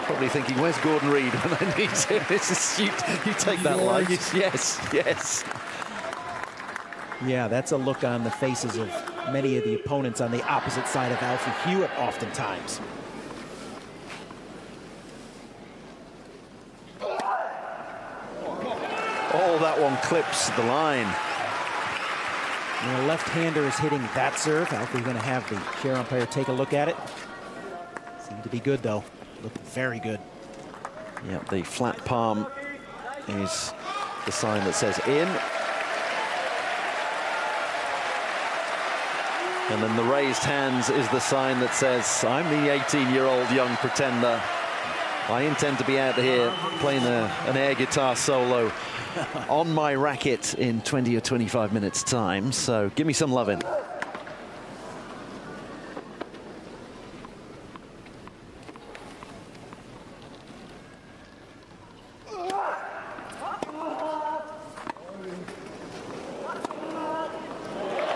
probably thinking, where's Gordon Reid when I need him? This is, you take that line. Yes, yes. Yeah, that's a look on the faces of many of the opponents on the opposite side of Alfie Hewett oftentimes. Oh, that one clips the line. When a left-hander is hitting that serve, Alfie's going to have the chair umpire take a look at it. Seemed to be good, though. Looked very good. Yeah, the flat palm is the sign that says in. And then the raised hands is the sign that says, I'm the 18-year-old young pretender. I intend to be out here playing an air guitar solo on my racket in 20 or 25 minutes time, so give me some loving.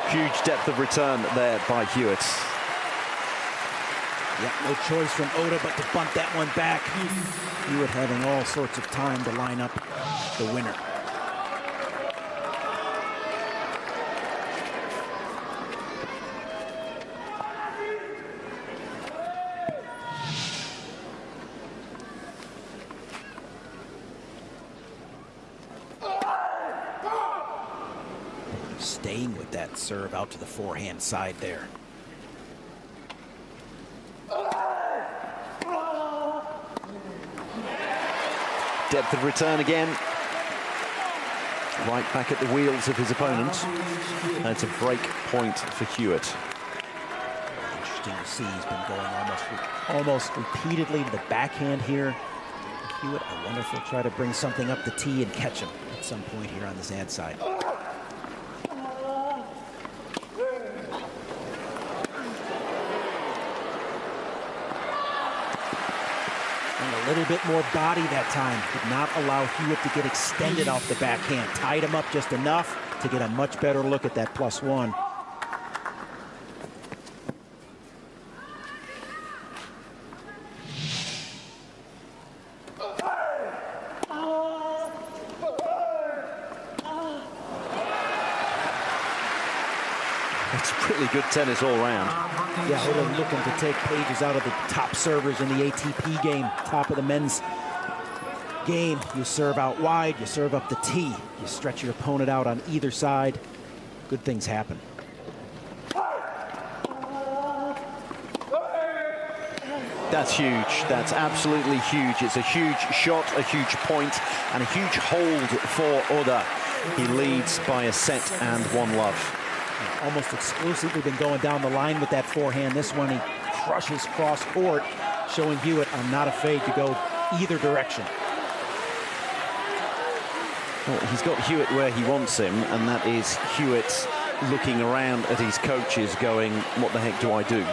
Huge depth of return there by Hewett. Yeah, no choice from Oda but to bunt that one back. Hewett having all sorts of time to line up the winner. Staying with that serve out to the forehand side there. Depth of return again. Right back at the wheels of his opponent. That's a break point for Hewett. Interesting to see. He's been going almost repeatedly to the backhand here. Hewett, I wonder if he'll try to bring something up the tee and catch him at some point here on this ad side. A little bit more body that time. Did not allow Hewett to get extended off the backhand. Tied him up just enough to get a much better look at that +1. It's pretty good tennis all round. Yeah, Oda looking to take pages out of the top servers in the ATP game, top of the men's game. You serve out wide, you serve up the tee, you stretch your opponent out on either side. Good things happen. That's huge. That's absolutely huge. It's a huge shot, a huge point, and a huge hold for Oda. He leads by a set and 1-love. Almost exclusively been going down the line with that forehand. This one he crushes cross court, showing Hewett I'm not afraid to go either direction. Well, he's got Hewett where he wants him, and that is Hewett looking around at his coaches going, what the heck do I do?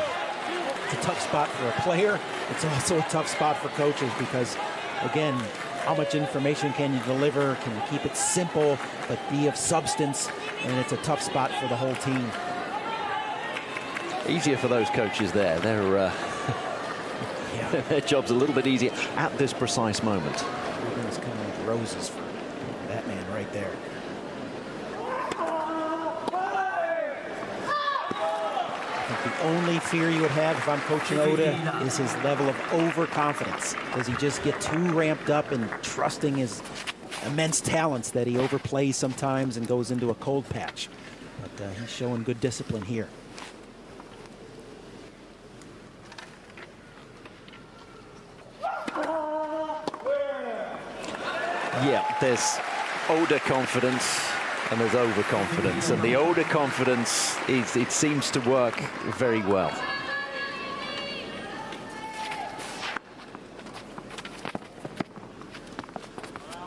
It's a tough spot for a player. It's also a tough spot for coaches because, again, how much information can you deliver? Can you keep it simple but be of substance? And it's a tough spot for the whole team. Easier for those coaches there. Their their job's a little bit easier at this precise moment. Everything's coming like roses for that man right there. The only fear you would have if I'm coaching Oda is his level of overconfidence. Does he just get too ramped up and trusting his immense talents that he overplays sometimes and goes into a cold patch? But he's showing good discipline here. Yeah, there's Oda confidence and there's overconfidence, and the Oda confidence it seems to work very well.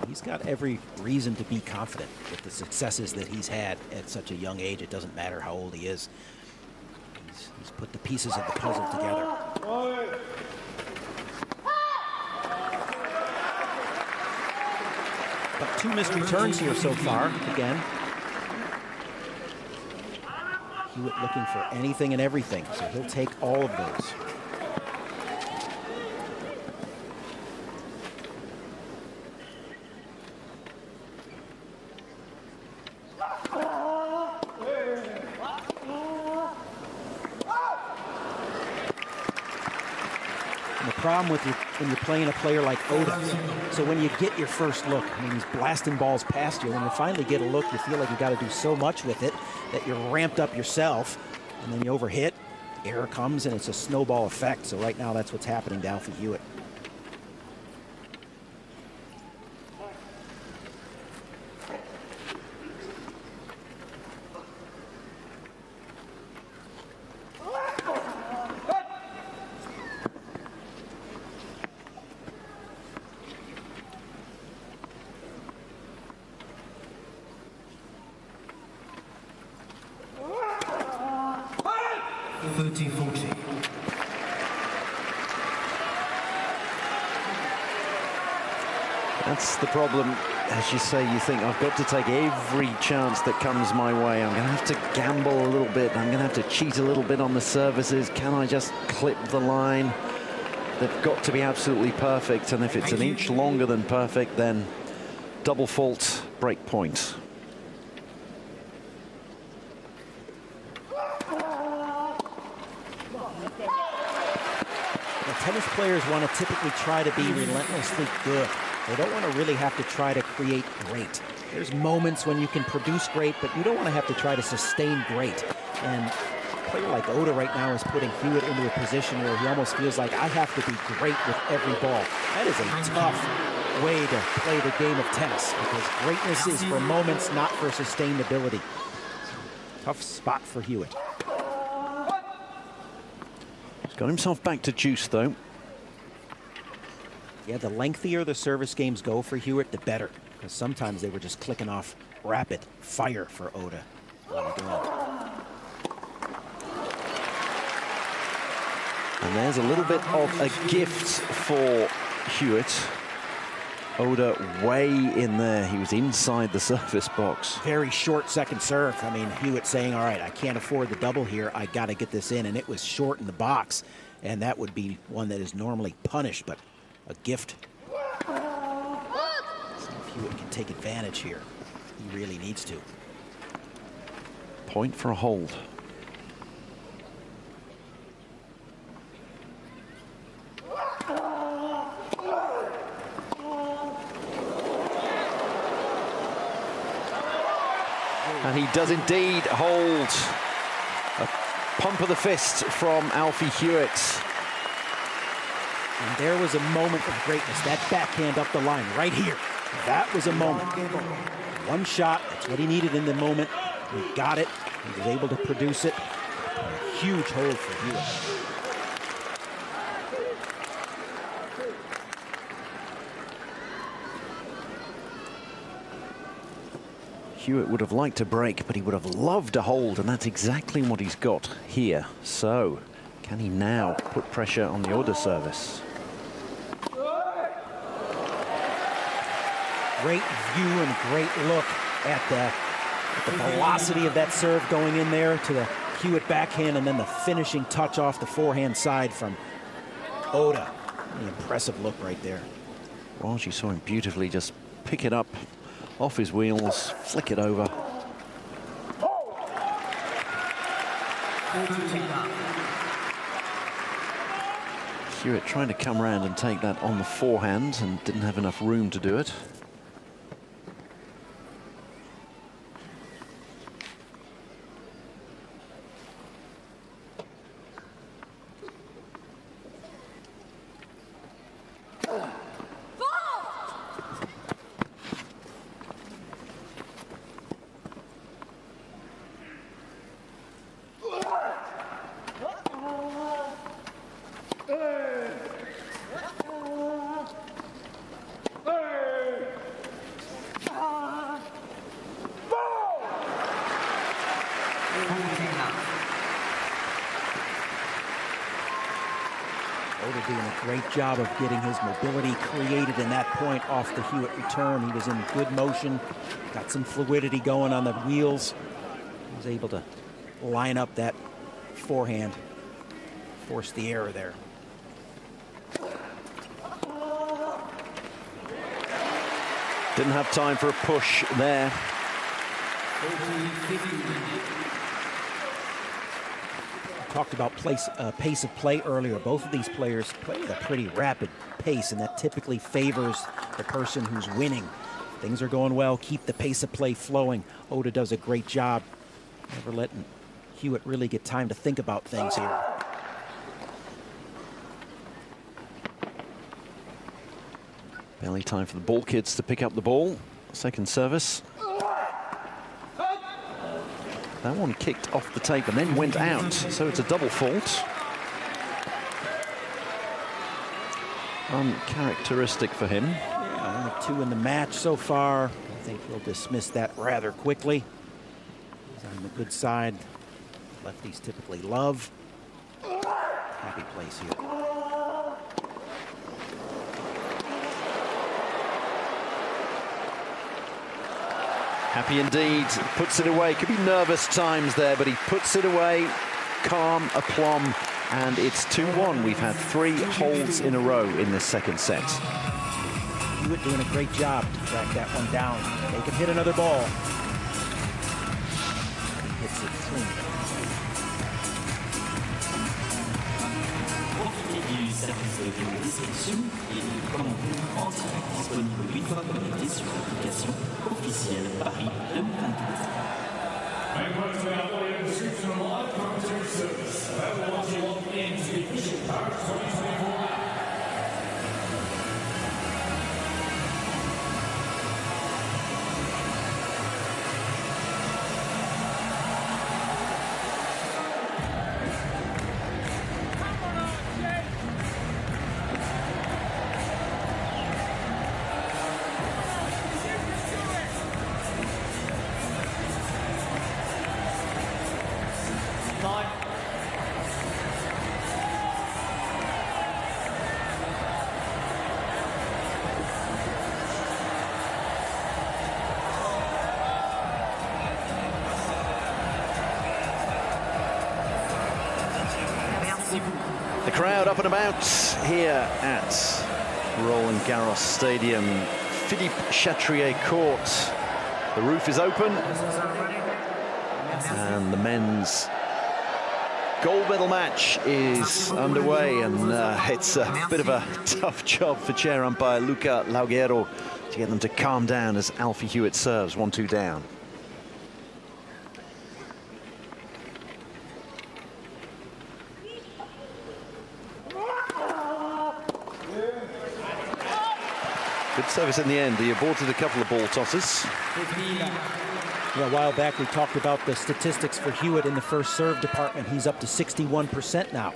He's got every reason to be confident with the successes that he's had at such a young age. It doesn't matter how old he is. He's put the pieces of the puzzle together. But 2 missed returns here so far, again. Hewett looking for anything and everything, so he'll take all of those. And the problem with when you're playing a player like Oda, so when you get your first look, I mean, he's blasting balls past you. When you finally get a look, you feel like you got to do so much with it that you're ramped up yourself, and then you overhit, error comes, and it's a snowball effect. So right now, that's what's happening down for Hewett. That's the problem. As you say, you think, I've got to take every chance that comes my way. I'm going to have to gamble a little bit. I'm going to have to cheat a little bit on the services. Can I just clip the line? They've got to be absolutely perfect. And if it's an inch longer than perfect, then double fault, break point. Tennis players want to typically try to be relentlessly good. They don't want to really have to try to create great. There's moments when you can produce great, but you don't want to have to try to sustain great. And a player like Oda right now is putting Hewett into a position where he almost feels like I have to be great with every ball. That is a tough way to play the game of tennis because greatness is for moments, not for sustainability. Tough spot for Hewett. He's got himself back to juice, though. Yeah, the lengthier the service games go for Hewett, the better. Because sometimes they were just clicking off rapid fire for Oda. And there's a little bit of a gift for Hewett. Oda way in there. He was inside the service box. Very short second serve. I mean, Hewett saying, all right, I can't afford the double here. I got to get this in. And it was short in the box. And that would be one that is normally punished, but a gift. See if Hewett can take advantage here. He really needs to. Point for a hold. And he does indeed hold. A pump of the fist from Alfie Hewett. And there was a moment of greatness. That backhand up the line right here. That was a moment. One shot, that's what he needed in the moment. He got it. He was able to produce it. A huge hold for Hewett. Hewett would have liked to break, but he would have loved to hold, and that's exactly what he's got here. So, can he now put pressure on the Oda service? Great view and great look at the velocity of that serve going in there to the Hewett backhand, and then the finishing touch off the forehand side from Oda. An impressive look right there. Well, you saw him beautifully just pick it up off his wheels, flick it over. Hewett trying to come around and take that on the forehand and didn't have enough room to do it. Job of getting his mobility created in that point off the Hewett return. He was in good motion, got some fluidity going on the wheels. He was able to line up that forehand, force the error there. Didn't have time for a push there. Talked about pace of play earlier. Both of these players play at a pretty rapid pace, and that typically favors the person who's winning. Things are going well, keep the pace of play flowing. Oda does a great job, never letting Hewett really get time to think about things here. Barely time for the ball kids to pick up the ball. Second service. That one kicked off the tape and then went out, so it's a double fault. Uncharacteristic for him. Yeah, only 2 in the match so far. I think he'll dismiss that rather quickly. He's on the good side. Lefties typically love. Happy place here. Happy indeed, puts it away. Could be nervous times there, but he puts it away. Calm, aplomb, and it's 2-1. We've had 3 holds in a row in this second set. Hewett doing a great job to track that one down. They can hit another ball. He hits it clean. Profitez du service de réception et du commentaire en direct disponible 8 fois connecté sur l'application officielle Paris 2024. And once we are in the streets of live commentary service, I will want you to log into the official Paris 2024 app. The crowd up and about here at Roland-Garros Stadium. Philippe Chatrier Court. The roof is open. And the men's gold medal match is underway, and it's a bit of a tough job for chair umpire Luca Laughero to get them to calm down as Alfie Hewett serves 1-2 down. Good service in the end. He aborted a couple of ball tosses. Yeah, a while back we talked about the statistics for Hewett in the first serve department. He's up to 61% now.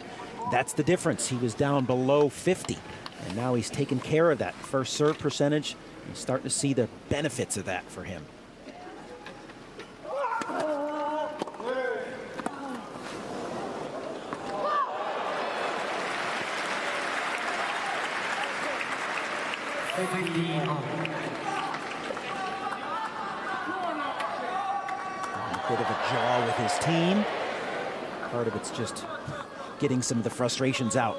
That's the difference. He was down below 50, and now he's taken care of that first serve percentage. He's starting to see the benefits of that for him. A bit of a jaw with his team. Part of it's just getting some of the frustrations out.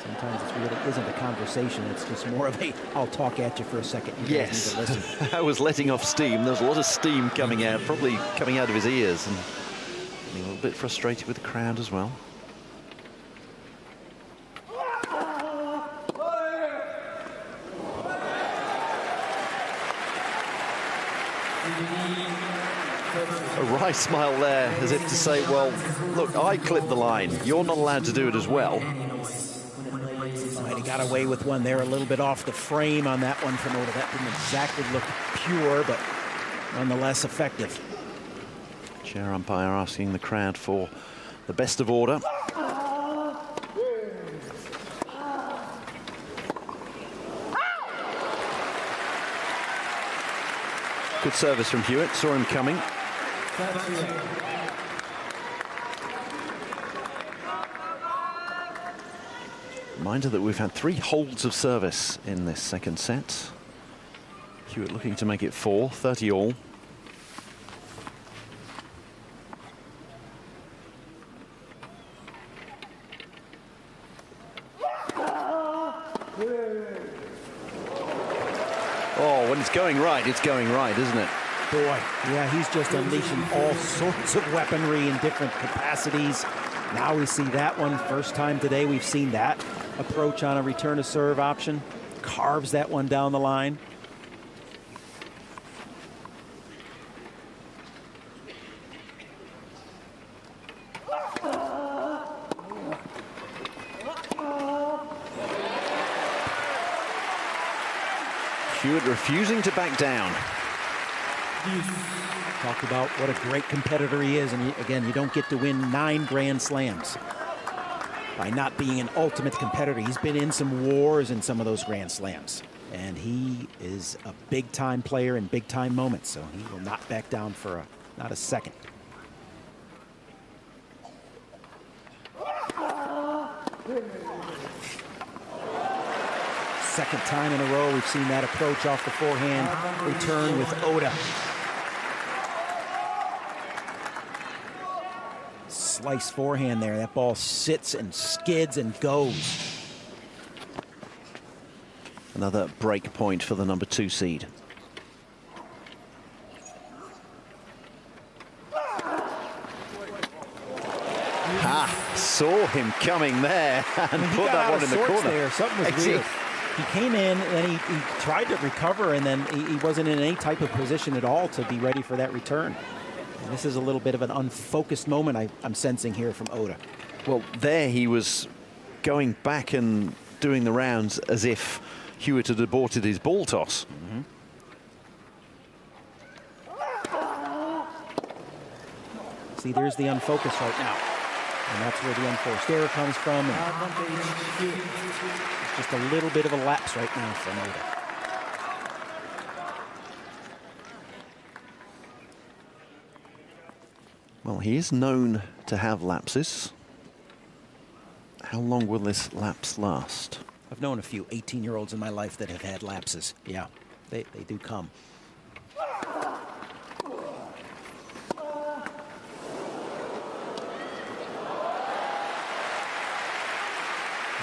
Sometimes it really isn't a conversation. It's just more of a, I'll talk at you for a second. You yes, guys need to listen. I was letting off steam. There's a lot of steam coming out, probably coming out of his ears, and getting a little bit frustrated with the crowd as well. A wry smile there, as if to say, well, look, I clipped the line. You're not allowed to do it as well. Might have got away with one there, a little bit off the frame on that one from Oda. That didn't exactly look pure, but nonetheless effective. Chair umpire asking the crowd for the best of order. Good service from Hewett, saw him coming. Reminder that we've had 3 holds of service in this second set. Hewett looking to make it 4, 30 all. Oh, when it's going right, isn't it? Boy, yeah, he's just unleashing all sorts of weaponry in different capacities. Now we see that one. First time today we've seen that approach on a return to serve option. Carves that one down the line. Hewett refusing to back down. Talked about what a great competitor he is, and again, you don't get to win 9 Grand Slams by not being an ultimate competitor. He's been in some wars in some of those Grand Slams, and he is a big-time player in big-time moments, so he will not back down for not a second. Second time in a row we've seen that approach off the forehand return with Oda. Slice forehand there. That ball sits and skids and goes. Another break point for the number 2 seed. Saw him coming there and put that one in the corner. There. Something was weird. He came in and he tried to recover, and then he wasn't in any type of position at all to be ready for that return. And this is a little bit of an unfocused moment I'm sensing here from Oda. Well, there he was going back and doing the rounds as if Hewett had aborted his ball toss. See, there's the unfocus right now. And that's where the unforced error comes from. And just a little bit of a lapse right now from Oda. Well, he is known to have lapses. How long will this lapse last? I've known a few 18-year-olds in my life that have had lapses. Yeah, they do come.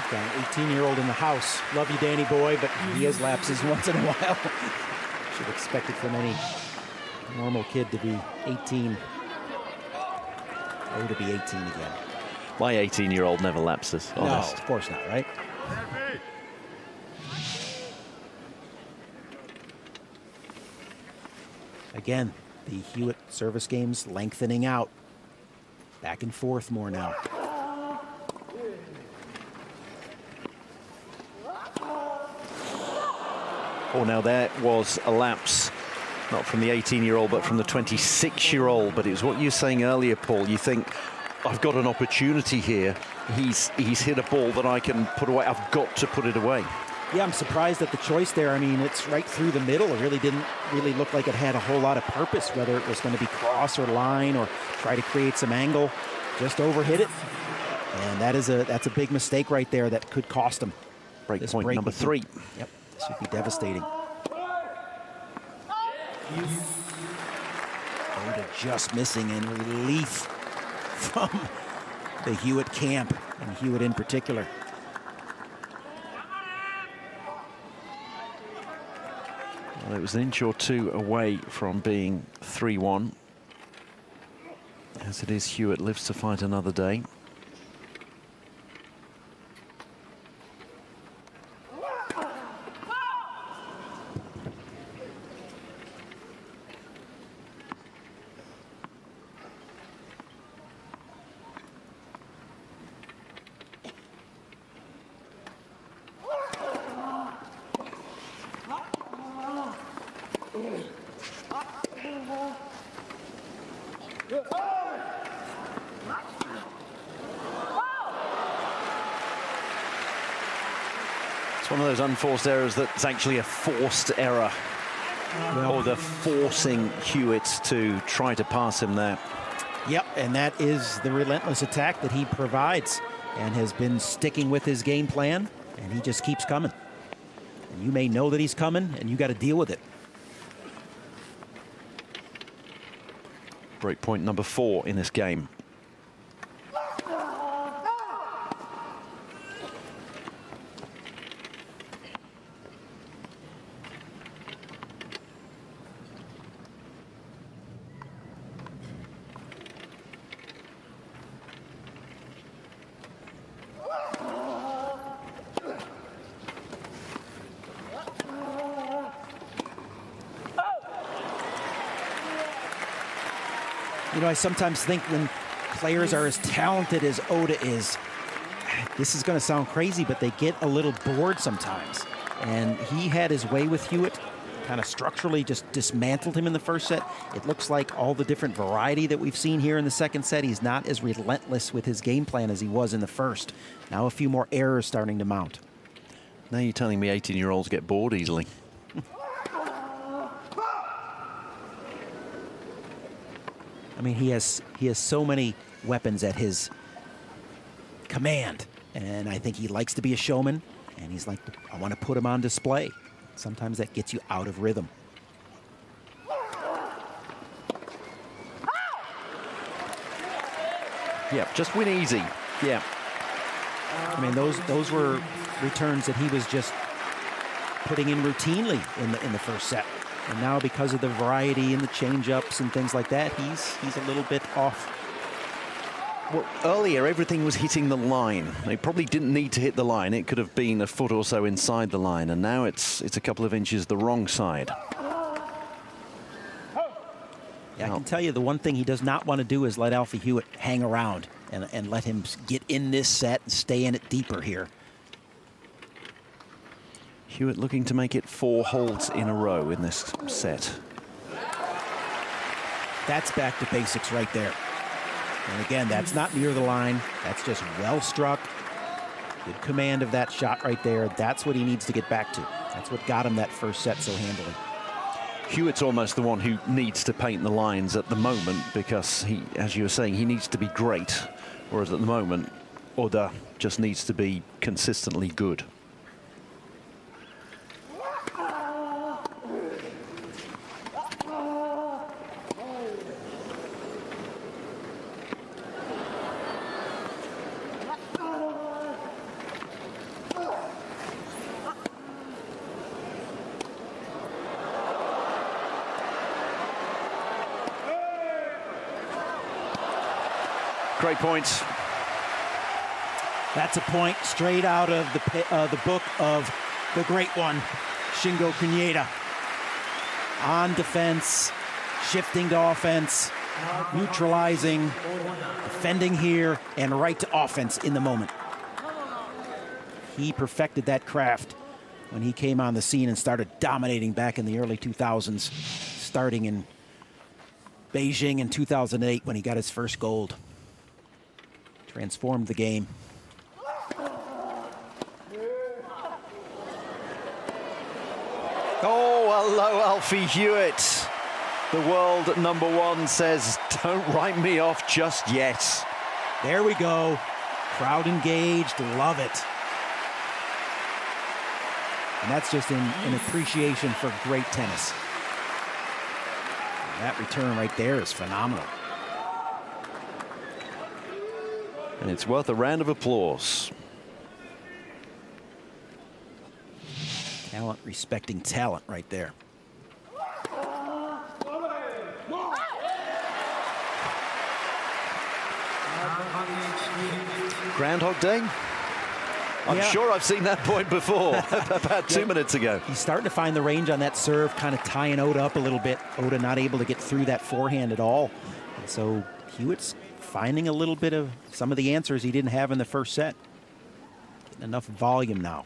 Got an 18-year-old in the house. Love you, Danny boy, but he has lapses once in a while. Should expect it from any normal kid to be 18. Or to be 18 again. My 18-year-old never lapses. Honest. No, of course not, right? Again, the Hewett service games lengthening out. Back and forth more now. Oh, now there was a lapse, not from the 18-year-old, but from the 26-year-old. But it was what you were saying earlier, Paul. You think, I've got an opportunity here. He's hit a ball that I can put away. I've got to put it away. Yeah, I'm surprised at the choice there. I mean, it's right through the middle. It really didn't look like it had a whole lot of purpose, whether it was going to be cross or line or try to create some angle. Just overhit it. And that's a big mistake right there that could cost him. Break point number 3. Yep, this would be devastating. Oda just missing in relief from the Hewett camp, and Hewett in particular. Well, it was an inch or two away from being 3-1. As it is, Hewett lives to fight another day. One of those unforced errors that's actually a forced error. Or they're forcing Hewett to try to pass him there. Yep, and that is the relentless attack that he provides and has been sticking with his game plan, and he just keeps coming. And you may know that he's coming, and you got to deal with it. Break point number 4 in this game. You know, I sometimes think when players are as talented as Oda is, this is going to sound crazy, but they get a little bored sometimes. And he had his way with Hewett, kind of structurally just dismantled him in the first set. It looks like all the different variety that we've seen here in the second set, he's not as relentless with his game plan as he was in the first. Now a few more errors starting to mount. Now you're telling me 18-year-olds get bored easily. I mean, he has so many weapons at his command, and I think he likes to be a showman, and he's like, I want to put him on display. Sometimes that gets you out of rhythm. Yeah, just win easy. Yeah. I mean, those were returns that he was just putting in routinely in the first set. And now because of the variety and the change-ups and things like that, he's a little bit off. Well, earlier everything was hitting the line. They probably didn't need to hit the line. It could have been a foot or so inside the line, and now it's a couple of inches the wrong side. Yeah, I can tell you the one thing he does not want to do is let Alfie Hewett hang around and let him get in this set and stay in it deeper here. Hewett looking to make it 4 holds in a row in this set. That's back to basics right there. And again, that's not near the line. That's just well struck. Good command of that shot right there. That's what he needs to get back to. That's what got him that first set so handily. Hewett's almost the one who needs to paint the lines at the moment because he, as you were saying, he needs to be great. Whereas at the moment, Oda just needs to be consistently good. Great points. That's a point straight out of the book of the great one, Shingo Kunieda. On defense, shifting to offense, neutralizing, defending here, and right to offense in the moment. He perfected that craft when he came on the scene and started dominating back in the early 2000s, starting in Beijing in 2008 when he got his first gold. Transformed the game. Oh, hello, Alfie Hewett. The world #1 says, don't write me off just yet. There we go. Crowd engaged, love it. And that's just an appreciation for great tennis. That return right there is phenomenal. And it's worth a round of applause. Talent respecting talent right there. Groundhog Day? I'm sure I've seen that point before, about 2 minutes ago. He's starting to find the range on that serve, kind of tying Oda up a little bit. Oda not able to get through that forehand at all. And so Hewett's finding a little bit of some of the answers he didn't have in the first set. Getting enough volume now.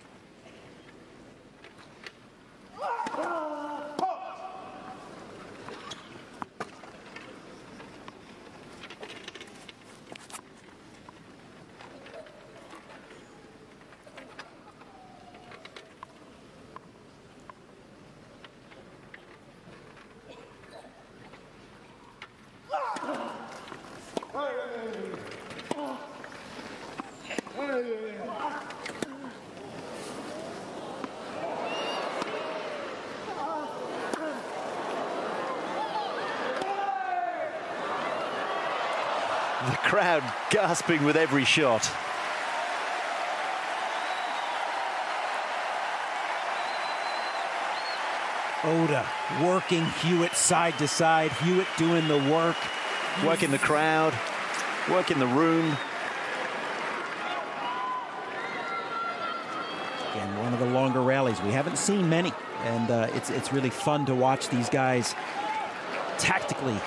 The crowd gasping with every shot. Oda working Hewett side to side. Hewett doing the work. Working the crowd, working the room. Again, one of the longer rallies. We haven't seen many, and it's really fun to watch these guys tactically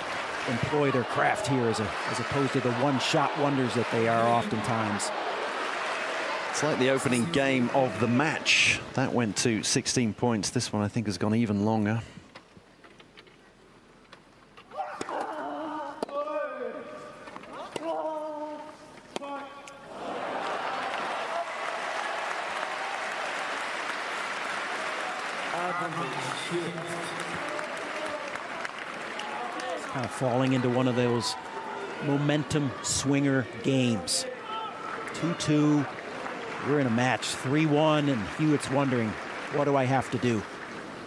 employ their craft here as opposed to the one-shot wonders that they are oftentimes. It's like the opening game of the match. That went to 16 points. This one, I think, has gone even longer. Kind of falling into one of those momentum swinger games. 2-2, we're in a match, 3-1, and Hewett's wondering, what do I have to do?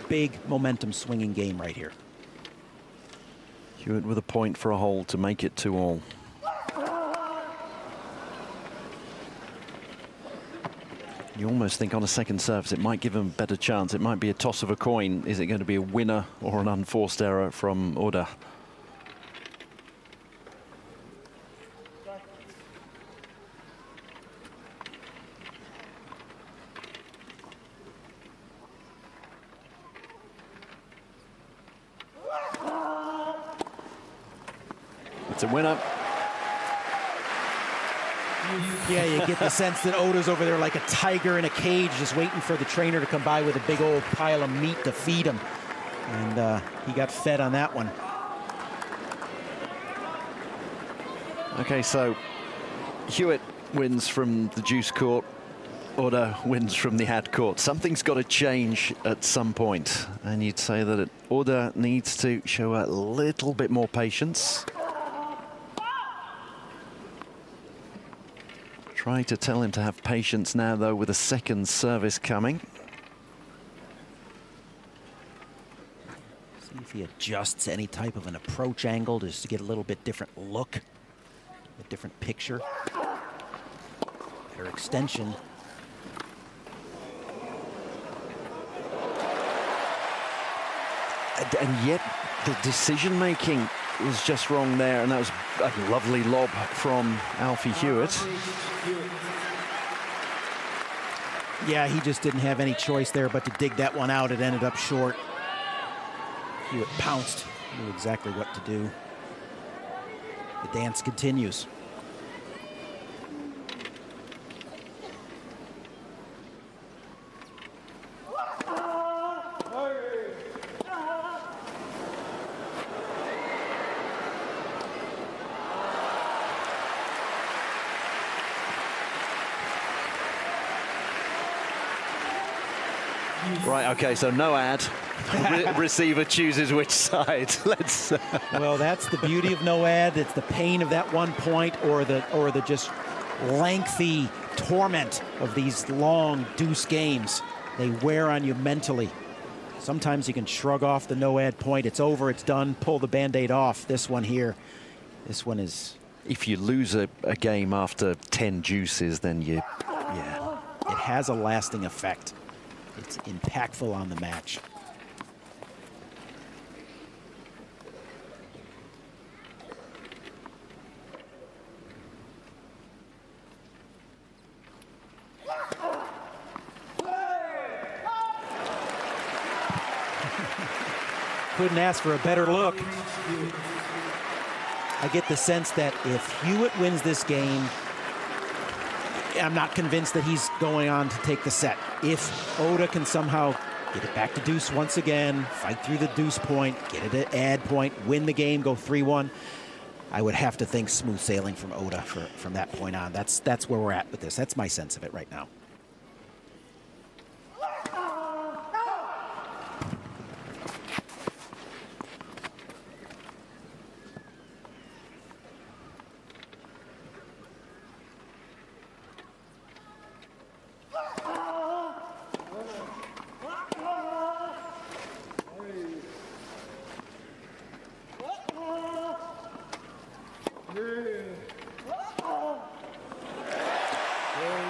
Big momentum swinging game right here. Hewett with a point for a hole to make it 2-all. You almost think on a second service it might give him a better chance. It might be a toss of a coin. Is it going to be a winner or an unforced error from Oda? It's a winner. Yeah, you get the sense that Oda's over there like a tiger in a cage, just waiting for the trainer to come by with a big old pile of meat to feed him. And he got fed on that one. Okay, so Hewett wins from the juice court. Oda wins from the ad court. Something's got to change at some point. And you'd say that Oda needs to show a little bit more patience. Try to tell him to have patience now, though, with a second service coming. See if he adjusts any type of an approach angle just to get a little bit different look, a different picture. Better extension. And yet the decision-making was just wrong there, and that was a lovely lob from Alfie Hewett. Yeah, he just didn't have any choice there but to dig that one out. It ended up short. Hewett pounced, knew exactly what to do. The dance continues. Right, okay, so no ad. Receiver chooses which side. Let's. Well, that's the beauty of no ad. It's the pain of that 1 point, or the just lengthy torment of these long deuce games. They wear on you mentally. Sometimes you can shrug off the no ad point. It's over, it's done, pull the Band-Aid off. This one here, this one is... If you lose a game after 10 deuces, then you... Yeah, it has a lasting effect. It's impactful on the match. Couldn't ask for a better look. I get the sense that if Hewett wins this game, I'm not convinced that he's going on to take the set. If Oda can somehow get it back to deuce once again, fight through the deuce point, get it at ad point, win the game, go 3-1, I would have to think smooth sailing from Oda from that point on. That's where we're at with this. That's my sense of it right now.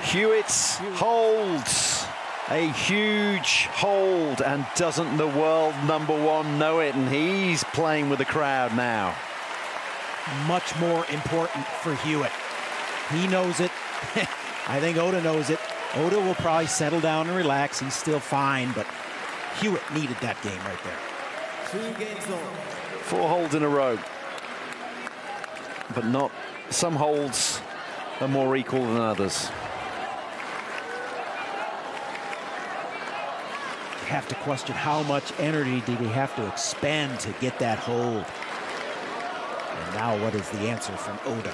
Hewett holds a huge hold, and doesn't the world #1 know it? And he's playing with the crowd now. Much more important for Hewett. He knows it. I think Oda knows it. Oda will probably settle down and relax. He's still fine, but Hewett needed that game right there. 2 games on. 4 holds in a row. But not, some holds are more equal than others. You have to question how much energy did he have to expend to get that hold. And now what is the answer from Oda?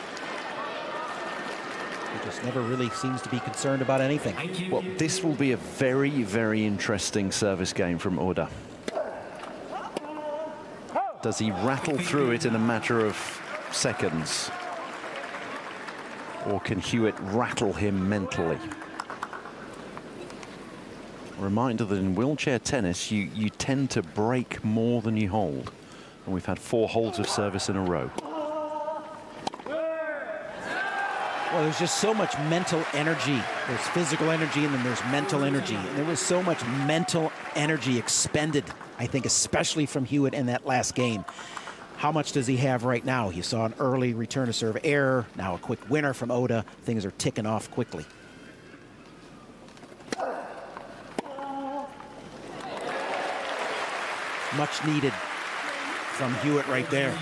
He just never really seems to be concerned about anything. Well, this will be a very, very interesting service game from Oda. Does he rattle through it in a matter of seconds? Or can Hewett rattle him mentally? A reminder that in wheelchair tennis, you tend to break more than you hold. And we've had 4 holds of service in a row. Well, there's just so much mental energy. There's physical energy, and then there's mental energy. And there was so much mental energy expended, I think, especially from Hewett in that last game. How much does he have right now? You saw an early return to serve error, now a quick winner from Oda. Things are ticking off quickly. Much needed from Hewett right there.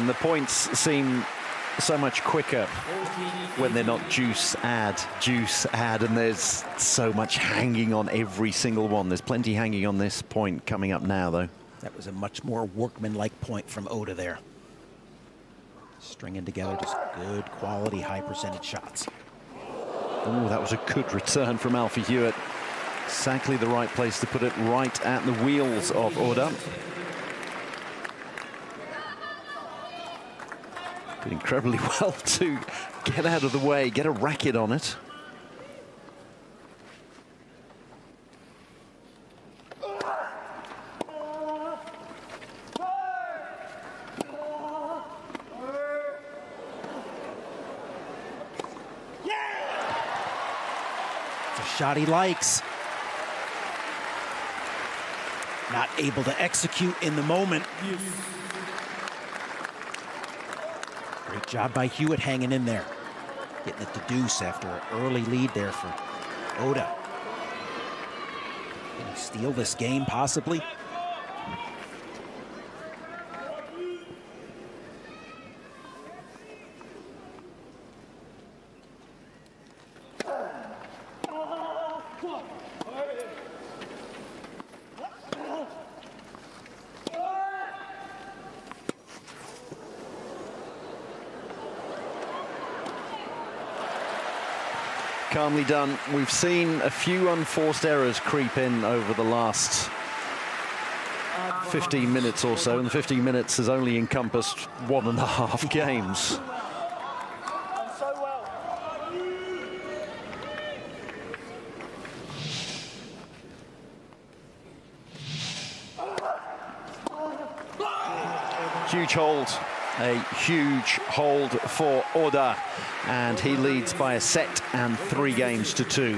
The points seem so much quicker when they're not juice, ad, and there's so much hanging on every single one. There's plenty hanging on this point coming up now, though. That was a much more workmanlike point from Oda there. Stringing together just good quality, high percentage shots. Oh, that was a good return from Alfie Hewett. Exactly the right place to put it, right at the wheels of Oda. Did incredibly well to get out of the way, get a racket on it. It's a shot he likes. Not able to execute in the moment. Great job by Hewett hanging in there. Getting it to deuce after an early lead there for Oda. Can he steal this game, possibly? calmly done. We've seen a few unforced errors creep in over the last 15 minutes or so, and 15 minutes has only encompassed 1.5 games. Huge hold, a huge hold for Oda, and he leads by a set and 3 games to 2.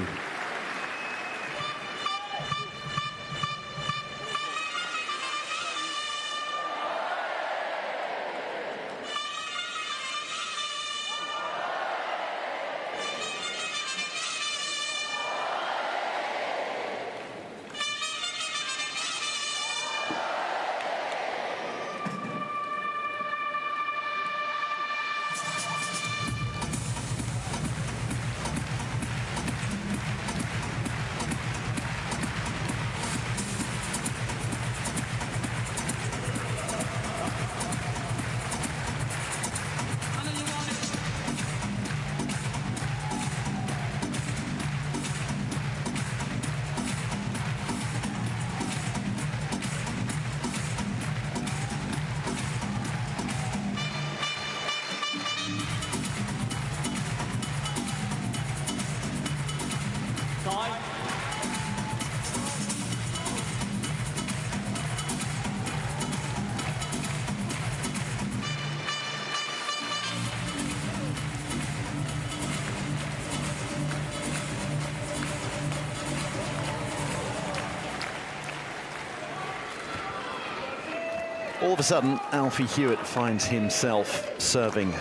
All of a sudden, Alfie Hewett finds himself serving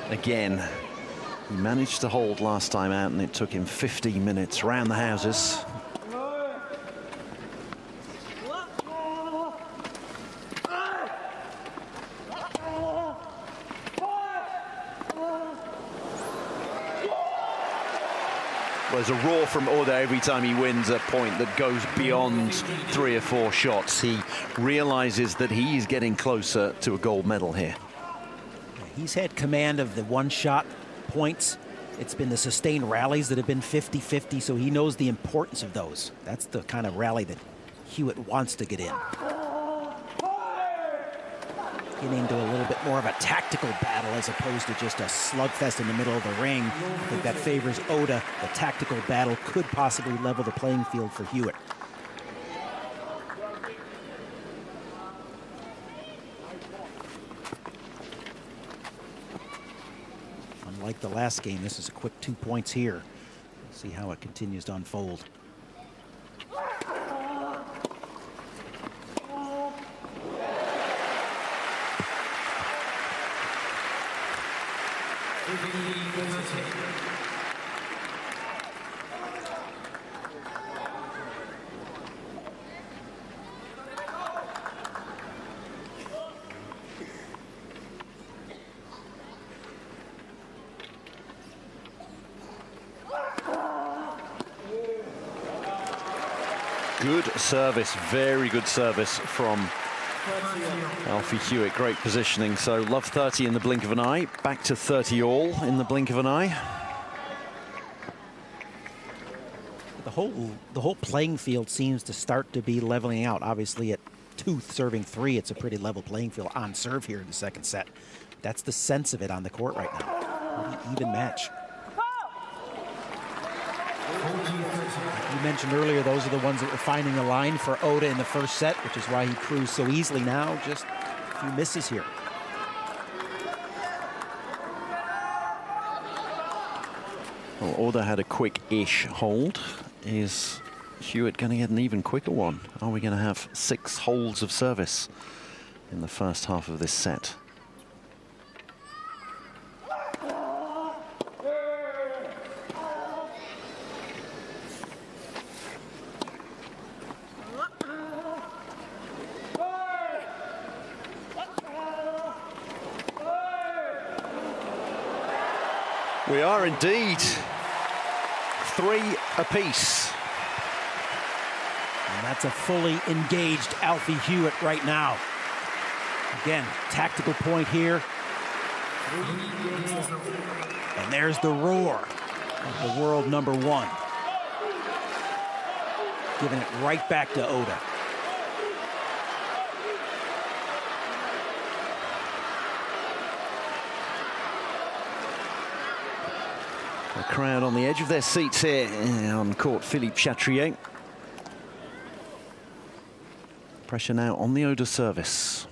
again. He managed to hold last time out, and it took him 15 minutes round the houses. There's a roar from Oda every time he wins a point that goes beyond 3 or 4 shots. He realizes that he's getting closer to a gold medal here. He's had command of the one-shot points. It's been the sustained rallies that have been 50-50, so he knows the importance of those. That's the kind of rally that Hewett wants to get in. Getting into a little bit more of a tactical battle as opposed to just a slugfest in the middle of the ring. I think that favors Oda. The tactical battle could possibly level the playing field for Hewett. Unlike the last game, this is a quick 2 points here. We'll see how it continues to unfold. Good service, very good service from Alfie Hewett. Great positioning. So love 30 in the blink of an eye, back to 30 all in the blink of an eye. The whole playing field seems to start to be leveling out. Obviously at 2 serving 3, it's a pretty level playing field on serve here in the second set. That's the sense of it on the court right now. Pretty even match. You mentioned earlier, those are the ones that were finding the line for Oda in the first set, which is why he cruised so easily now. Just a few misses here. Well, Oda had a quick-ish hold. Is Hewett going to get an even quicker one? Are we going to have 6 holds of service in the first half of this set? We are indeed 3 apiece. And that's a fully engaged Alfie Hewett right now. Again, tactical point here. And there's the roar. of the world number 1. Giving it right back to Oda. The crowd on the edge of their seats here on court Philippe Chatrier. Pressure now on the Oda service.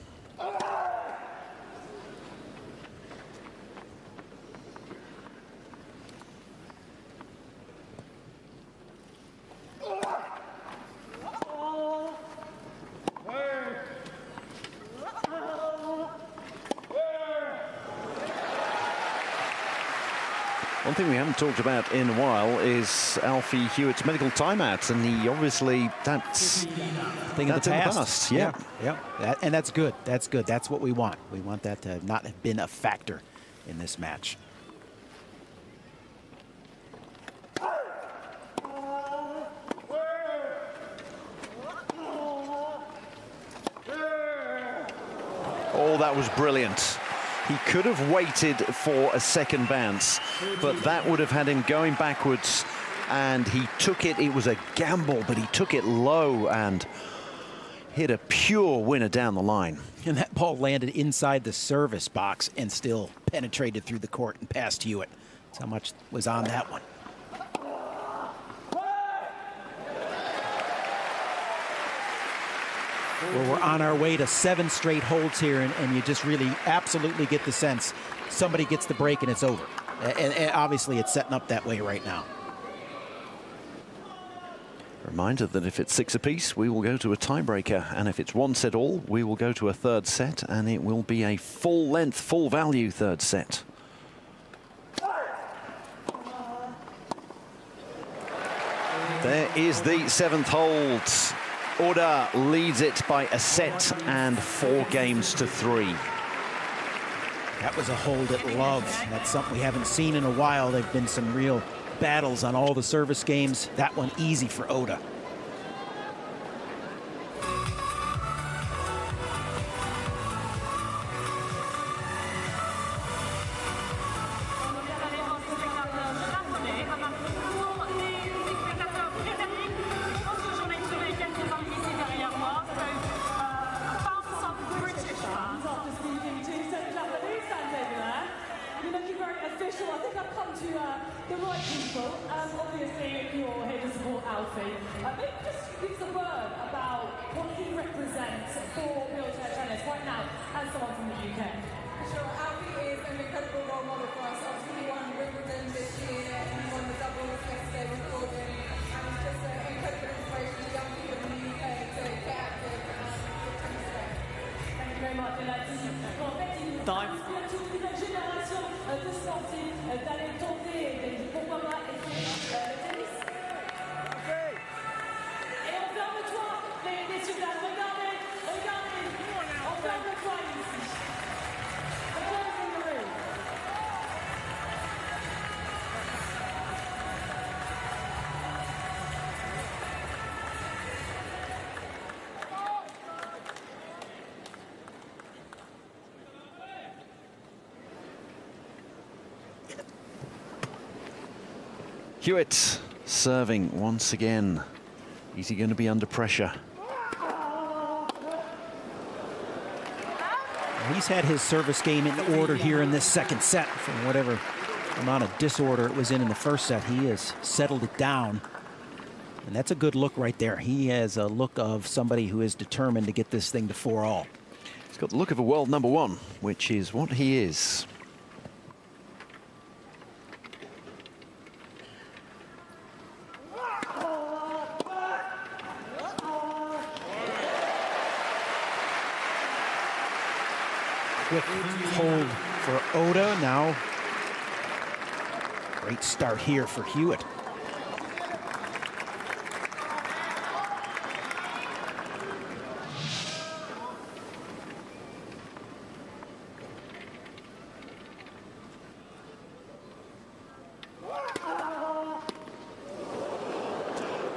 One thing we haven't talked about in a while is Alfie Hewett's medical timeout, and he obviously, that's a thing of the past. Yeah. And that's good. That's good. That's what we want. We want that to not have been a factor in this match. Oh, that was brilliant. He could have waited for a second bounce, but that would have had him going backwards, and he took it. It was a gamble, but he took it low and hit a pure winner down the line. And that ball landed inside the service box and still penetrated through the court and past Hewett. That's how much was on that one. Well, we're on our way to 7 straight holds here, and you just really absolutely get the sense somebody gets the break and it's over. And obviously it's setting up that way right now. Reminder that if it's 6 apiece, we will go to a tiebreaker, and if it's 1 set all, we will go to a third set, and it will be a full length, full value third set. There is the 7th hold. Oda leads it by a set and 4 games to 3. That was a hold at love. That's something we haven't seen in a while. There've been some real battles on all the service games. That one easy for Oda. Hewett serving once again. Is he going to be under pressure? He's had his service game in order here in this second set. From whatever amount of disorder it was in the first set, he has settled it down. And that's a good look right there. He has a look of somebody who is determined to get this thing to 4-all. He's got the look of a world number 1, which is what he is. Quick hold for Oda. Now, great start here for Hewett.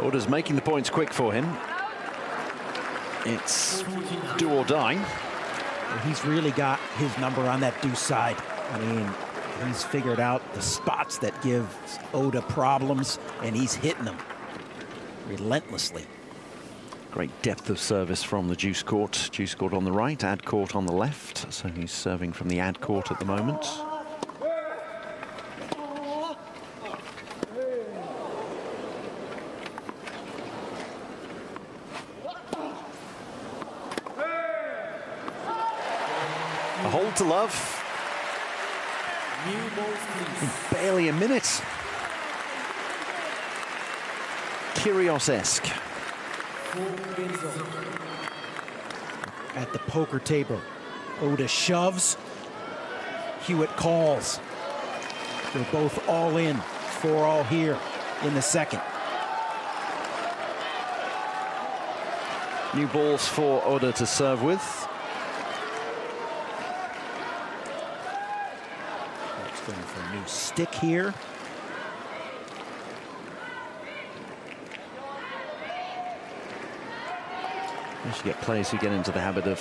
Oda's making the points quick for him. It's do or die. He's really got his number on that deuce side. I mean, He's figured out the spots that give Oda problems, and he's hitting them relentlessly. Great depth of service from the juice court. Juice court on the right, ad court on the left. So he's serving from the ad court at the moment. A hold to love. Barely a minute. Kyrgios-esque. At the poker table, Oda shoves, Hewett calls. They're both all in, 4-all here in the second. New balls for Oda to serve with. That's going for a new stick here. You should get players who get into the habit of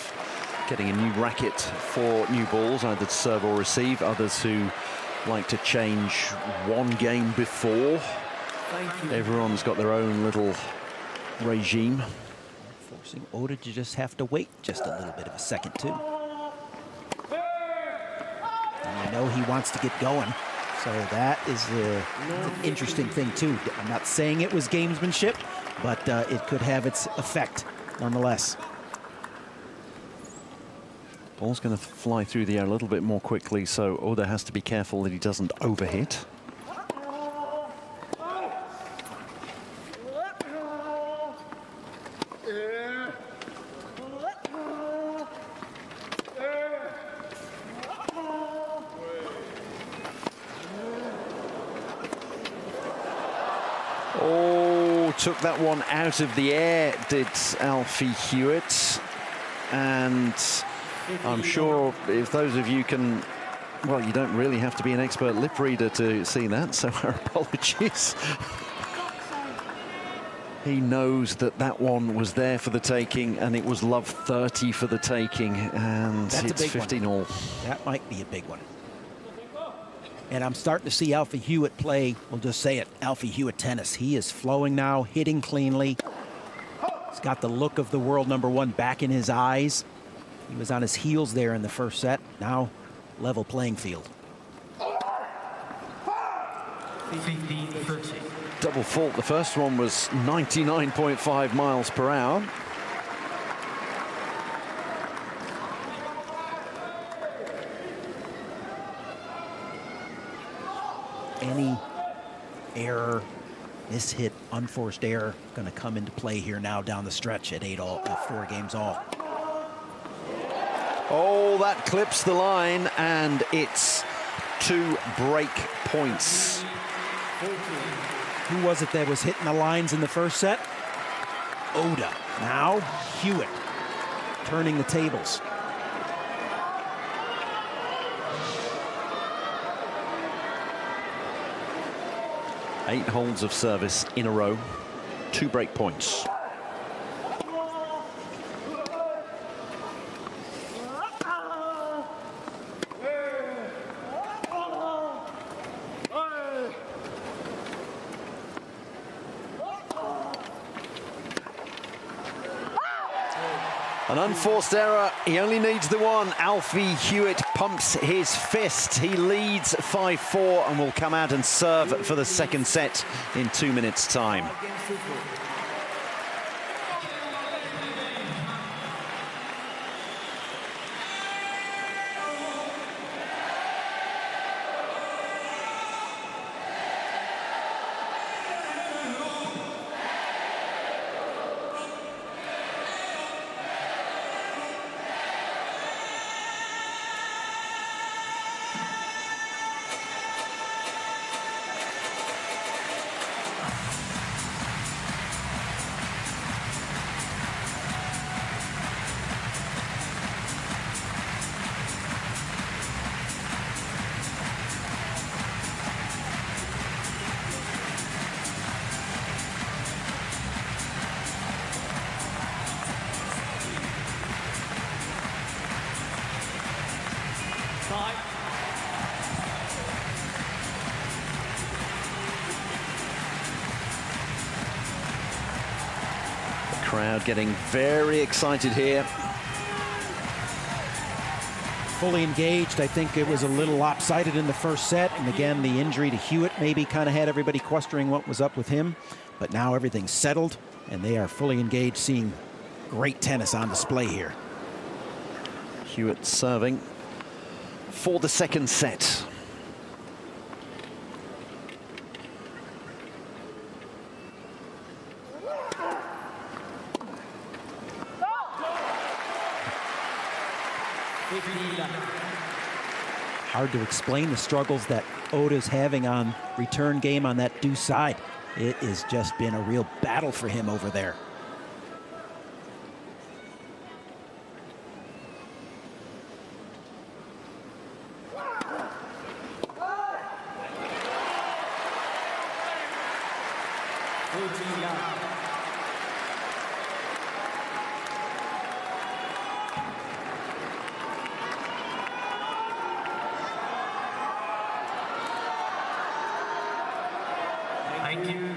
getting a new racket for new balls, either to serve or receive. Others who like to change one game before. Everyone's got their own little regime. Forcing Oda to just have to wait just a little bit of a second, too. And you know he wants to get going. So that is an interesting thing, too. I'm not saying it was gamesmanship, but it could have its effect. Nonetheless. Ball's going to fly through the air a little bit more quickly, so Oda has to be careful that he doesn't overhit. Took that one out of the air, did Alfie Hewett. And I'm sure if those of you can, well, you don't really have to be an expert lip reader to see that, so our apologies. He knows that that one was there for the taking, and it was love 30 for the taking, and it's 15-all. That might be a big one. And I'm starting to see Alfie Hewett play, we'll just say it, Alfie Hewett tennis. He is flowing now, hitting cleanly. He's got the look of the world #1 back in his eyes. He was on his heels there in the first set. Now, level playing field. Double fault. The first one was 99.5 miles per hour. Any error, mishit, unforced error, going to come into play here now down the stretch at 4 games all. Oh, that clips the line, and it's 2 break points. Who was it that was hitting the lines in the first set? Oda. Now Hewett turning the tables. Eight holds of service in a row, 2 break points. An unforced error, he only needs the one. Alfie Hewett pumps his fist. He leads 5-4 and will come out and serve for the second set in 2 minutes' time. Crowd getting very excited here. Fully engaged. I think it was a little lopsided in the first set. And again, the injury to Hewett maybe kind of had everybody questioning what was up with him. But now everything's settled and they are fully engaged, seeing great tennis on display here. Hewett serving for the second set. Hard to explain the struggles that Oda's having on return game on that deuce side. It has just been a real battle for him over there. Thank you.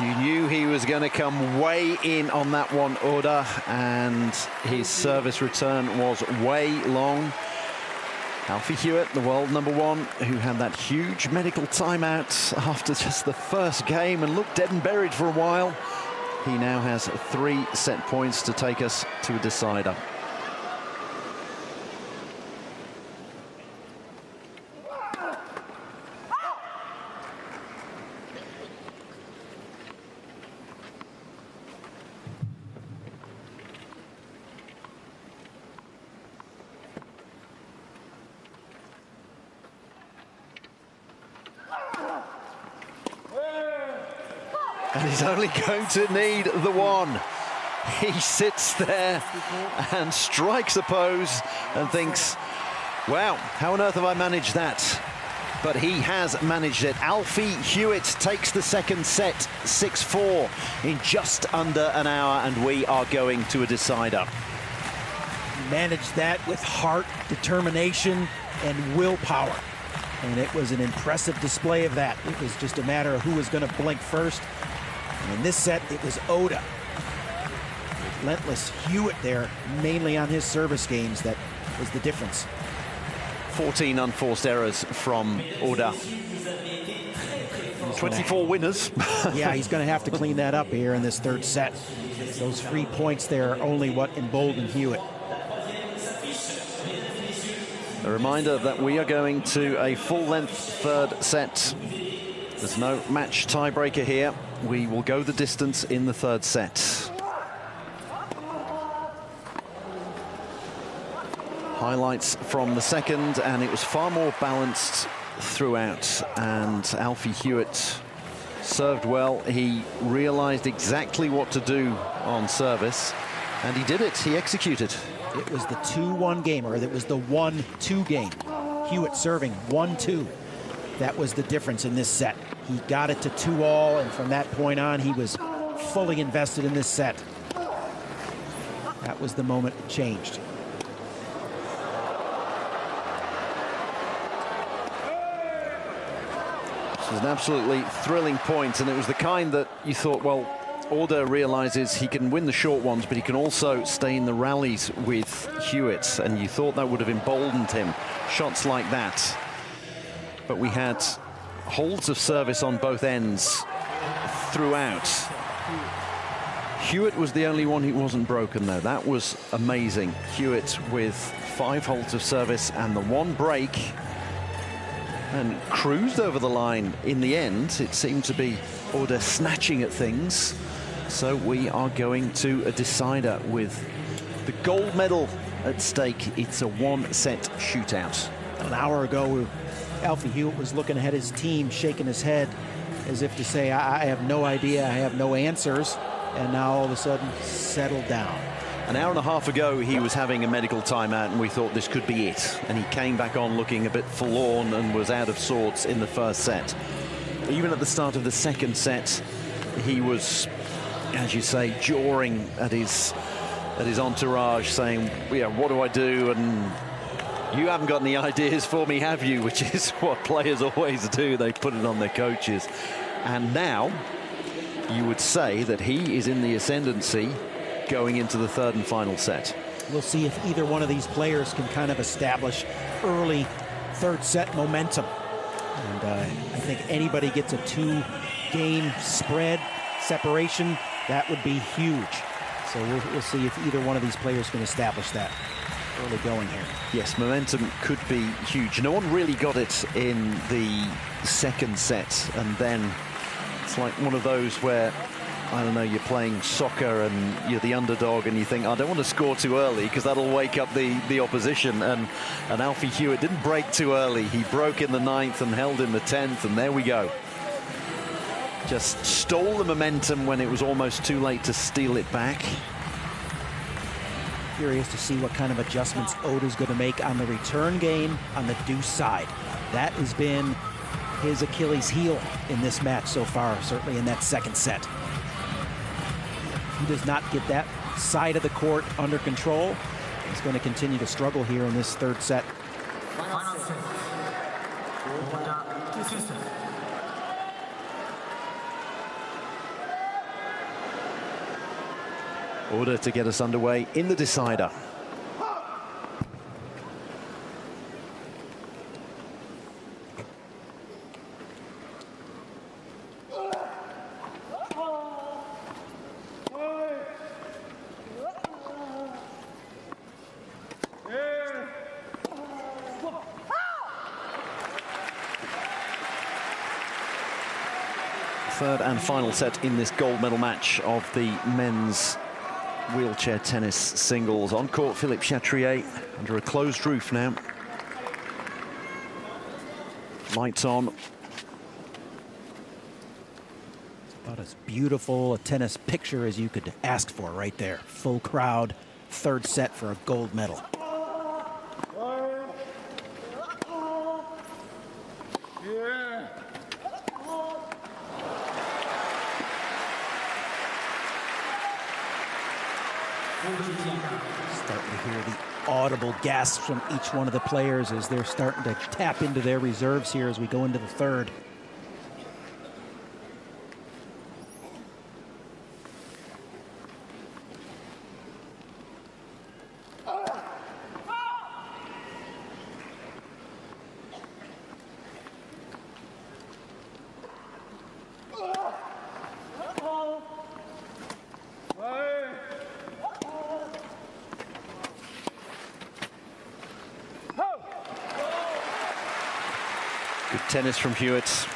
You knew he was going to come way in on that one, Oda, and his service return was way long. Alfie Hewett, the world #1, who had that huge medical timeout after just the first game and looked dead and buried for a while. He now has 3 set points to take us to a decider. And he's only going to need the one. He sits there and strikes a pose and thinks, wow, how on earth have I managed that? But he has managed it. Alfie Hewett takes the second set, 6-4, in just under an hour, and we are going to a decider. Managed that with heart, determination, and willpower. And it was an impressive display of that. It was just a matter of who was going to blink first. And in this set, it was Oda. Relentless Hewett there, mainly on his service games, that was the difference. 14 unforced errors from Oda. 24 winners. Yeah, he's going to have to clean that up here in this third set. Those free points there are only what emboldened Hewett. A reminder that we are going to a full-length third set. There's no match tiebreaker here. We will go the distance in the third set. Highlights from the second, and it was far more balanced throughout. And Alfie Hewett served well. He realized exactly what to do on service, and he did it. He executed. It was the 2-1 game, or it was the 1-2 game. Hewett serving 1-2. That was the difference in this set. He got it to 2-all, and from that point on, he was fully invested in this set. That was the moment it changed. This was an absolutely thrilling point, and it was the kind that you thought, well, Oda realizes he can win the short ones, but he can also stay in the rallies with Hewett, and you thought that would have emboldened him, shots like that. But we had holds of service on both ends throughout. Hewett was the only one who wasn't broken, though. That was amazing. Hewett with 5 holds of service and the 1 break, and cruised over the line in the end. It seemed to be Oda snatching at things. So we are going to a decider with the gold medal at stake. It's a 1-set shootout. An hour ago, Alfie Hewett was looking at his team, shaking his head as if to say, I have no idea, I have no answers. And now all of a sudden, settled down. An hour and a half ago, he was having a medical timeout, and we thought this could be it. And he came back on looking a bit forlorn and was out of sorts in the first set. Even at the start of the second set, he was, as you say, jawing at his entourage, saying, yeah, what do I do? And you haven't got any ideas for me, have you? Which is what players always do. They put it on their coaches. And now, you would say that he is in the ascendancy going into the third and final set. We'll see if either one of these players can kind of establish early third set momentum. And I think anybody gets a 2-game spread separation, that would be huge. So we'll see if either one of these players can establish that early going here. Yes, momentum could be huge. No one really got it in the second set, and then it's like one of those where, I don't know, you're playing soccer and you're the underdog and you think, I don't want to score too early because that'll wake up the opposition. And Alfie Hewett didn't break too early. He broke in the 9th and held in the 10th, and there we go. Just stole the momentum when it was almost too late to steal it back. Curious to see what kind of adjustments Oda's going to make on the return game on the deuce side. That has been his Achilles heel in this match so far, certainly in that second set. He does not get that side of the court under control. He's going to continue to struggle here in this third set. Order to get us underway in the decider. Third and final set in this gold medal match of the men's wheelchair tennis singles. On court, Philippe Chatrier under a closed roof now. Lights on. About as beautiful a tennis picture as you could ask for right there. Full crowd, third set for a gold medal. Starting to hear the audible gasps from each one of the players as they're starting to tap into their reserves here as we go into the third. Tennis from Hewett,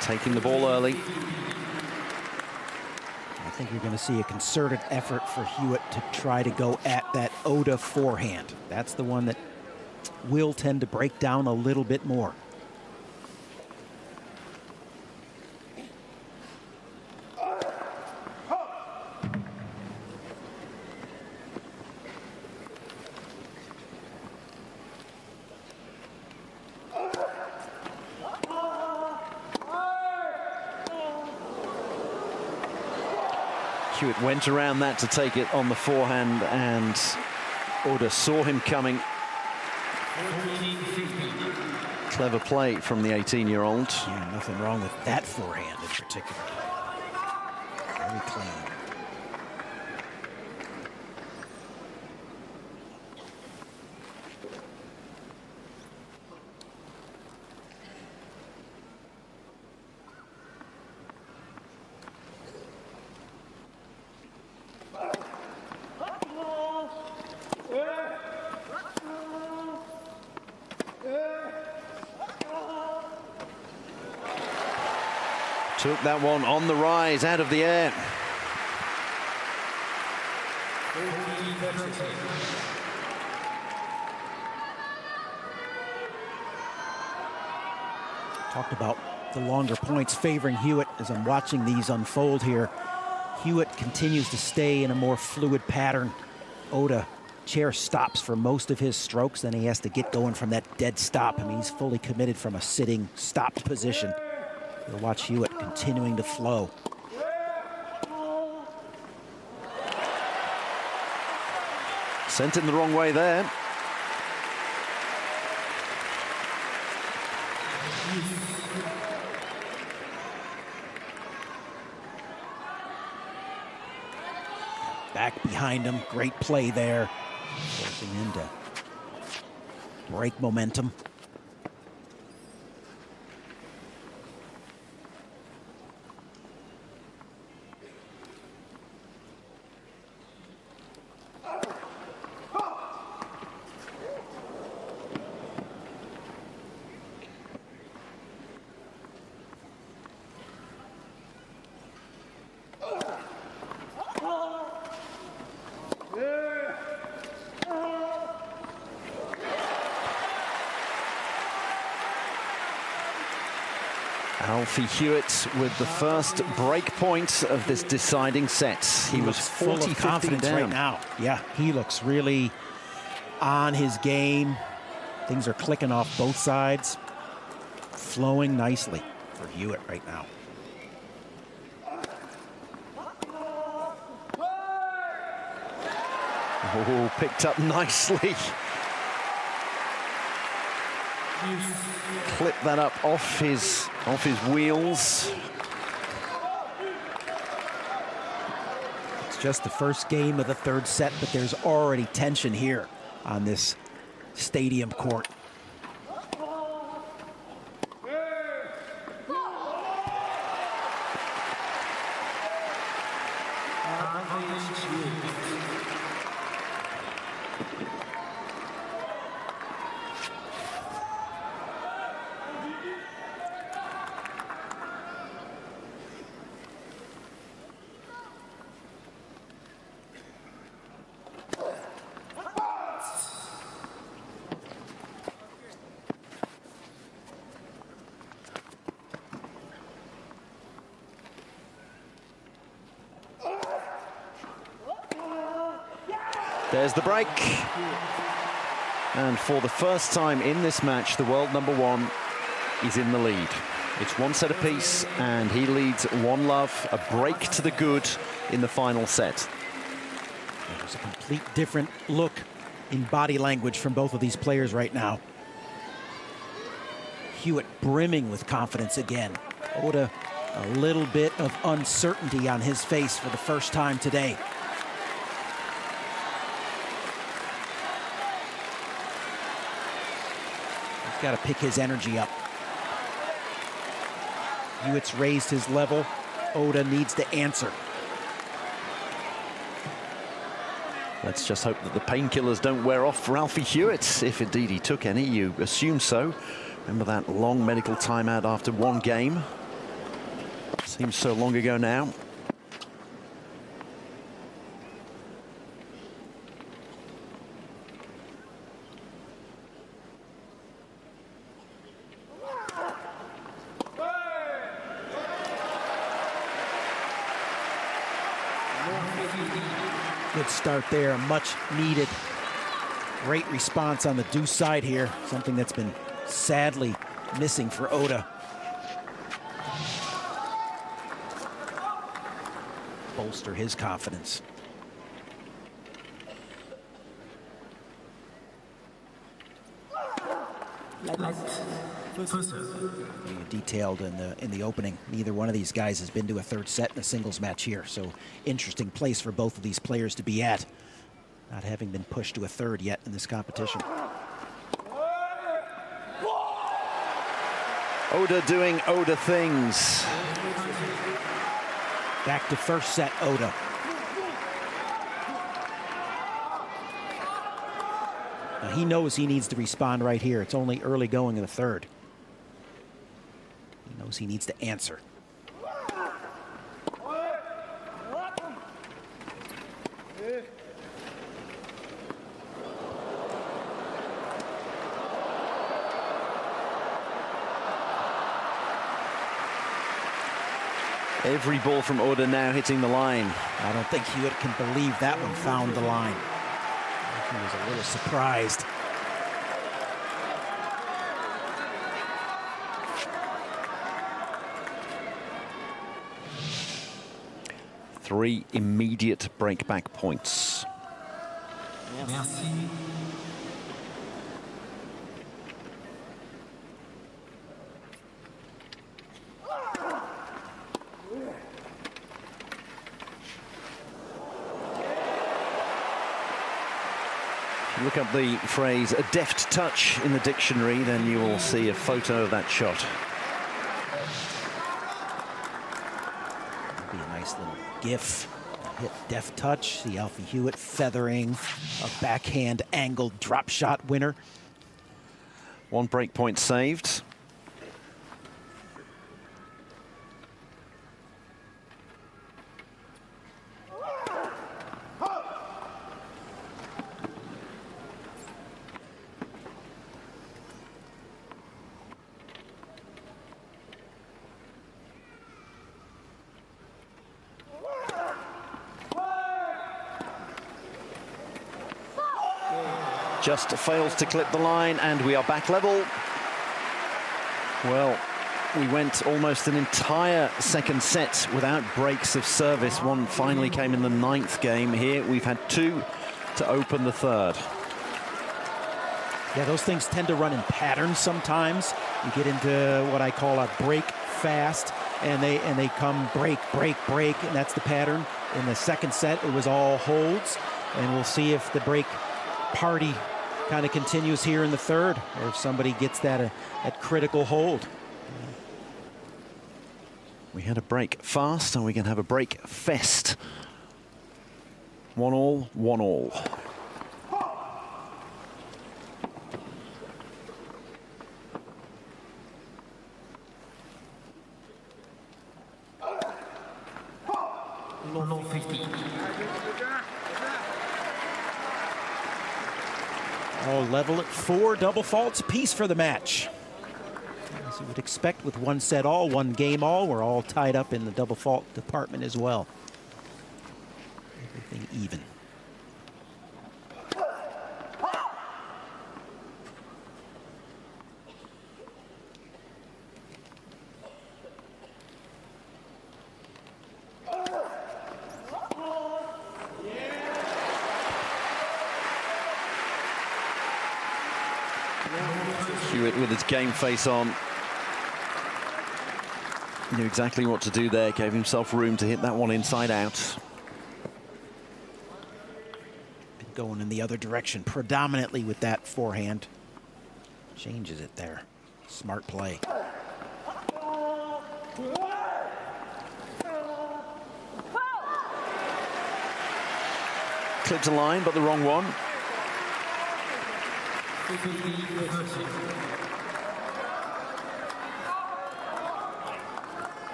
taking the ball early. I think you're going to see a concerted effort for Hewett to try to go at that Oda forehand. That's the one that will tend to break down a little bit more. Hewett went around that to take it on the forehand, and Oda saw him coming. Clever play from the 18-year-old. Yeah, nothing wrong with that forehand in particular. Very clean. Took that one on the rise, out of the air. Talked about the longer points favoring Hewett as I'm watching these unfold here. Hewett continues to stay in a more fluid pattern Oda chair stops for most of his strokes, then he has to get going from that dead stop. I mean, he's fully committed from a sitting, stopped position. You'll watch Hewett continuing to flow. Sent in the wrong way there. Back behind him, great play there. Forcing him to break momentum. Alfie Hewett with the first break point of this deciding set. He was full of confidence down right now. Yeah, he looks really on his game. Things are clicking off both sides. Flowing nicely for Hewett right now. Oh, picked up nicely. Clip that up off his wheels. It's just the first game of the third set, but there's already tension here on this stadium court. There's the break. And for the first time in this match, the world number one is in the lead. It's one set apiece, and he leads 1-love, a break to the good in the final set. There's a complete different look in body language from both of these players right now. Hewett brimming with confidence again. Oda, a little bit of uncertainty on his face for the first time today. He's got to pick his energy up. Hewett's raised his level. Oda needs to answer. Let's just hope that the painkillers don't wear off for Alfie Hewett, if indeed he took any. You assume so. Remember that long medical timeout after one game? Seems so long ago now. Good start there, much needed. Great response on the deuce side here, something that's been sadly missing for Oda. Bolster his confidence. Detailed in the opening, neither one of these guys has been to a third set in a singles match here, so interesting place for both of these players to be at, not having been pushed to a third yet in this competition. Oda doing Oda things. Back to first set, Oda. Now he knows he needs to respond right here. It's only early going in the third. He knows he needs to answer. Every ball from Oda now hitting the line. I don't think Hewett can believe that one found the line. He was a little surprised. Three immediate breakback points. Merci. If you look up the phrase "a deft touch" in the dictionary, then you will see a photo of that shot. Be a nice little gif. Hit deft touch. See Alfie Hewett feathering a backhand angled drop shot winner. One break point saved. Just fails to clip the line, and we are back level. Well, we went almost an entire second set without breaks of service. One finally came in the 9th game. Here we've had 2 to open the 3rd. Yeah, those things tend to run in patterns sometimes. You get into what I call a break fast, and they come break, break, break, and that's the pattern. In the second set, it was all holds, and we'll see if the break party kind of continues here in the 3rd, or if somebody gets that critical hold. We had a break fast, and we can have a break fest. 1-1, 1-1. No 50. All level at 4 double faults apiece for the match. As you would expect with 1 set all, 1 game all, we're all tied up in the double fault department as well. Everything even. Hewett with his game face on. Knew exactly what to do there, gave himself room to hit that one inside out. Been going in the other direction predominantly with that forehand. Changes it there. Smart play. Clipped a line, but the wrong one.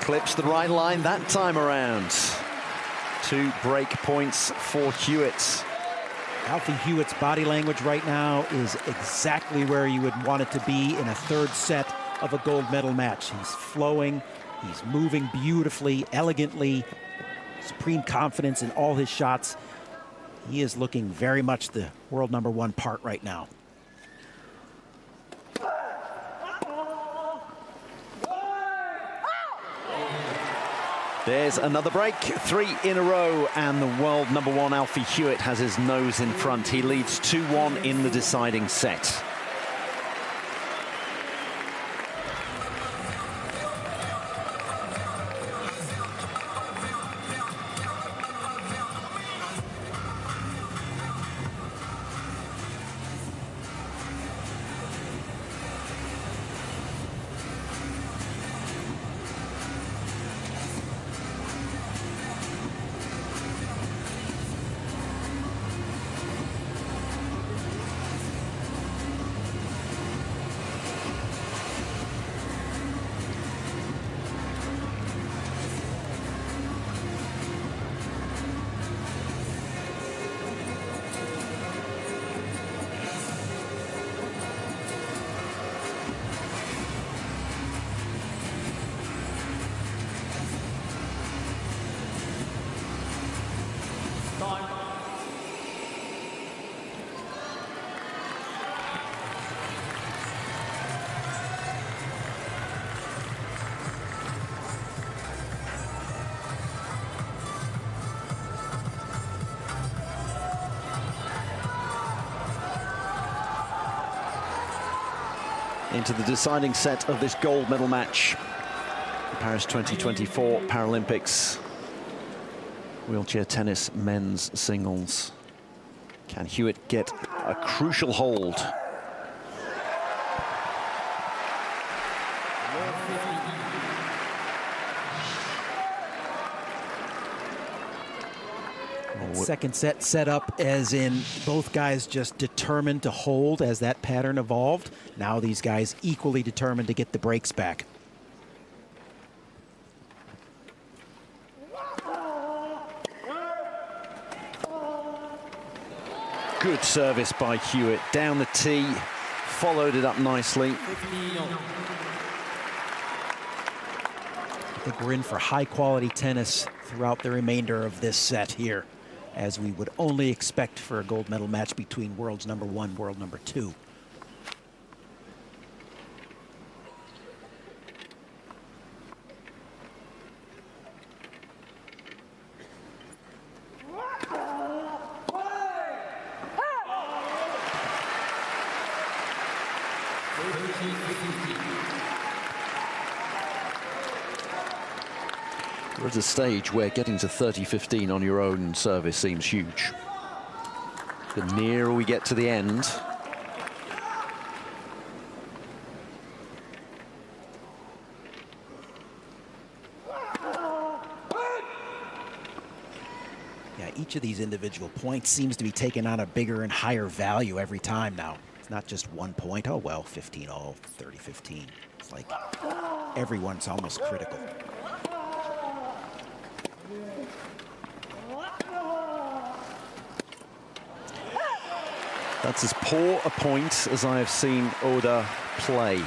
Clips the right line that time around. 2 break points for Hewett. Alfie Hewett's body language right now is exactly where you would want it to be in a 3rd set of a gold medal match. He's flowing, he's moving beautifully, elegantly, supreme confidence in all his shots. He is looking very much the world #1 part right now. There's another break, 3 in a row, and the world #1 Alfie Hewett has his nose in front. He leads 2-1 in the deciding set. into the deciding set of this gold medal match. The Paris 2024 Paralympics. Wheelchair tennis men's singles. Can Hewett get a crucial hold? Second set up as in both guys just determined to hold as that pattern evolved. Now these guys equally determined to get the breaks back. Good service by Hewett, down the tee, followed it up nicely. I think we're in for high-quality tennis throughout the remainder of this set here, as we would only expect for a gold medal match between world's number 1, world number 2. We're at a stage where getting to 30-15 on your own service seems huge. The nearer we get to the end, yeah, each of these individual points seems to be taking on a bigger and higher value every time now. It's not just 1 point. Oh, well, 15-all, 30-15. It's like everyone's almost critical. that's as poor a point as I have seen Oda play.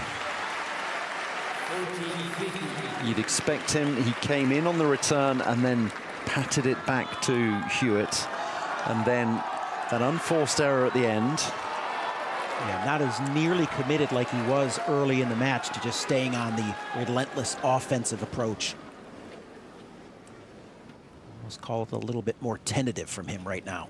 You'd expect him, he came in on the return and then patted it back to Hewett. And then that unforced error at the end. Yeah, not as nearly committed like he was early in the match to just staying on the relentless offensive approach. Let's call it a little bit more tentative from him right now.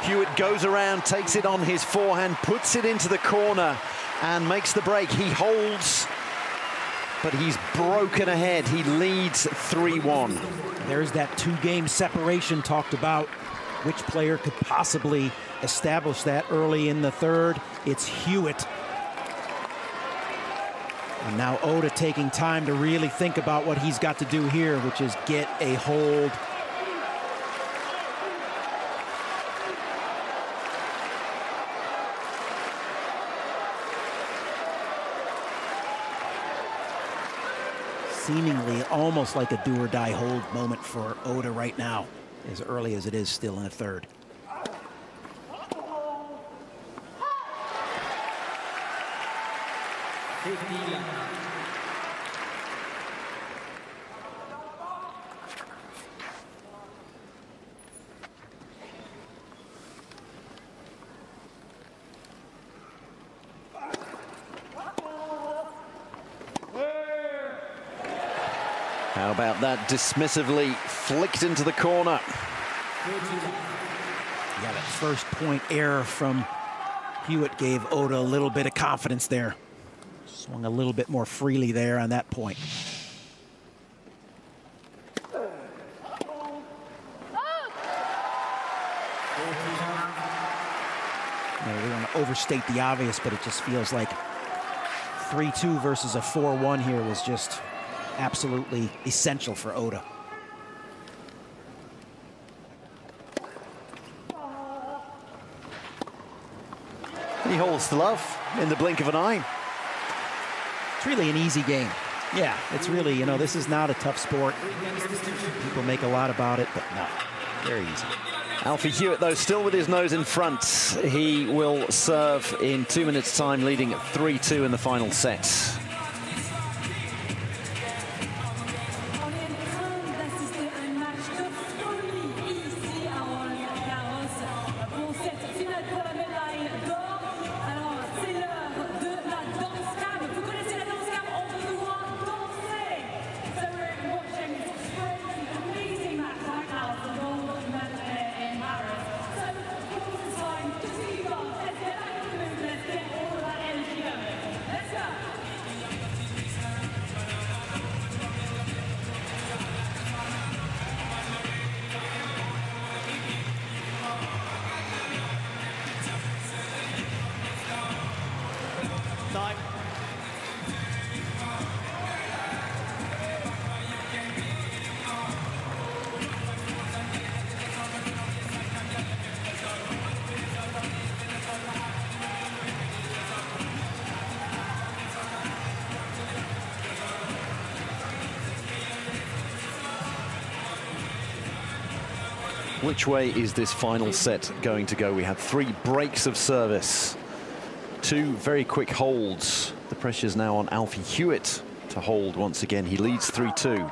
Hewett goes around, takes it on his forehand, puts it into the corner and makes the break. He holds, but he's broken ahead. He leads 3-1. There's that two-game separation talked about. Which player could possibly establish that early in the third? It's Hewett. And now Oda taking time to really think about what he's got to do here, which is get a hold. Seemingly almost like a do-or-die hold moment for Oda right now, as early as it is still in the third. How about that dismissively flicked into the corner? Yeah, that first point error from Hewett gave Oda a little bit of confidence there. Swung a little bit more freely there on that point. We don't want to overstate the obvious, but it just feels like 3-2 versus a 4-1 here was just absolutely essential for Oda. He holds the love in the blink of an eye. It's really an easy game. Yeah, it's really, you know, this is not a tough sport. People make a lot about it, but no, very easy. Alfie Hewett, though, still with his nose in front. He will serve in 2 minutes' time, leading 3-2 in the final set. which way is this final set going to go? We had 3 breaks of service, 2 very quick holds. The pressure's now on Alfie Hewett to hold once again. He leads 3-2.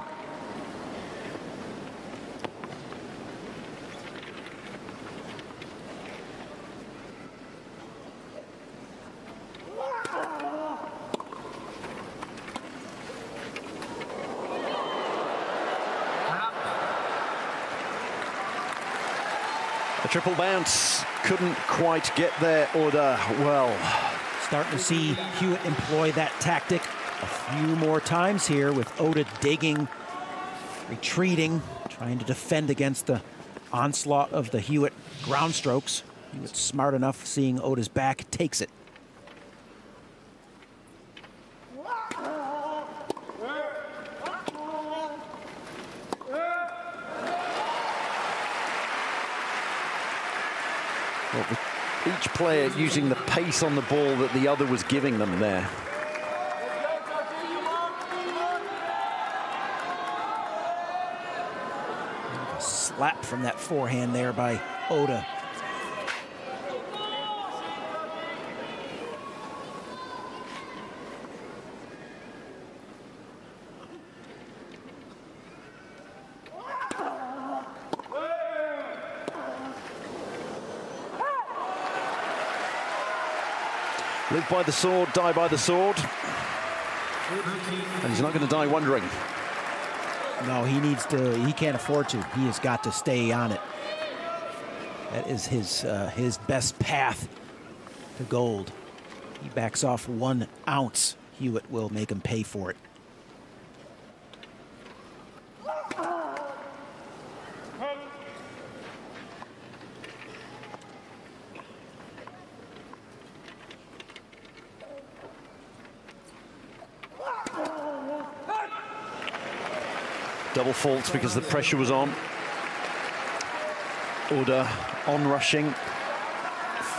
A triple bounce, couldn't quite get there, Oda. Well, starting to see Hewett employ that tactic a few more times here, with Oda digging, retreating, trying to defend against the onslaught of the Hewett ground strokes. Hewett's smart enough, seeing Oda's back, takes it. Well, each player using the pace on the ball that the other was giving them there. A slap from that forehand there by Oda. Live by the sword, die by the sword. And he's not going to die wondering. No, he needs to, he can't afford to. He has got to stay on it. That is his best path to gold. He backs off 1 ounce. Hewett will make him pay for it. Double faults because the pressure was on. Oda on-rushing,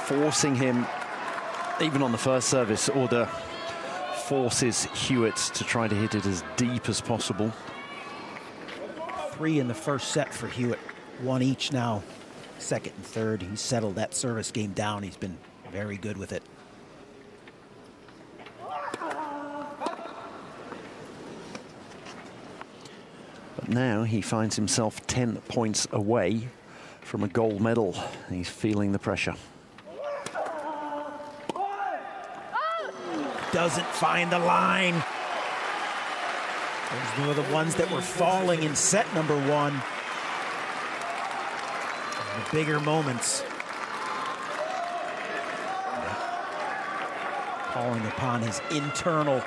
forcing him, even on the first service. Oda forces Hewett to try to hit it as deep as possible. 3 in the first set for Hewett, 1 each now. Second and third, he's settled that service game down. He's been very good with it. Now he finds himself 10 points away from a gold medal. He's feeling the pressure. Doesn't find the line. Those were the ones that were falling in set number 1. The bigger moments. Calling upon his internal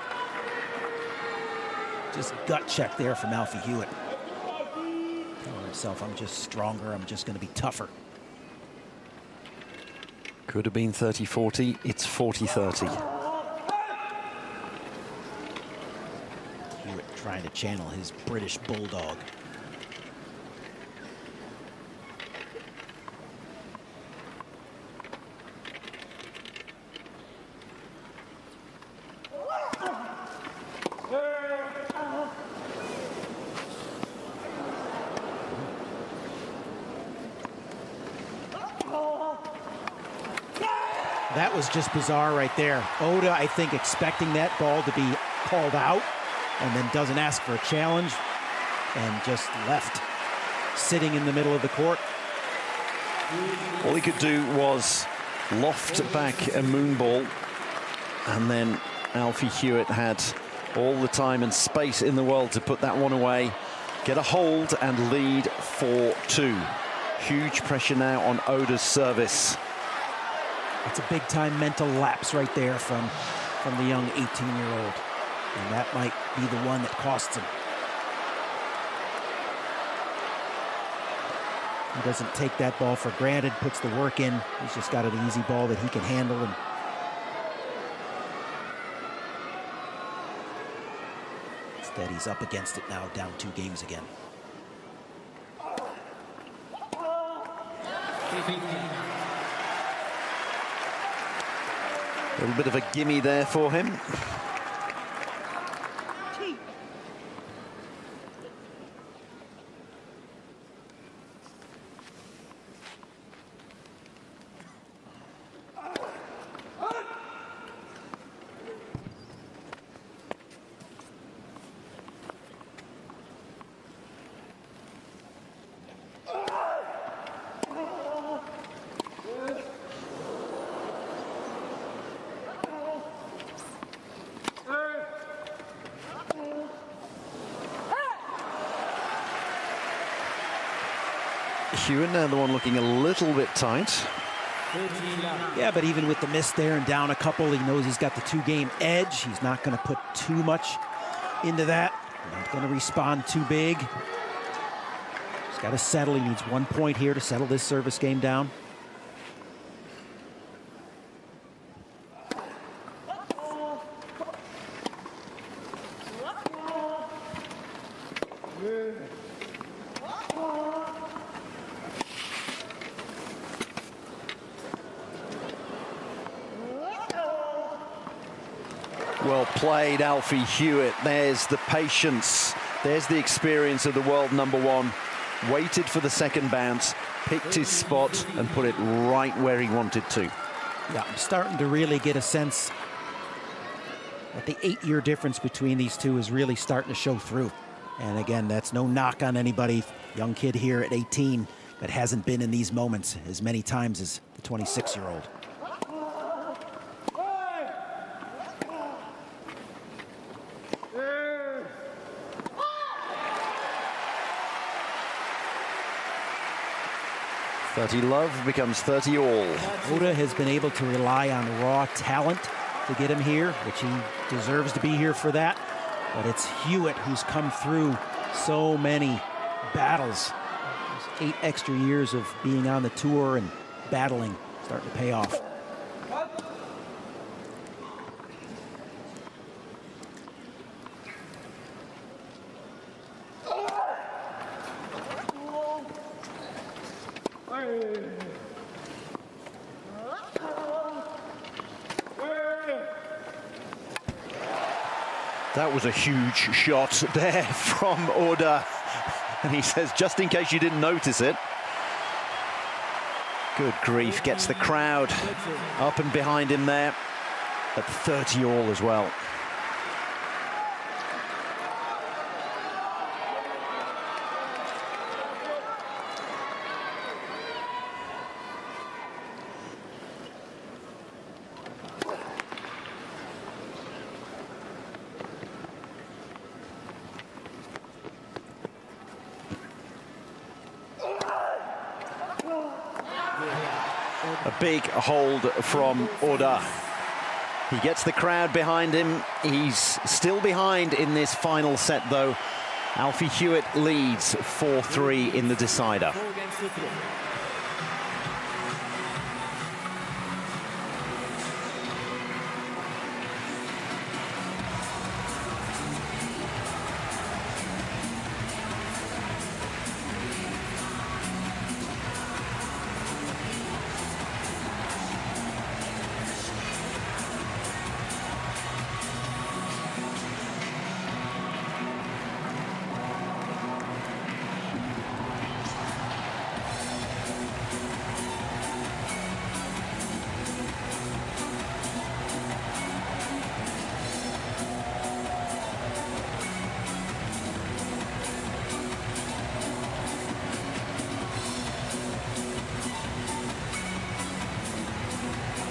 just gut check there from Alfie Hewett. Telling himself, I'm just stronger, I'm just going to be tougher. Could have been 30-40, it's 40-30. Hewett trying to channel his British bulldog. That was just bizarre right there. Oda, I think, expecting that ball to be called out and then doesn't ask for a challenge and just left sitting in the middle of the court. All he could do was loft back a moon ball, and then Alfie Hewett had all the time and space in the world to put that one away, get a hold and lead 4-2. Huge pressure now on Oda's service. It's a big-time mental lapse right there from the young 18-year-old. And that might be the one that costs him. He doesn't take that ball for granted, puts the work in. He's just got an easy ball that he can handle. And instead, he's up against it now, down 2 games again. A little bit of a gimme there for him. Hewett now the one looking a little bit tight. Yeah, but even with the miss there and down a couple, he knows he's got the 2-game edge. He's not going to put too much into that. Not going to respond too big. He's got to settle. He needs 1 point here to settle this service game down. Well played, Alfie Hewett. There's the patience. There's the experience of the world #1. Waited for the second bounce, picked his spot, and put it right where he wanted to. Yeah, I'm starting to really get a sense that the 8-year difference between these two is really starting to show through. And again, that's no knock on anybody. Young kid here at 18 that hasn't been in these moments as many times as the 26-year-old. "30 love" becomes 30 all. Oda has been able to rely on raw talent to get him here, which he deserves to be here for that. But it's Hewett who's come through so many battles. Those 8 extra years of being on the tour and battling starting to pay off. That was a huge shot there from Oda. And he says, just in case you didn't notice it. Good grief, gets the crowd up and behind him there at 30 all as well. A big hold from Oda. He gets the crowd behind him. He's still behind in this final set, though. Alfie Hewett leads 4-3 in the decider.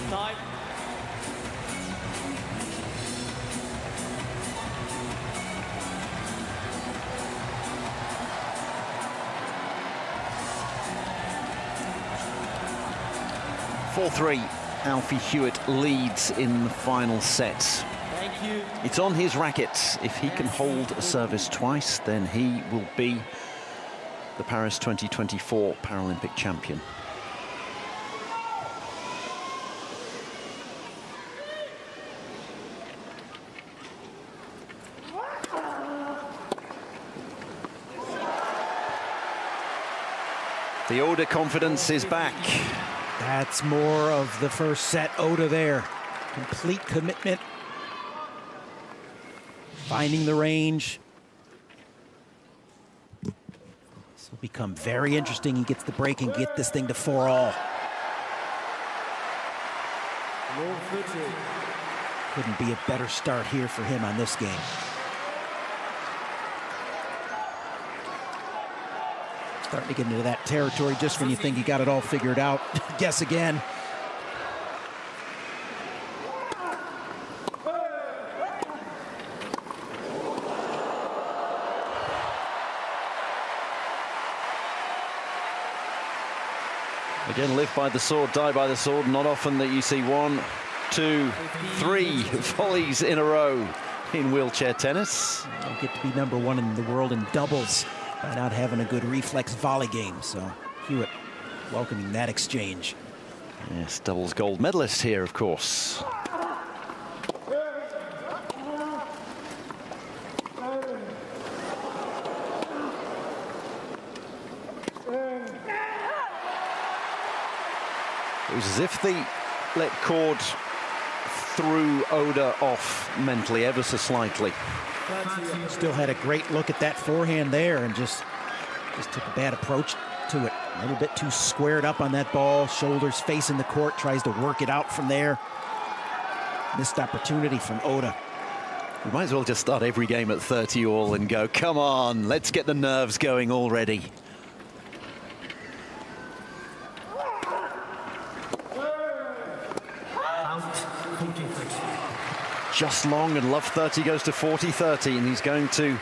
Time. Alfie Hewett leads in the final set. Thank you. It's on his racket. If he can hold a service twice, then he will be the Paris 2024 Paralympic champion. The Oda confidence is back. That's more of the first set. Oda there. Complete commitment. Finding the range. This will become very interesting. He gets the break and get this thing to 4-all. Couldn't be a better start here for him on this game. Starting to get into that territory just when you think you got it all figured out. Guess again. Again, live by the sword, die by the sword. Not often that you see 1, 2, 3 volleys in a row in wheelchair tennis. You don't get to be #1 in the world in doubles by not having a good reflex volley game. So Hewett welcoming that exchange. Yes, doubles gold medalist here, of course. It was as if they let cord threw Oda off mentally ever so slightly. Still had a great look at that forehand there and just took a bad approach to it. A little bit too squared up on that ball, shoulders facing the court, tries to work it out from there. Missed opportunity from Oda. We might as well just start every game at 30 all and go, come on, let's get the nerves going already. Just long, and love 30 goes to 40-30, and he's going to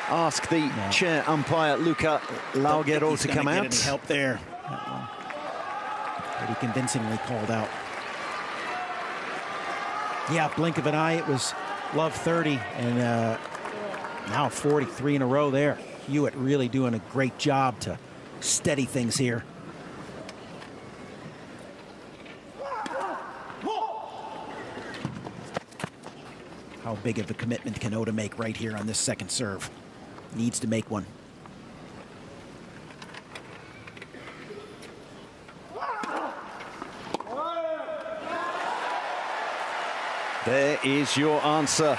ask the chair umpire Luca Laughero to come out. Any help there? That one pretty convincingly called out. Yeah, blink of an eye, it was love 30, and now 43 in a row there. Hewett really doing a great job to steady things here. How big of a commitment can Oda make right here on this second serve? Needs to make one. There is your answer.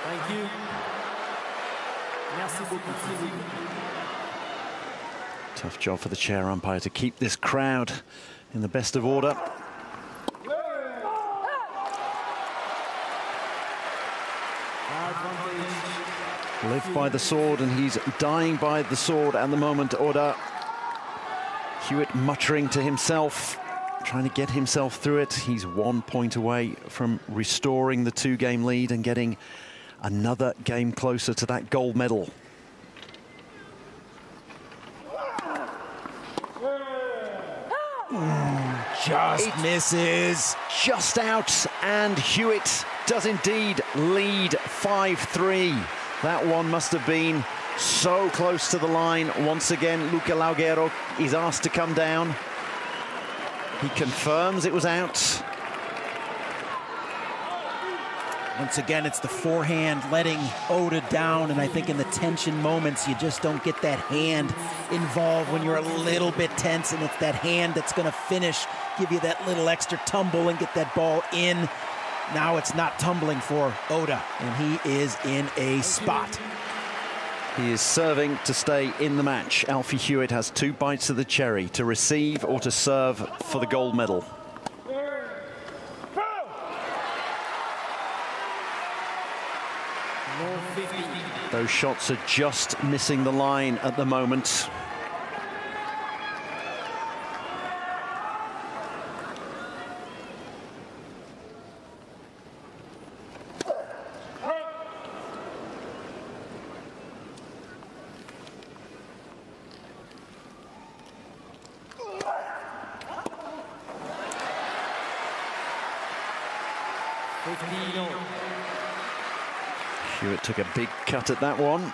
Thank you. Merci beaucoup. Tough job for the chair umpire to keep this crowd in the best of order. Live by the sword, and he's dying by the sword at the moment, Oda. Hewett muttering to himself, trying to get himself through it. He's 1 point away from restoring the 2-game lead and getting another game closer to that gold medal. Just misses. Just out, and Hewett does indeed lead 5-3. That one must have been so close to the line. Once again, Luca Laughero is asked to come down. He confirms it was out. Once again, it's the forehand letting Oda down, and I think in the tension moments, you just don't get that hand involved when you're a little bit tense, and it's that hand that's going to finish, give you that little extra tumble and get that ball in. Now it's not tumbling for Oda, and he is in a spot. He is serving to stay in the match. Alfie Hewett has 2 bites of the cherry, to receive or to serve for the gold medal. Those shots are just missing the line at the moment. Hewett took a big cut at that one.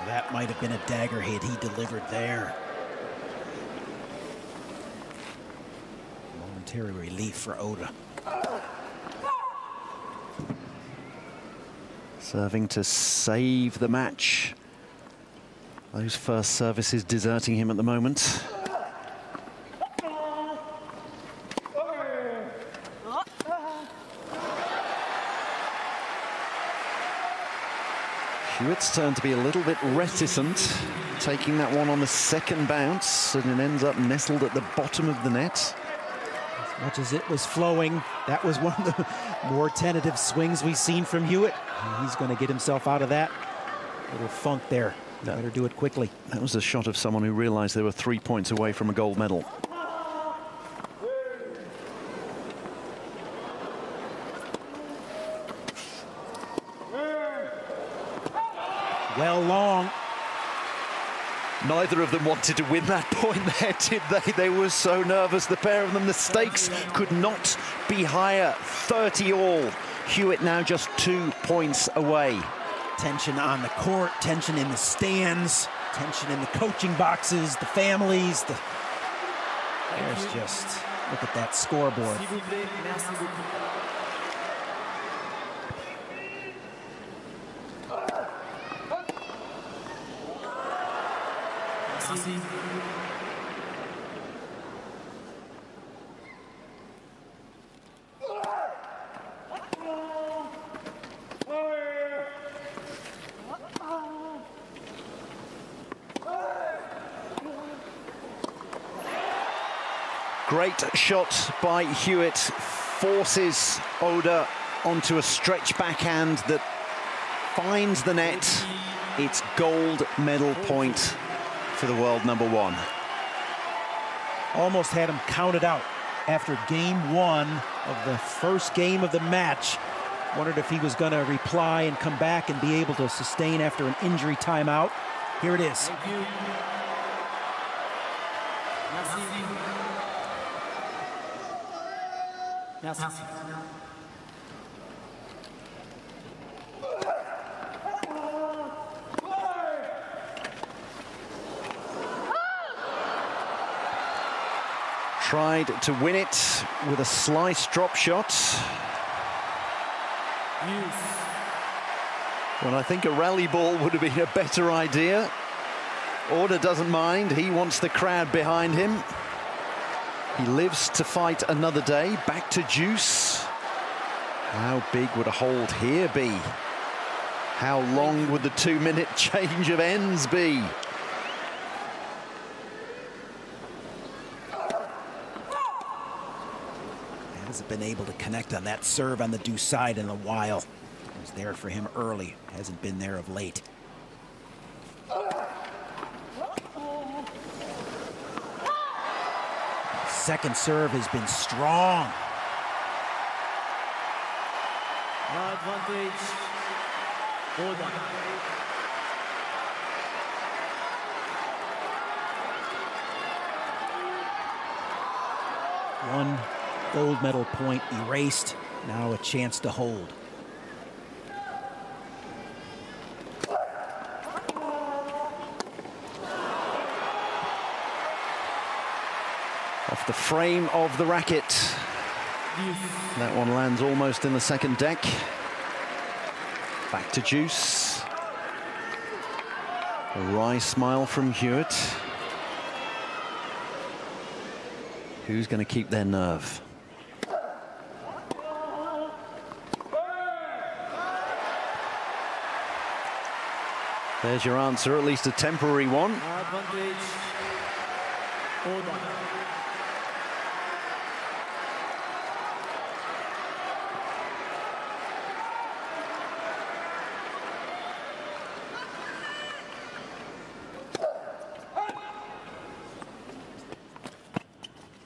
That might have been a dagger hit he delivered there. Momentary relief for Oda. Serving to save the match. Those first services deserting him at the moment. Hewett's turn to be a little bit reticent, taking that one on the second bounce, and it ends up nestled at the bottom of the net. As much as it was flowing, that was one of the more tentative swings we've seen from Hewett. And he's going to get himself out of that little funk there. You better do it quickly. That was a shot of someone who realized they were 3 points away from a gold medal. Well, long. Neither of them wanted to win that point there, did they? They were so nervous, the pair of them. The stakes could not be higher. 30 all. Hewett now just 2 points away. Tension on the court, tension in the stands, tension in the coaching boxes, the families. There's just, look at that scoreboard. Great shot by Hewett, forces Oda onto a stretch backhand that finds the net. It's gold medal point for the world number one. Almost had him counted out after game one of the first game of the match. Wondered if he was going to reply and come back and be able to sustain after an injury timeout. Here it is. Thank you. Merci. Merci. Tried to win it with a slice drop shot. Well, I think a rally ball would have been a better idea. Oda doesn't mind. He wants the crowd behind him. He lives to fight another day. Back to juice. How big would a hold here be? How long would the 2-minute change of ends be? Hasn't been able to connect on that serve on the deuce side in a while. It was there for him early. Hasn't been there of late. Second serve has been strong. Advantage. Oda. One gold medal point erased. Now a chance to hold. Off the frame of the racket. That one lands almost in the second deck. Back to juice. A wry smile from Hewett. Who's going to keep their nerve? There's your answer, at least a temporary one. Advantage. Oda.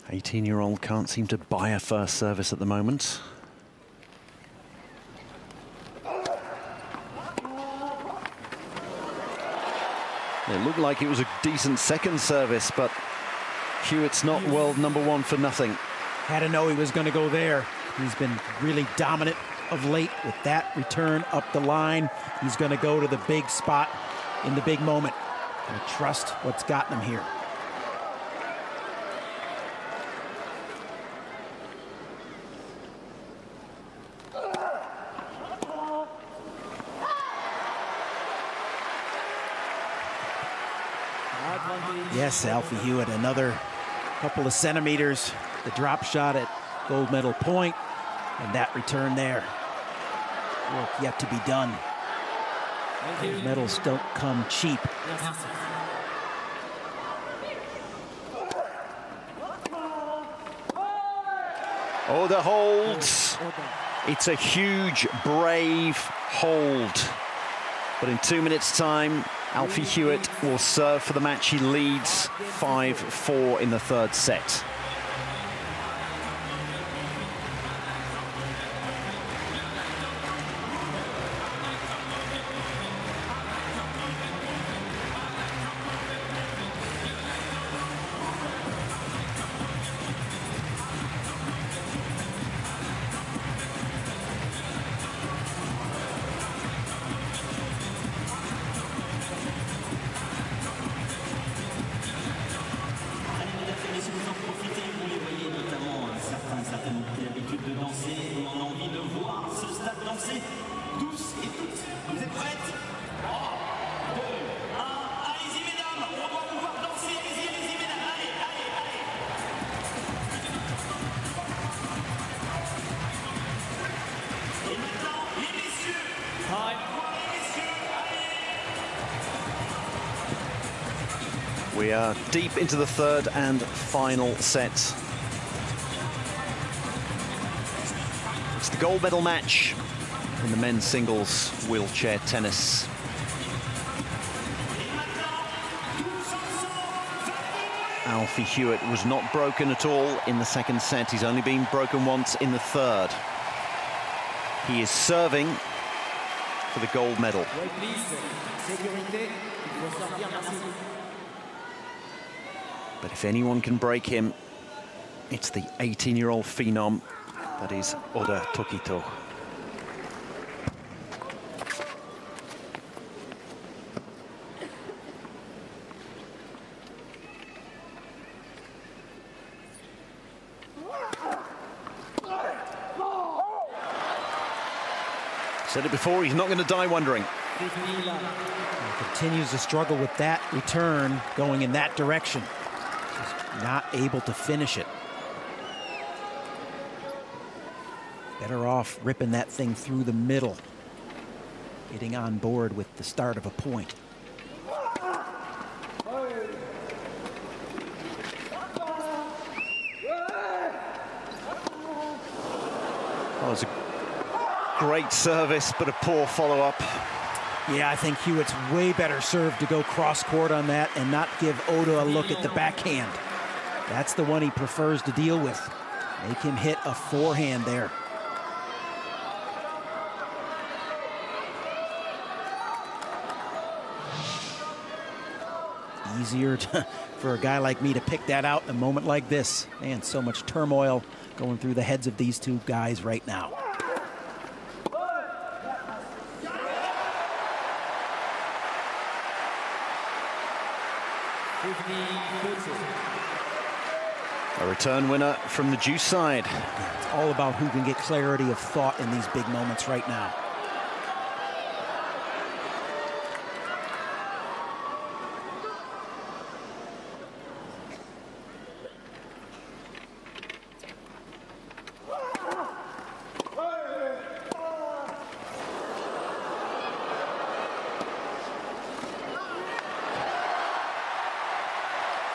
The 18-year-old can't seem to buy a first service at the moment. It looked like it was a decent second service, but Hewett's not world number one for nothing. Had to know he was going to go there. He's been really dominant of late with that return up the line. He's going to go to the big spot in the big moment. And trust what's gotten him here. Yes, Alfie Hewett, another couple of centimeters. The drop shot at gold medal point, and that return there. Work yet to be done. Gold medals don't come cheap. Oh, the holds. It's a huge, brave hold. But in 2 minutes' time, Alfie Hewett will serve for the match. He leads 5-4 in the third set. We are deep into the third and final set. It's the gold medal match in the men's singles wheelchair tennis. Alfie Hewett was not broken at all in the second set. He's only been broken once in the third. He is serving for the gold medal. But if anyone can break him, it's the 18-year-old phenom that is Oda Tokito. Said it before, he's not going to die wondering. He continues to struggle with that return going in that direction. Just not able to finish it. Better off ripping that thing through the middle. Getting on board with the start of a point. That was a great service, but a poor follow-up. Yeah, I think Hewett's way better served to go cross-court on that and not give Oda a look at the backhand. That's the one he prefers to deal with. Make him hit a forehand there. Easier for a guy like me to pick that out in a moment like this. Man, so much turmoil going through the heads of these two guys right now. A return winner from the juice side. It's all about who can get clarity of thought in these big moments right now.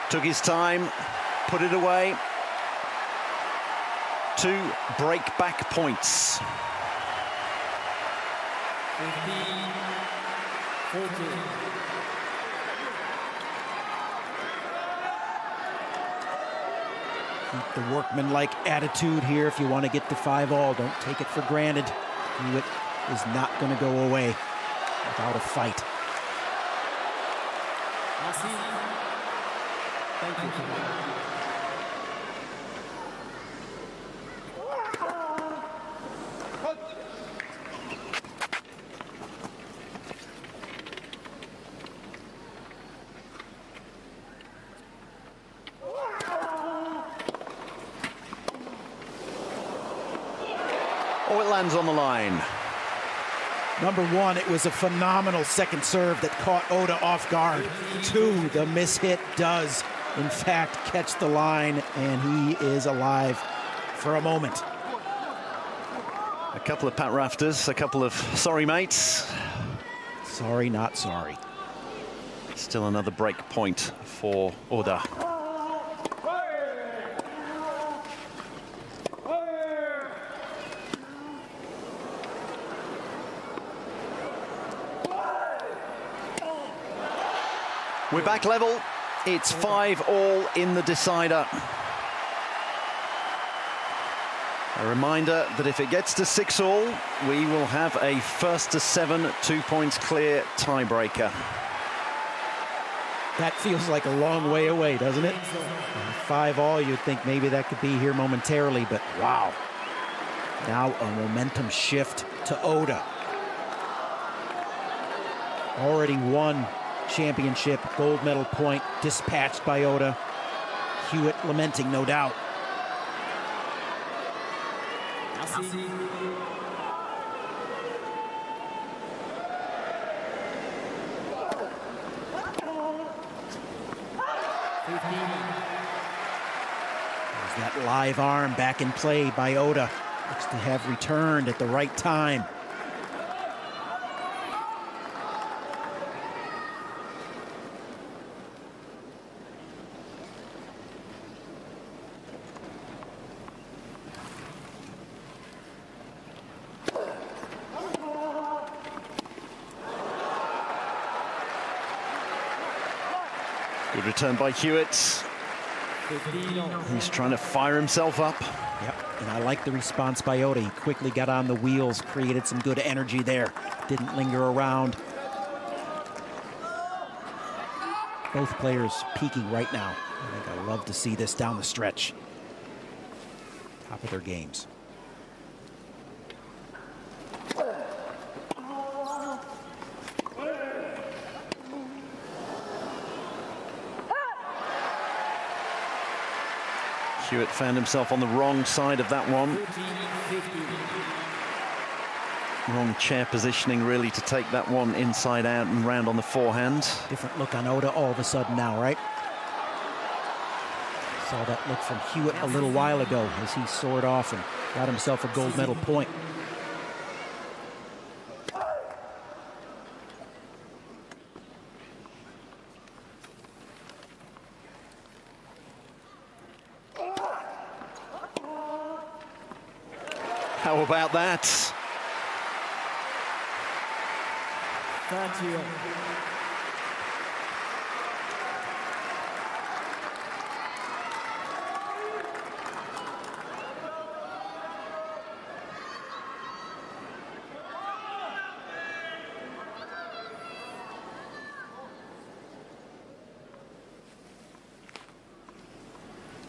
Took his time, put it away. 2 break-back points. 14. Keep the workmanlike attitude here if you want to get to 5-all. Don't take it for granted. Hewett is not going to go away without a fight. Thank you. Oh, it lands on the line. Number 1, it was a phenomenal second serve that caught Oda off guard. 2, the mishit does, in fact, catch the line, and he is alive for a moment. A couple of pat rafters, a couple of sorry mates. Sorry, not sorry. Still another break point for Oda. We're back level. It's 5-all in the decider. A reminder that if it gets to 6-all, we will have a 1st-to-7, 2 points clear tiebreaker. That feels like a long way away, doesn't it? 5-all, you'd think maybe that could be here momentarily, but wow. Now a momentum shift to Oda. Already won championship, gold medal point dispatched by Oda. Hewett lamenting, no doubt. There's that live arm back in play by Oda. Looks to have returned at the right time. Good return by Hewett. He's trying to fire himself up. Yep, and I like the response by Oda. He quickly got on the wheels, created some good energy there. Didn't linger around. Both players peaking right now. I think I love to see this down the stretch. Top of their games. Hewett found himself on the wrong side of that one. Wrong chair positioning, really, to take that one inside out and round on the forehand. Different look on Oda all of a sudden now, right? Saw that look from Hewett a little while ago as he soared off and got himself a gold medal point. How about that? Thank you.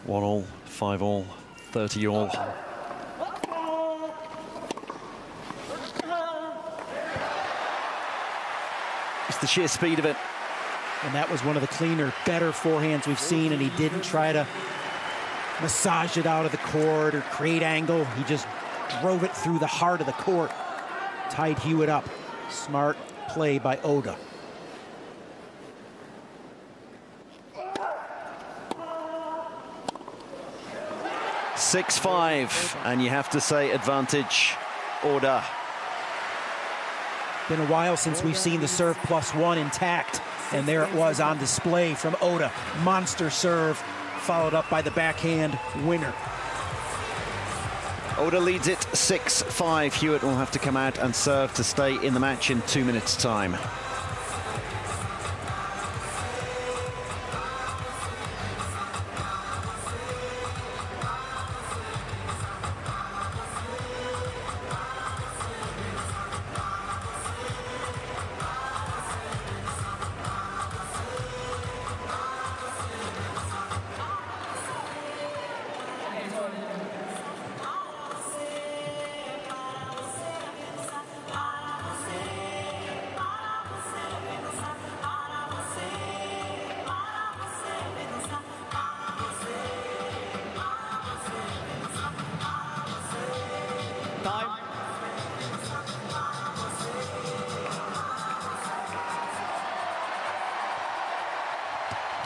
One all, 5-all, 30-all. It's the sheer speed of it. And that was one of the cleaner, better forehands we've seen, and he didn't try to massage it out of the court or create angle. He just drove it through the heart of the court. Tied Hewett up. Smart play by Oda. (6-5), and you have to say advantage Oda. Been a while since we've seen the serve +1 intact, and there it was on display from Oda. Monster serve, followed up by the backhand winner. Oda leads it 6-5. Hewett will have to come out and serve to stay in the match in 2 minutes' time.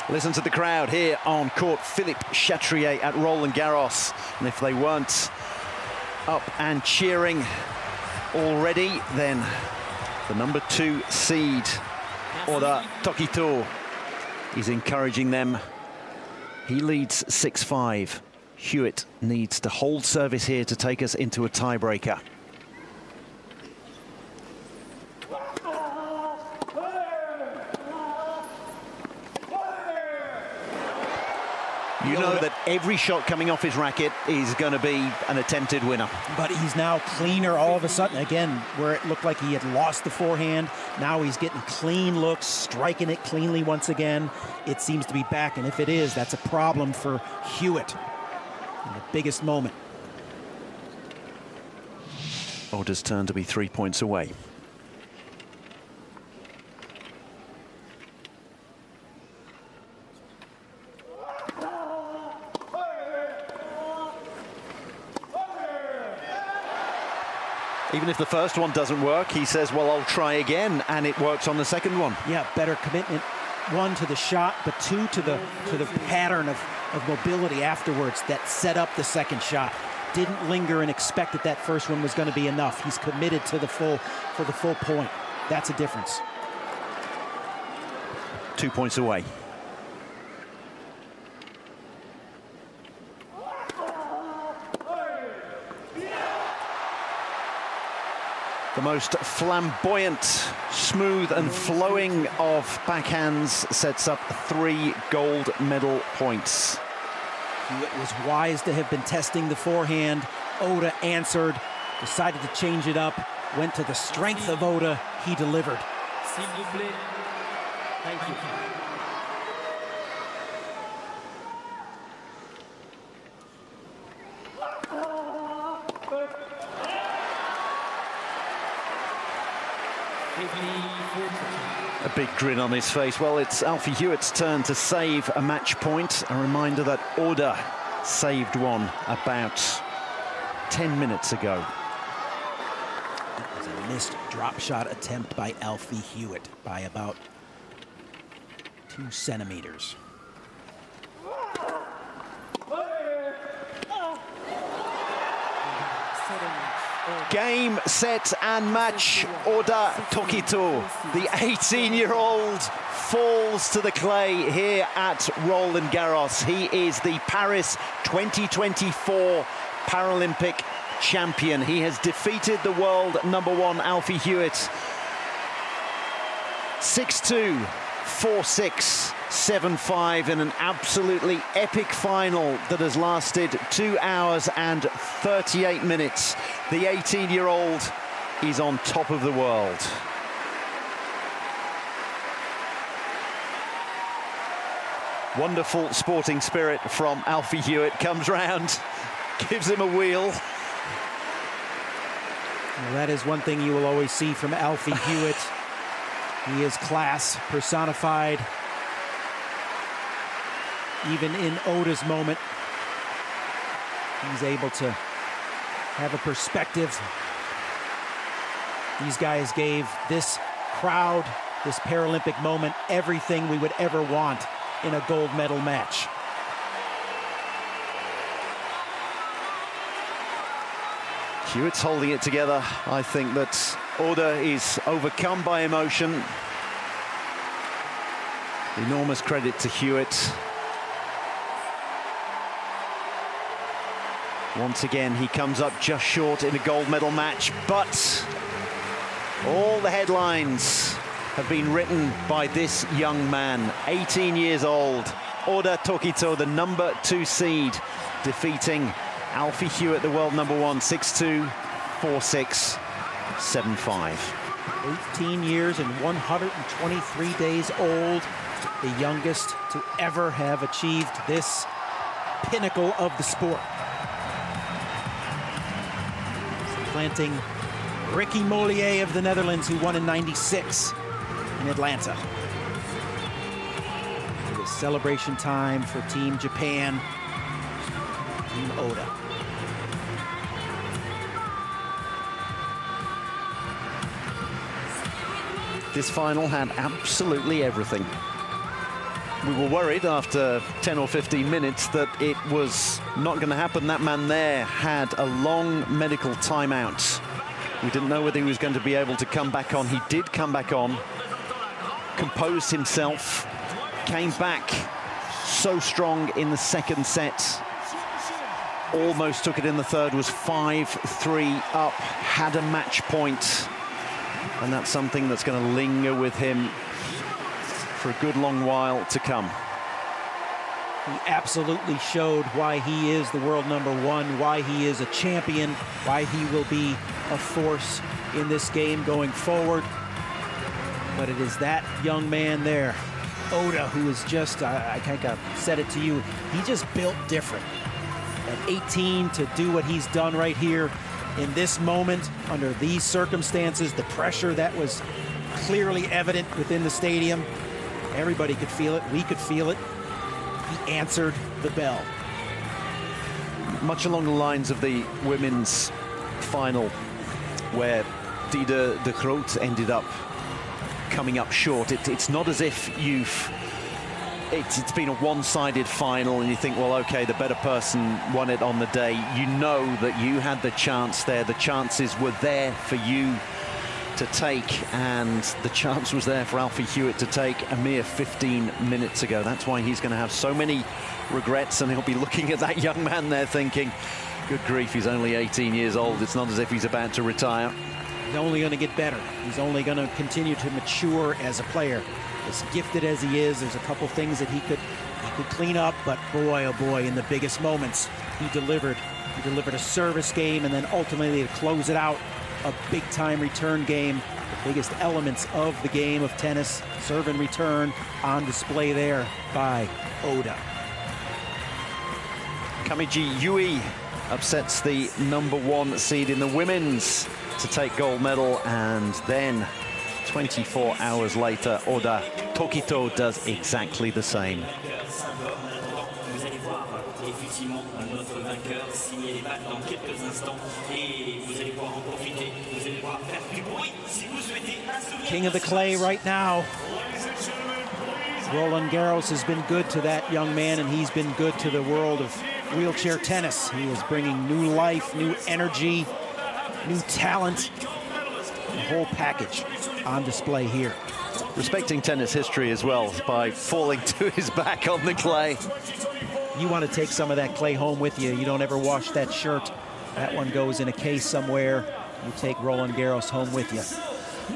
Listen to the crowd here on court Philippe Chatrier at Roland-Garros. And if they weren't up and cheering already, then the number 2 seed, Oda Tokito, is encouraging them. He leads 6-5. Hewett needs to hold service here to take us into a tiebreaker. You know that every shot coming off his racket is going to be an attempted winner. But he's now cleaner all of a sudden. Again, where it looked like he had lost the forehand, now he's getting clean looks, striking it cleanly once again. It seems to be back, and if it is, that's a problem for Hewett in the biggest moment. Oda's turn to be 3 points away. Even if the first one doesn't work, he says, well, I'll try again, and it works on the second one. Yeah, better commitment, one, to the shot, but two, to the pattern of mobility afterwards that set up the second shot. Didn't linger and expect that first one was going to be enough. He's committed to for the full point. That's a difference. 2 points away. The most flamboyant, smooth and flowing of backhands sets up 3 gold medal points. Hewett was wise to have been testing the forehand. Oda answered, decided to change it up, went to the strength of Oda. He delivered. S'il vous plaît. Thank you. A big grin on his face. Well, it's Alfie Hewett's turn to save a match point. A reminder that Oda saved one about 10 minutes ago. That was a missed drop shot attempt by Alfie Hewett by about 2 centimeters. Game, set and match. Oda Tokito, the 18-year-old, falls to the clay here at Roland-Garros. He is the Paris 2024 Paralympic champion. He has defeated the world #1 Alfie Hewett 6-2, 4-6, 7-5 in an absolutely epic final that has lasted 2 hours and 38 minutes. The 18-year-old is on top of the world. Wonderful sporting spirit from Alfie Hewett. Comes round, gives him a wheel. Well, that is one thing you will always see from Alfie Hewett. He is class personified. Even in Oda's moment, he's able to have a perspective. These guys gave this crowd, this Paralympic moment, everything we would ever want in a gold medal match. Hewett's holding it together. I think that Oda is overcome by emotion. Enormous credit to Hewett. Once again, he comes up just short in a gold medal match, but all the headlines have been written by this young man, 18 years old. Oda Tokito, the #2 seed, defeating Alfie Hewett, the world #1, 6-2, 4-6, 7-5. 18 years and 123 days old, the youngest to ever have achieved this pinnacle of the sport. Supplanting Ricky Mollier of the Netherlands, who won in '96 in Atlanta. It is celebration time for Team Japan, Team Oda. This final had absolutely everything. We were worried after 10 or 15 minutes that it was not going to happen. That man there had a long medical timeout. We didn't know whether he was going to be able to come back on. He did come back on, composed himself, came back so strong in the second set. Almost took it in the third, was 5-3 up, had a match point. And that's something that's going to linger with him for a good long while to come. He absolutely showed why he is the world #1, why he is a champion, why he will be a force in this game going forward. But it is that young man there, Oda, who is just, I think I've said it to you, he just built different. At 18 to do what he's done right here in this moment, under these circumstances, the pressure that was clearly evident within the stadium. Everybody could feel it, we could feel it. He answered the bell. Much along the lines of the women's final, where Diede de Groot ended up coming up short. It's not as if it's been a one-sided final and you think, well, okay, the better person won it on the day. You know that you had the chance there. The chances were there for you to take, and the chance was there for Alfie Hewett to take a mere 15 minutes ago. That's why he's going to have so many regrets, and he'll be looking at that young man there thinking, good grief, he's only 18 years old. It's not as if he's about to retire. He's only going to get better. He's only going to continue to mature as a player. As gifted as he is, there's a couple things that he could clean up, but boy, oh boy, in the biggest moments, he delivered. He delivered a service game, and then ultimately to close it out, a big-time return game. The biggest elements of the game of tennis, serve and return, on display there by Oda. Kamiji Yui upsets the #1 seed in the women's to take gold medal, and then 24 hours later, Oda Tokito does exactly the same. King of the clay right now. Roland-Garros has been good to that young man, and he's been good to the world of wheelchair tennis. He is bringing new life, new energy, new talent, the whole package on display here. Respecting tennis history as well by falling to his back on the clay. You want to take some of that clay home with you. You don't ever wash that shirt. That one goes in a case somewhere. You take Roland-Garros home with you.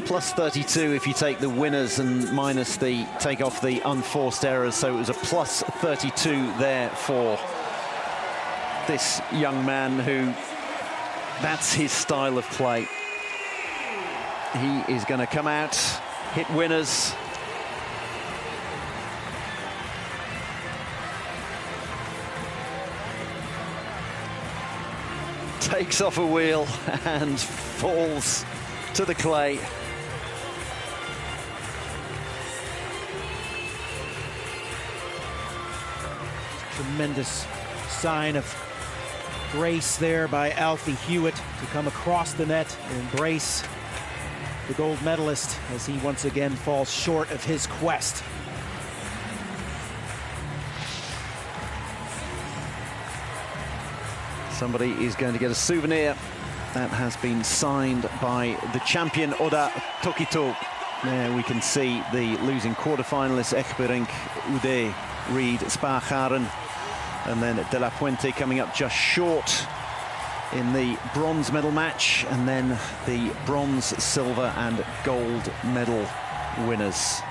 Plus 32 if you take the winners and minus take off the unforced errors. So it was a plus 32 there for this young man who, that's his style of play. He is going to come out, hit winners. Takes off a wheel and falls to the clay. Tremendous sign of grace there by Alfie Hewett to come across the net and embrace the gold medalist as he once again falls short of his quest. Somebody is going to get a souvenir that has been signed by the champion Oda Tokito. There we can see the losing quarterfinalists Ekberink, Ude, Reed, Spargaren, and then De La Puente coming up just short in the bronze medal match, and then the bronze, silver and gold medal winners.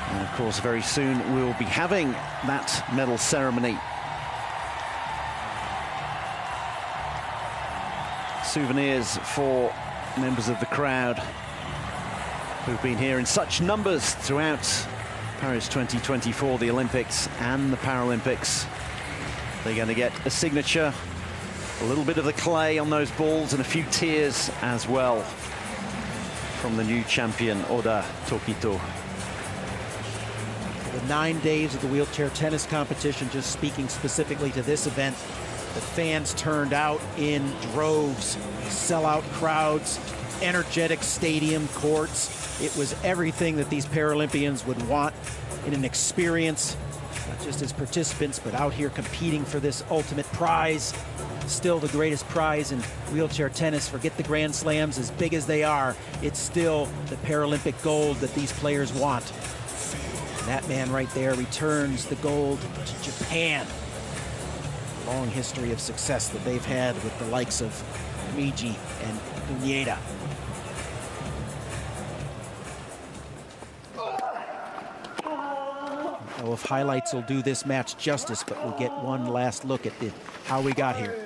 And of course, very soon we'll be having that medal ceremony. Souvenirs for members of the crowd who've been here in such numbers throughout Paris 2024, the Olympics and the Paralympics. They're going to get a signature, a little bit of the clay on those balls, and a few tears as well from the new champion, Oda Tokito. For the 9 days of the wheelchair tennis competition, just speaking specifically to this event, the fans turned out in droves, sellout crowds, energetic stadium courts. It was everything that these Paralympians would want in an experience, not just as participants, but out here competing for this ultimate prize. Still the greatest prize in wheelchair tennis. Forget the Grand Slams, as big as they are. It's still the Paralympic gold that these players want. And that man right there returns the gold to Japan. Long history of success that they've had with the likes of Miji and Unieda. know if highlights will do this match justice, but we'll get one last look at how we got here.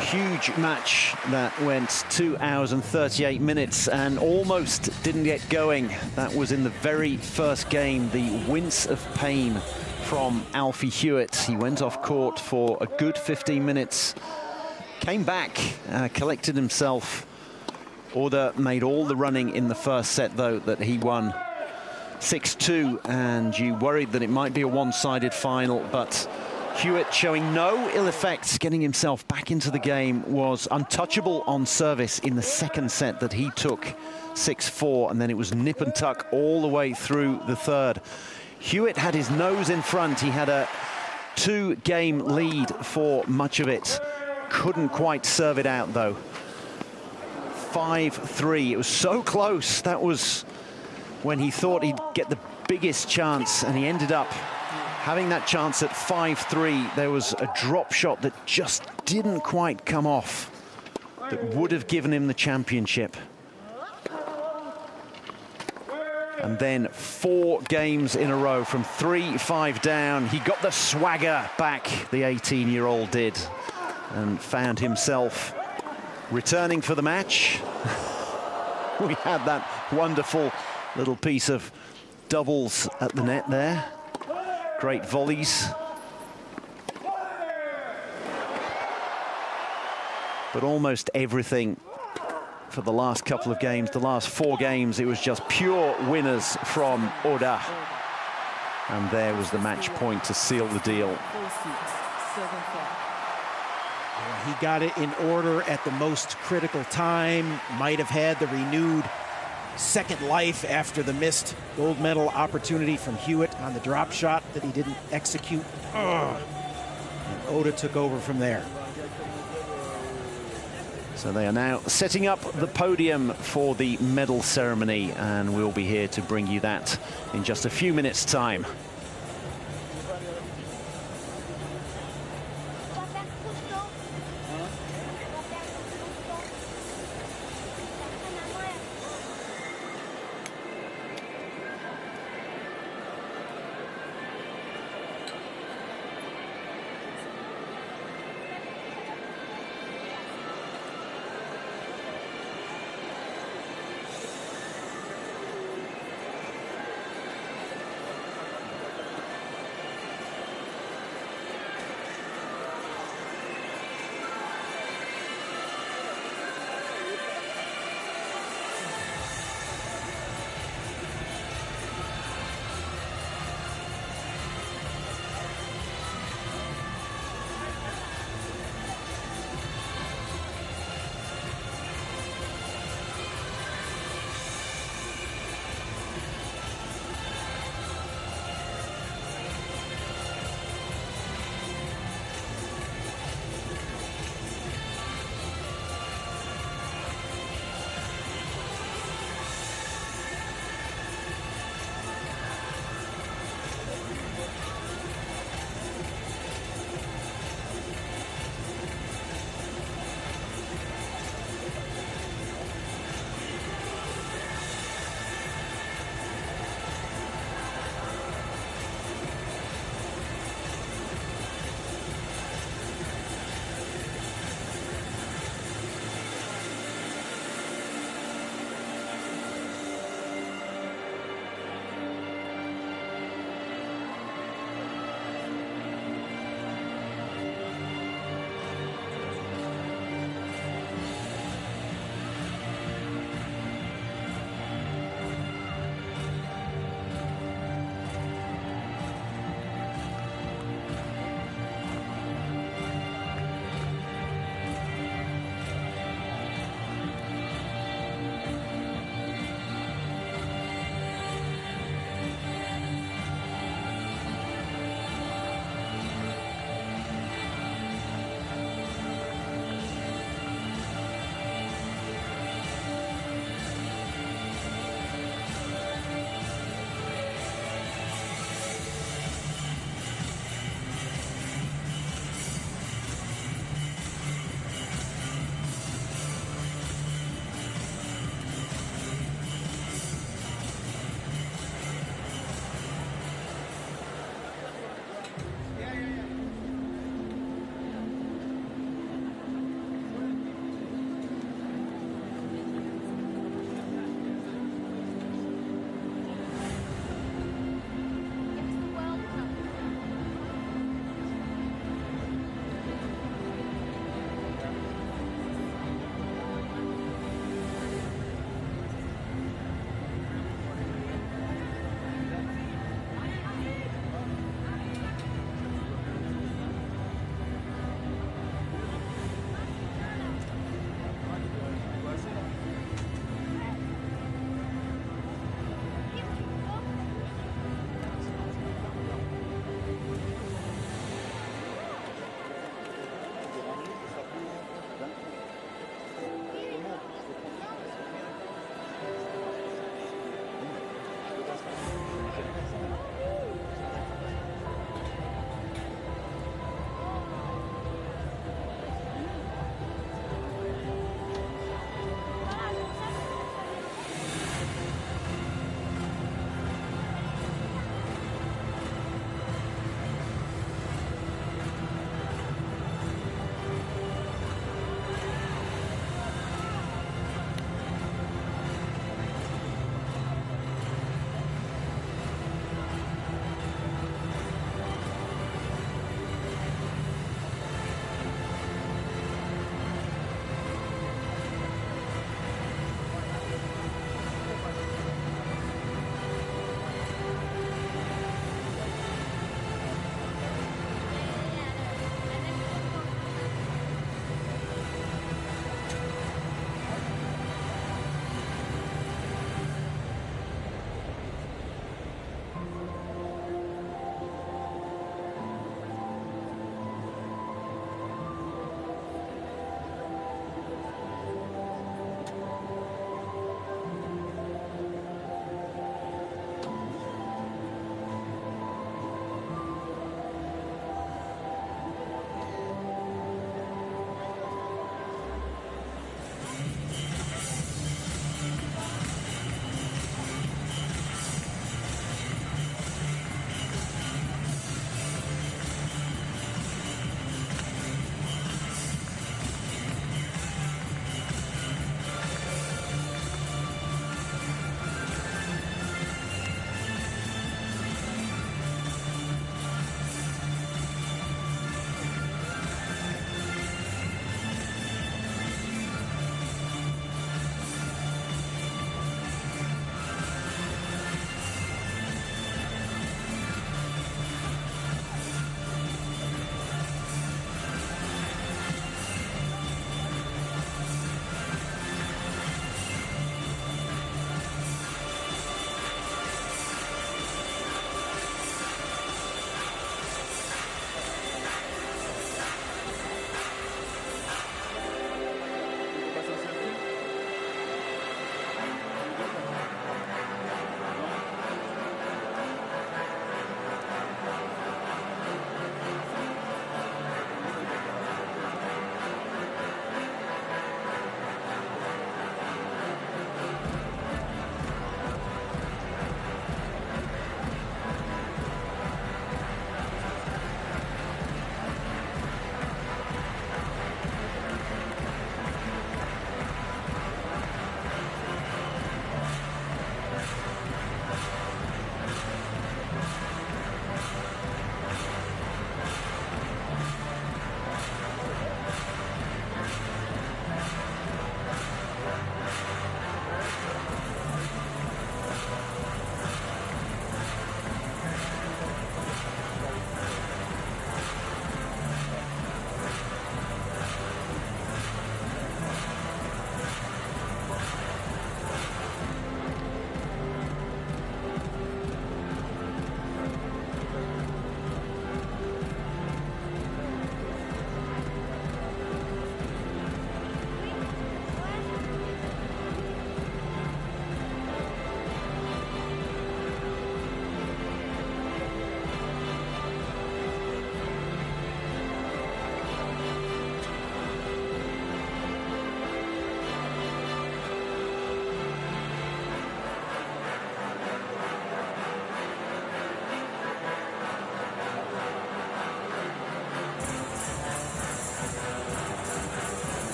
Huge match that went 2 hours and 38 minutes and almost didn't get going. That was in the very first game, the wince of pain from Alfie Hewett. He went off court for a good 15 minutes, came back, collected himself. Oda made all the running in the first set, though, that he won 6-2, and you worried that it might be a one-sided final, but Hewett, showing no ill effects, getting himself back into the game, was untouchable on service in the second set that he took 6-4, and then it was nip and tuck all the way through the third. Hewett had his nose in front. He had a 2-game lead for much of it. Couldn't quite serve it out, though. 5-3. It was so close. That was when he thought he'd get the biggest chance, and he ended up having that chance at 5-3. There was a drop shot that just didn't quite come off that would have given him the championship. And then 4 games in a row from 3-5 down. He got the swagger back, the 18-year-old did, and found himself returning for the match. We had that wonderful little piece of doubles at the net there. Great volleys. But almost everything for the last couple of games, the last 4 games, it was just pure winners from Oda. And there was the match point to seal the deal. He got it in order at the most critical time, might have had the renewed second life after the missed gold medal opportunity from Hewett on the drop shot that he didn't execute. And Oda took over from there. So they are now setting up the podium for the medal ceremony, and we'll be here to bring you that in just a few minutes' time.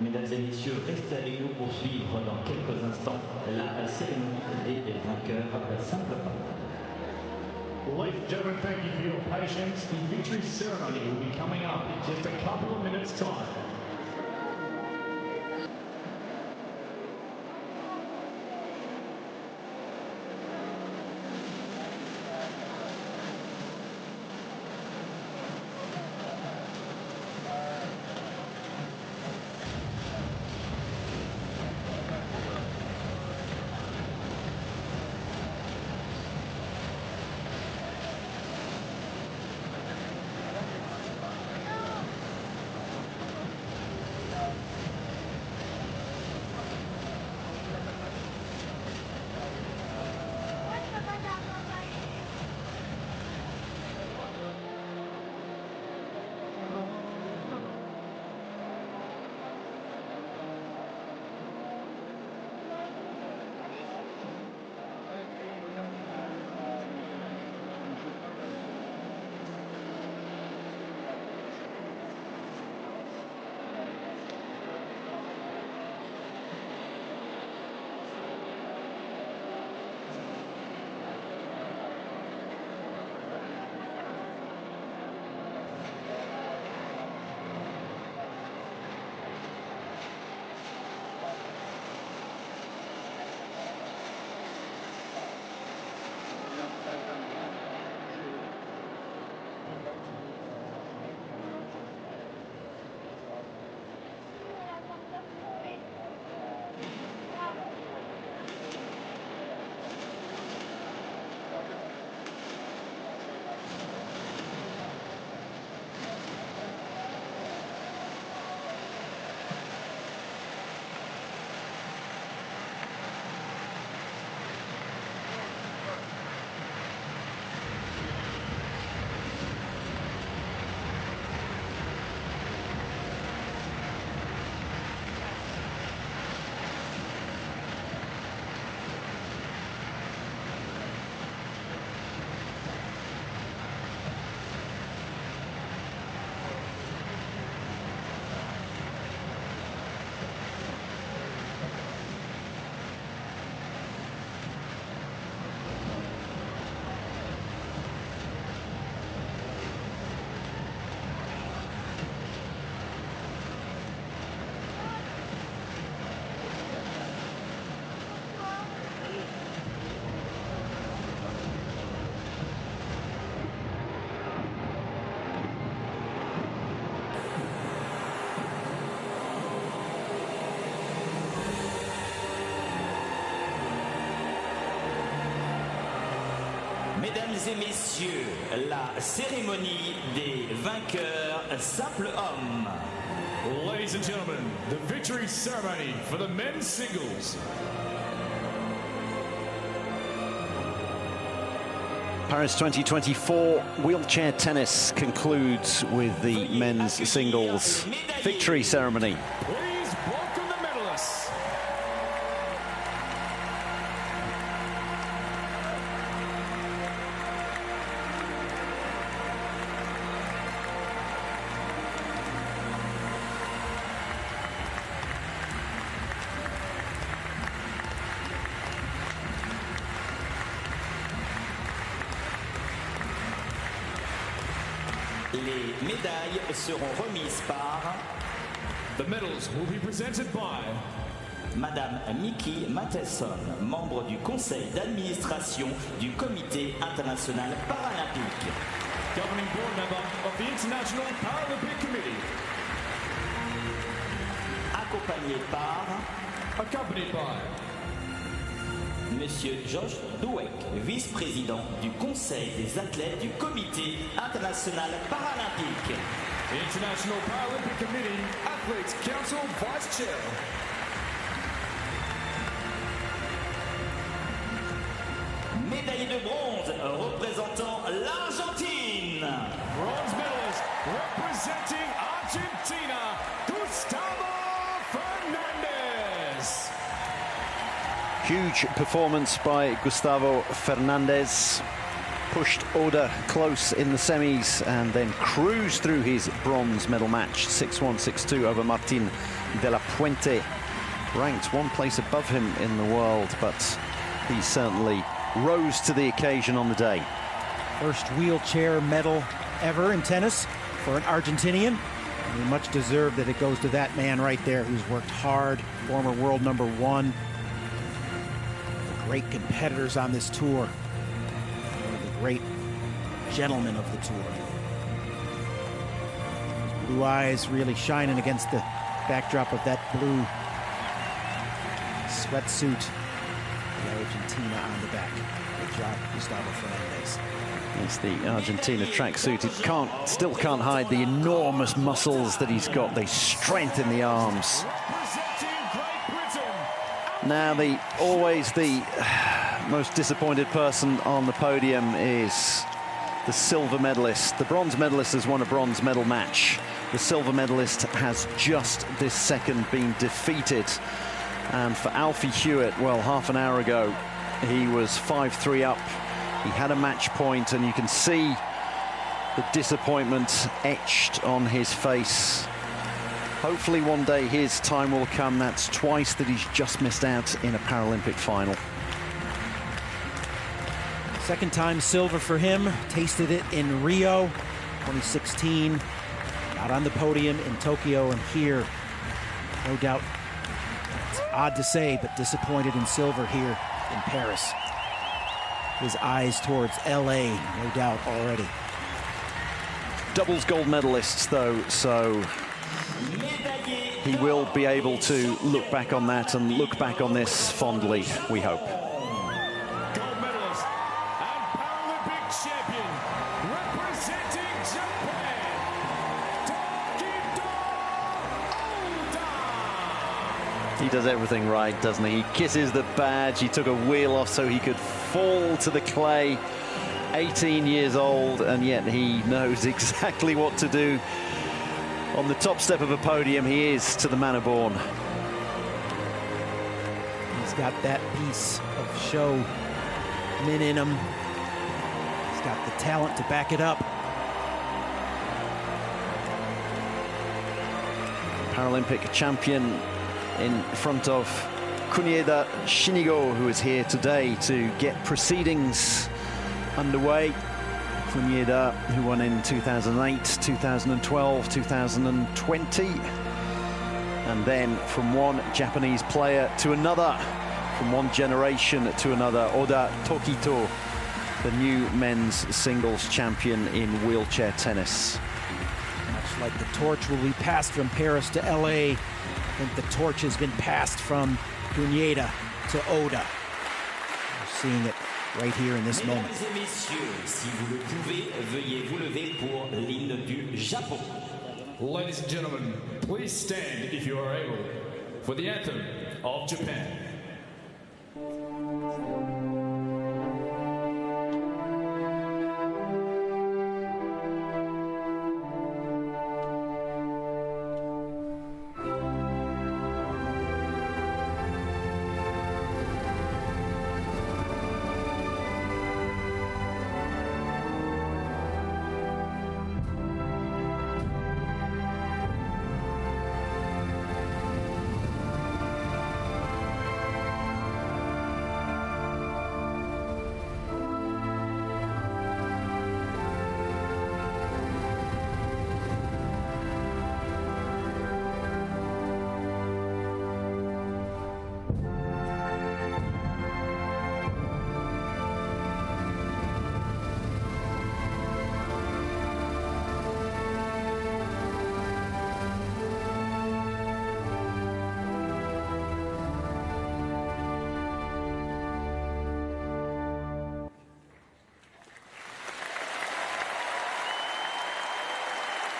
Mesdames et messieurs, restez avec nous pour suivre dans quelques instants la cérémonie des vainqueurs simple homme. Ladies and gentlemen, thank you for your patience. The victory ceremony will be coming up in just a couple of minutes' time. Mesdames et messieurs, la cérémonie des vainqueurs simple homme. Ladies and gentlemen, the victory ceremony for the men's singles. Paris 2024 wheelchair tennis concludes with the men's singles victory ceremony. Please welcome the medalists. Les médailles seront remises par The medals will be presented by Madame Mickey Matheson, membre du conseil d'administration du Comité international paralympique. Governing board member of the International Paralympic Committee. Accompanied by Monsieur Josh Douek, vice-président du Conseil des athlètes du Comité international paralympique. International Paralympic Committee Athletes Council Vice Chair. Médaillé de bronze représentant l'Argentine. Bronze medalist representing Argentina, Gustavo Fernandez. Huge performance by Gustavo Fernandez. pushed Oda close in the semis and then cruised through his bronze medal match, 6-1, 6-2 over Martin de la Puente, ranked one place above him in the world, but he certainly rose to the occasion on the day. First wheelchair medal ever in tennis for an Argentinian. And much deserved that it goes to that man right there who's worked hard, former world #1. Great competitors on this tour. One of the great gentlemen of the tour. His blue eyes really shining against the backdrop of that blue sweatsuit. The Argentina on the back. Good job, Gustavo Fernandez. It's the Argentina tracksuit. It still can't hide the enormous muscles that he's got, the strength in the arms. Now, always the most disappointed person on the podium is the silver medalist. The bronze medalist has won a bronze medal match. The silver medalist has just this second been defeated. And for Alfie Hewett, well, half an hour ago, he was 5-3 up. He had a match point, and you can see the disappointment etched on his face. Hopefully one day his time will come. That's twice that he's just missed out in a Paralympic final. Second time silver for him. Tasted it in Rio 2016. Out on the podium in Tokyo, and here, no doubt, it's odd to say, but disappointed in silver here in Paris. His eyes towards LA, no doubt, already. Doubles gold medalists, though, so he will be able to look back on that and look back on this fondly, we hope. Gold medalist and Paralympic champion, representing Japan, He does everything right, doesn't he? He kisses the badge. He took a wheel off so he could fall to the clay. 18 years old, and yet he knows exactly what to do. On the top step of a podium, he is to the manner born. He's got that piece of show men in him. He's got the talent to back it up. Paralympic champion in front of Kunieda Shinigo, who is here today to get proceedings underway. Kunieda, who won in 2008, 2012, 2020. And then from one Japanese player to another, from one generation to another, Oda Tokito, the new men's singles champion in wheelchair tennis. Much like the torch will be passed from Paris to LA, I think the torch has been passed from Kunieda to Oda. We're seeing it right here in this moment. Mesdames et messieurs, si vous le pouvez, veuillez vous lever pour l'hymne du Japon. Ladies and gentlemen, please stand if you are able for the anthem of Japan.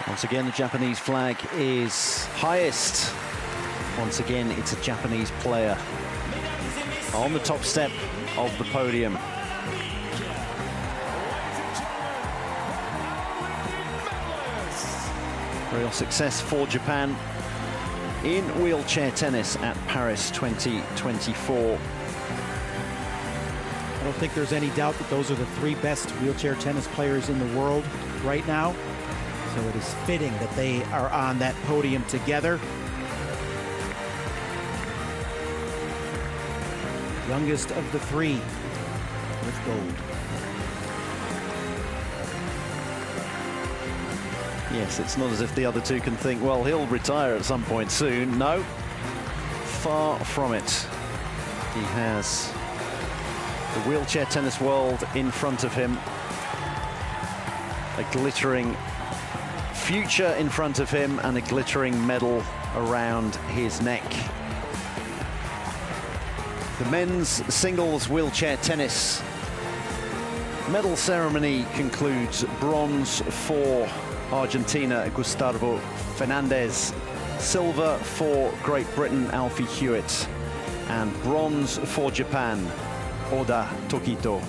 Once again, the Japanese flag is highest. Once again, it's a Japanese player on the top step of the podium. Real success for Japan in wheelchair tennis at Paris 2024. don't think there's any doubt that those are the three best wheelchair tennis players in the world right now. So it is fitting that they are on that podium together. Youngest of the three with gold. Yes, it's not as if the other two can think, well, he'll retire at some point soon. No, far from it. He has the wheelchair tennis world in front of him. A glittering future in front of him and a glittering medal around his neck. The men's singles wheelchair tennis medal ceremony concludes. Bronze for Argentina, Gustavo Fernandez. Silver for Great Britain, Alfie Hewett. And bronze for Japan, Oda Tokito.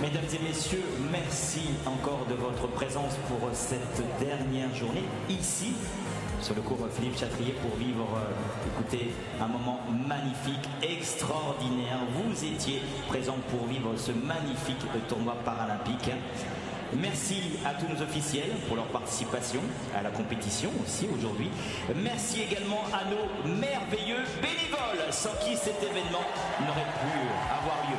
Mesdames et messieurs, merci encore de votre présence pour cette dernière journée ici sur le cours Philippe Chatrier pour vivre, écoutez, un moment magnifique, extraordinaire. Vous étiez présents pour vivre ce magnifique tournoi paralympique. Merci à tous nos officiels pour leur participation à la compétition aussi aujourd'hui. Merci également à nos merveilleux bénévoles sans qui cet événement n'aurait pu avoir lieu.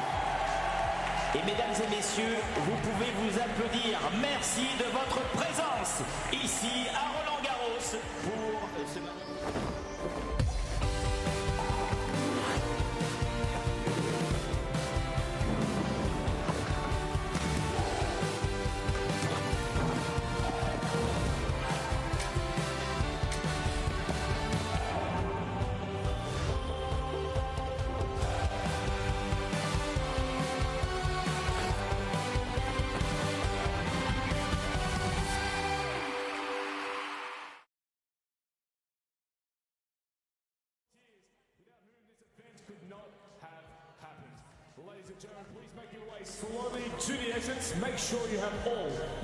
Et mesdames et messieurs, vous pouvez vous applaudir. Merci de votre présence ici à Roland-Garros pour ce magnifique... Ladies and gentlemen, please make your way slowly to the exits. Make sure you have all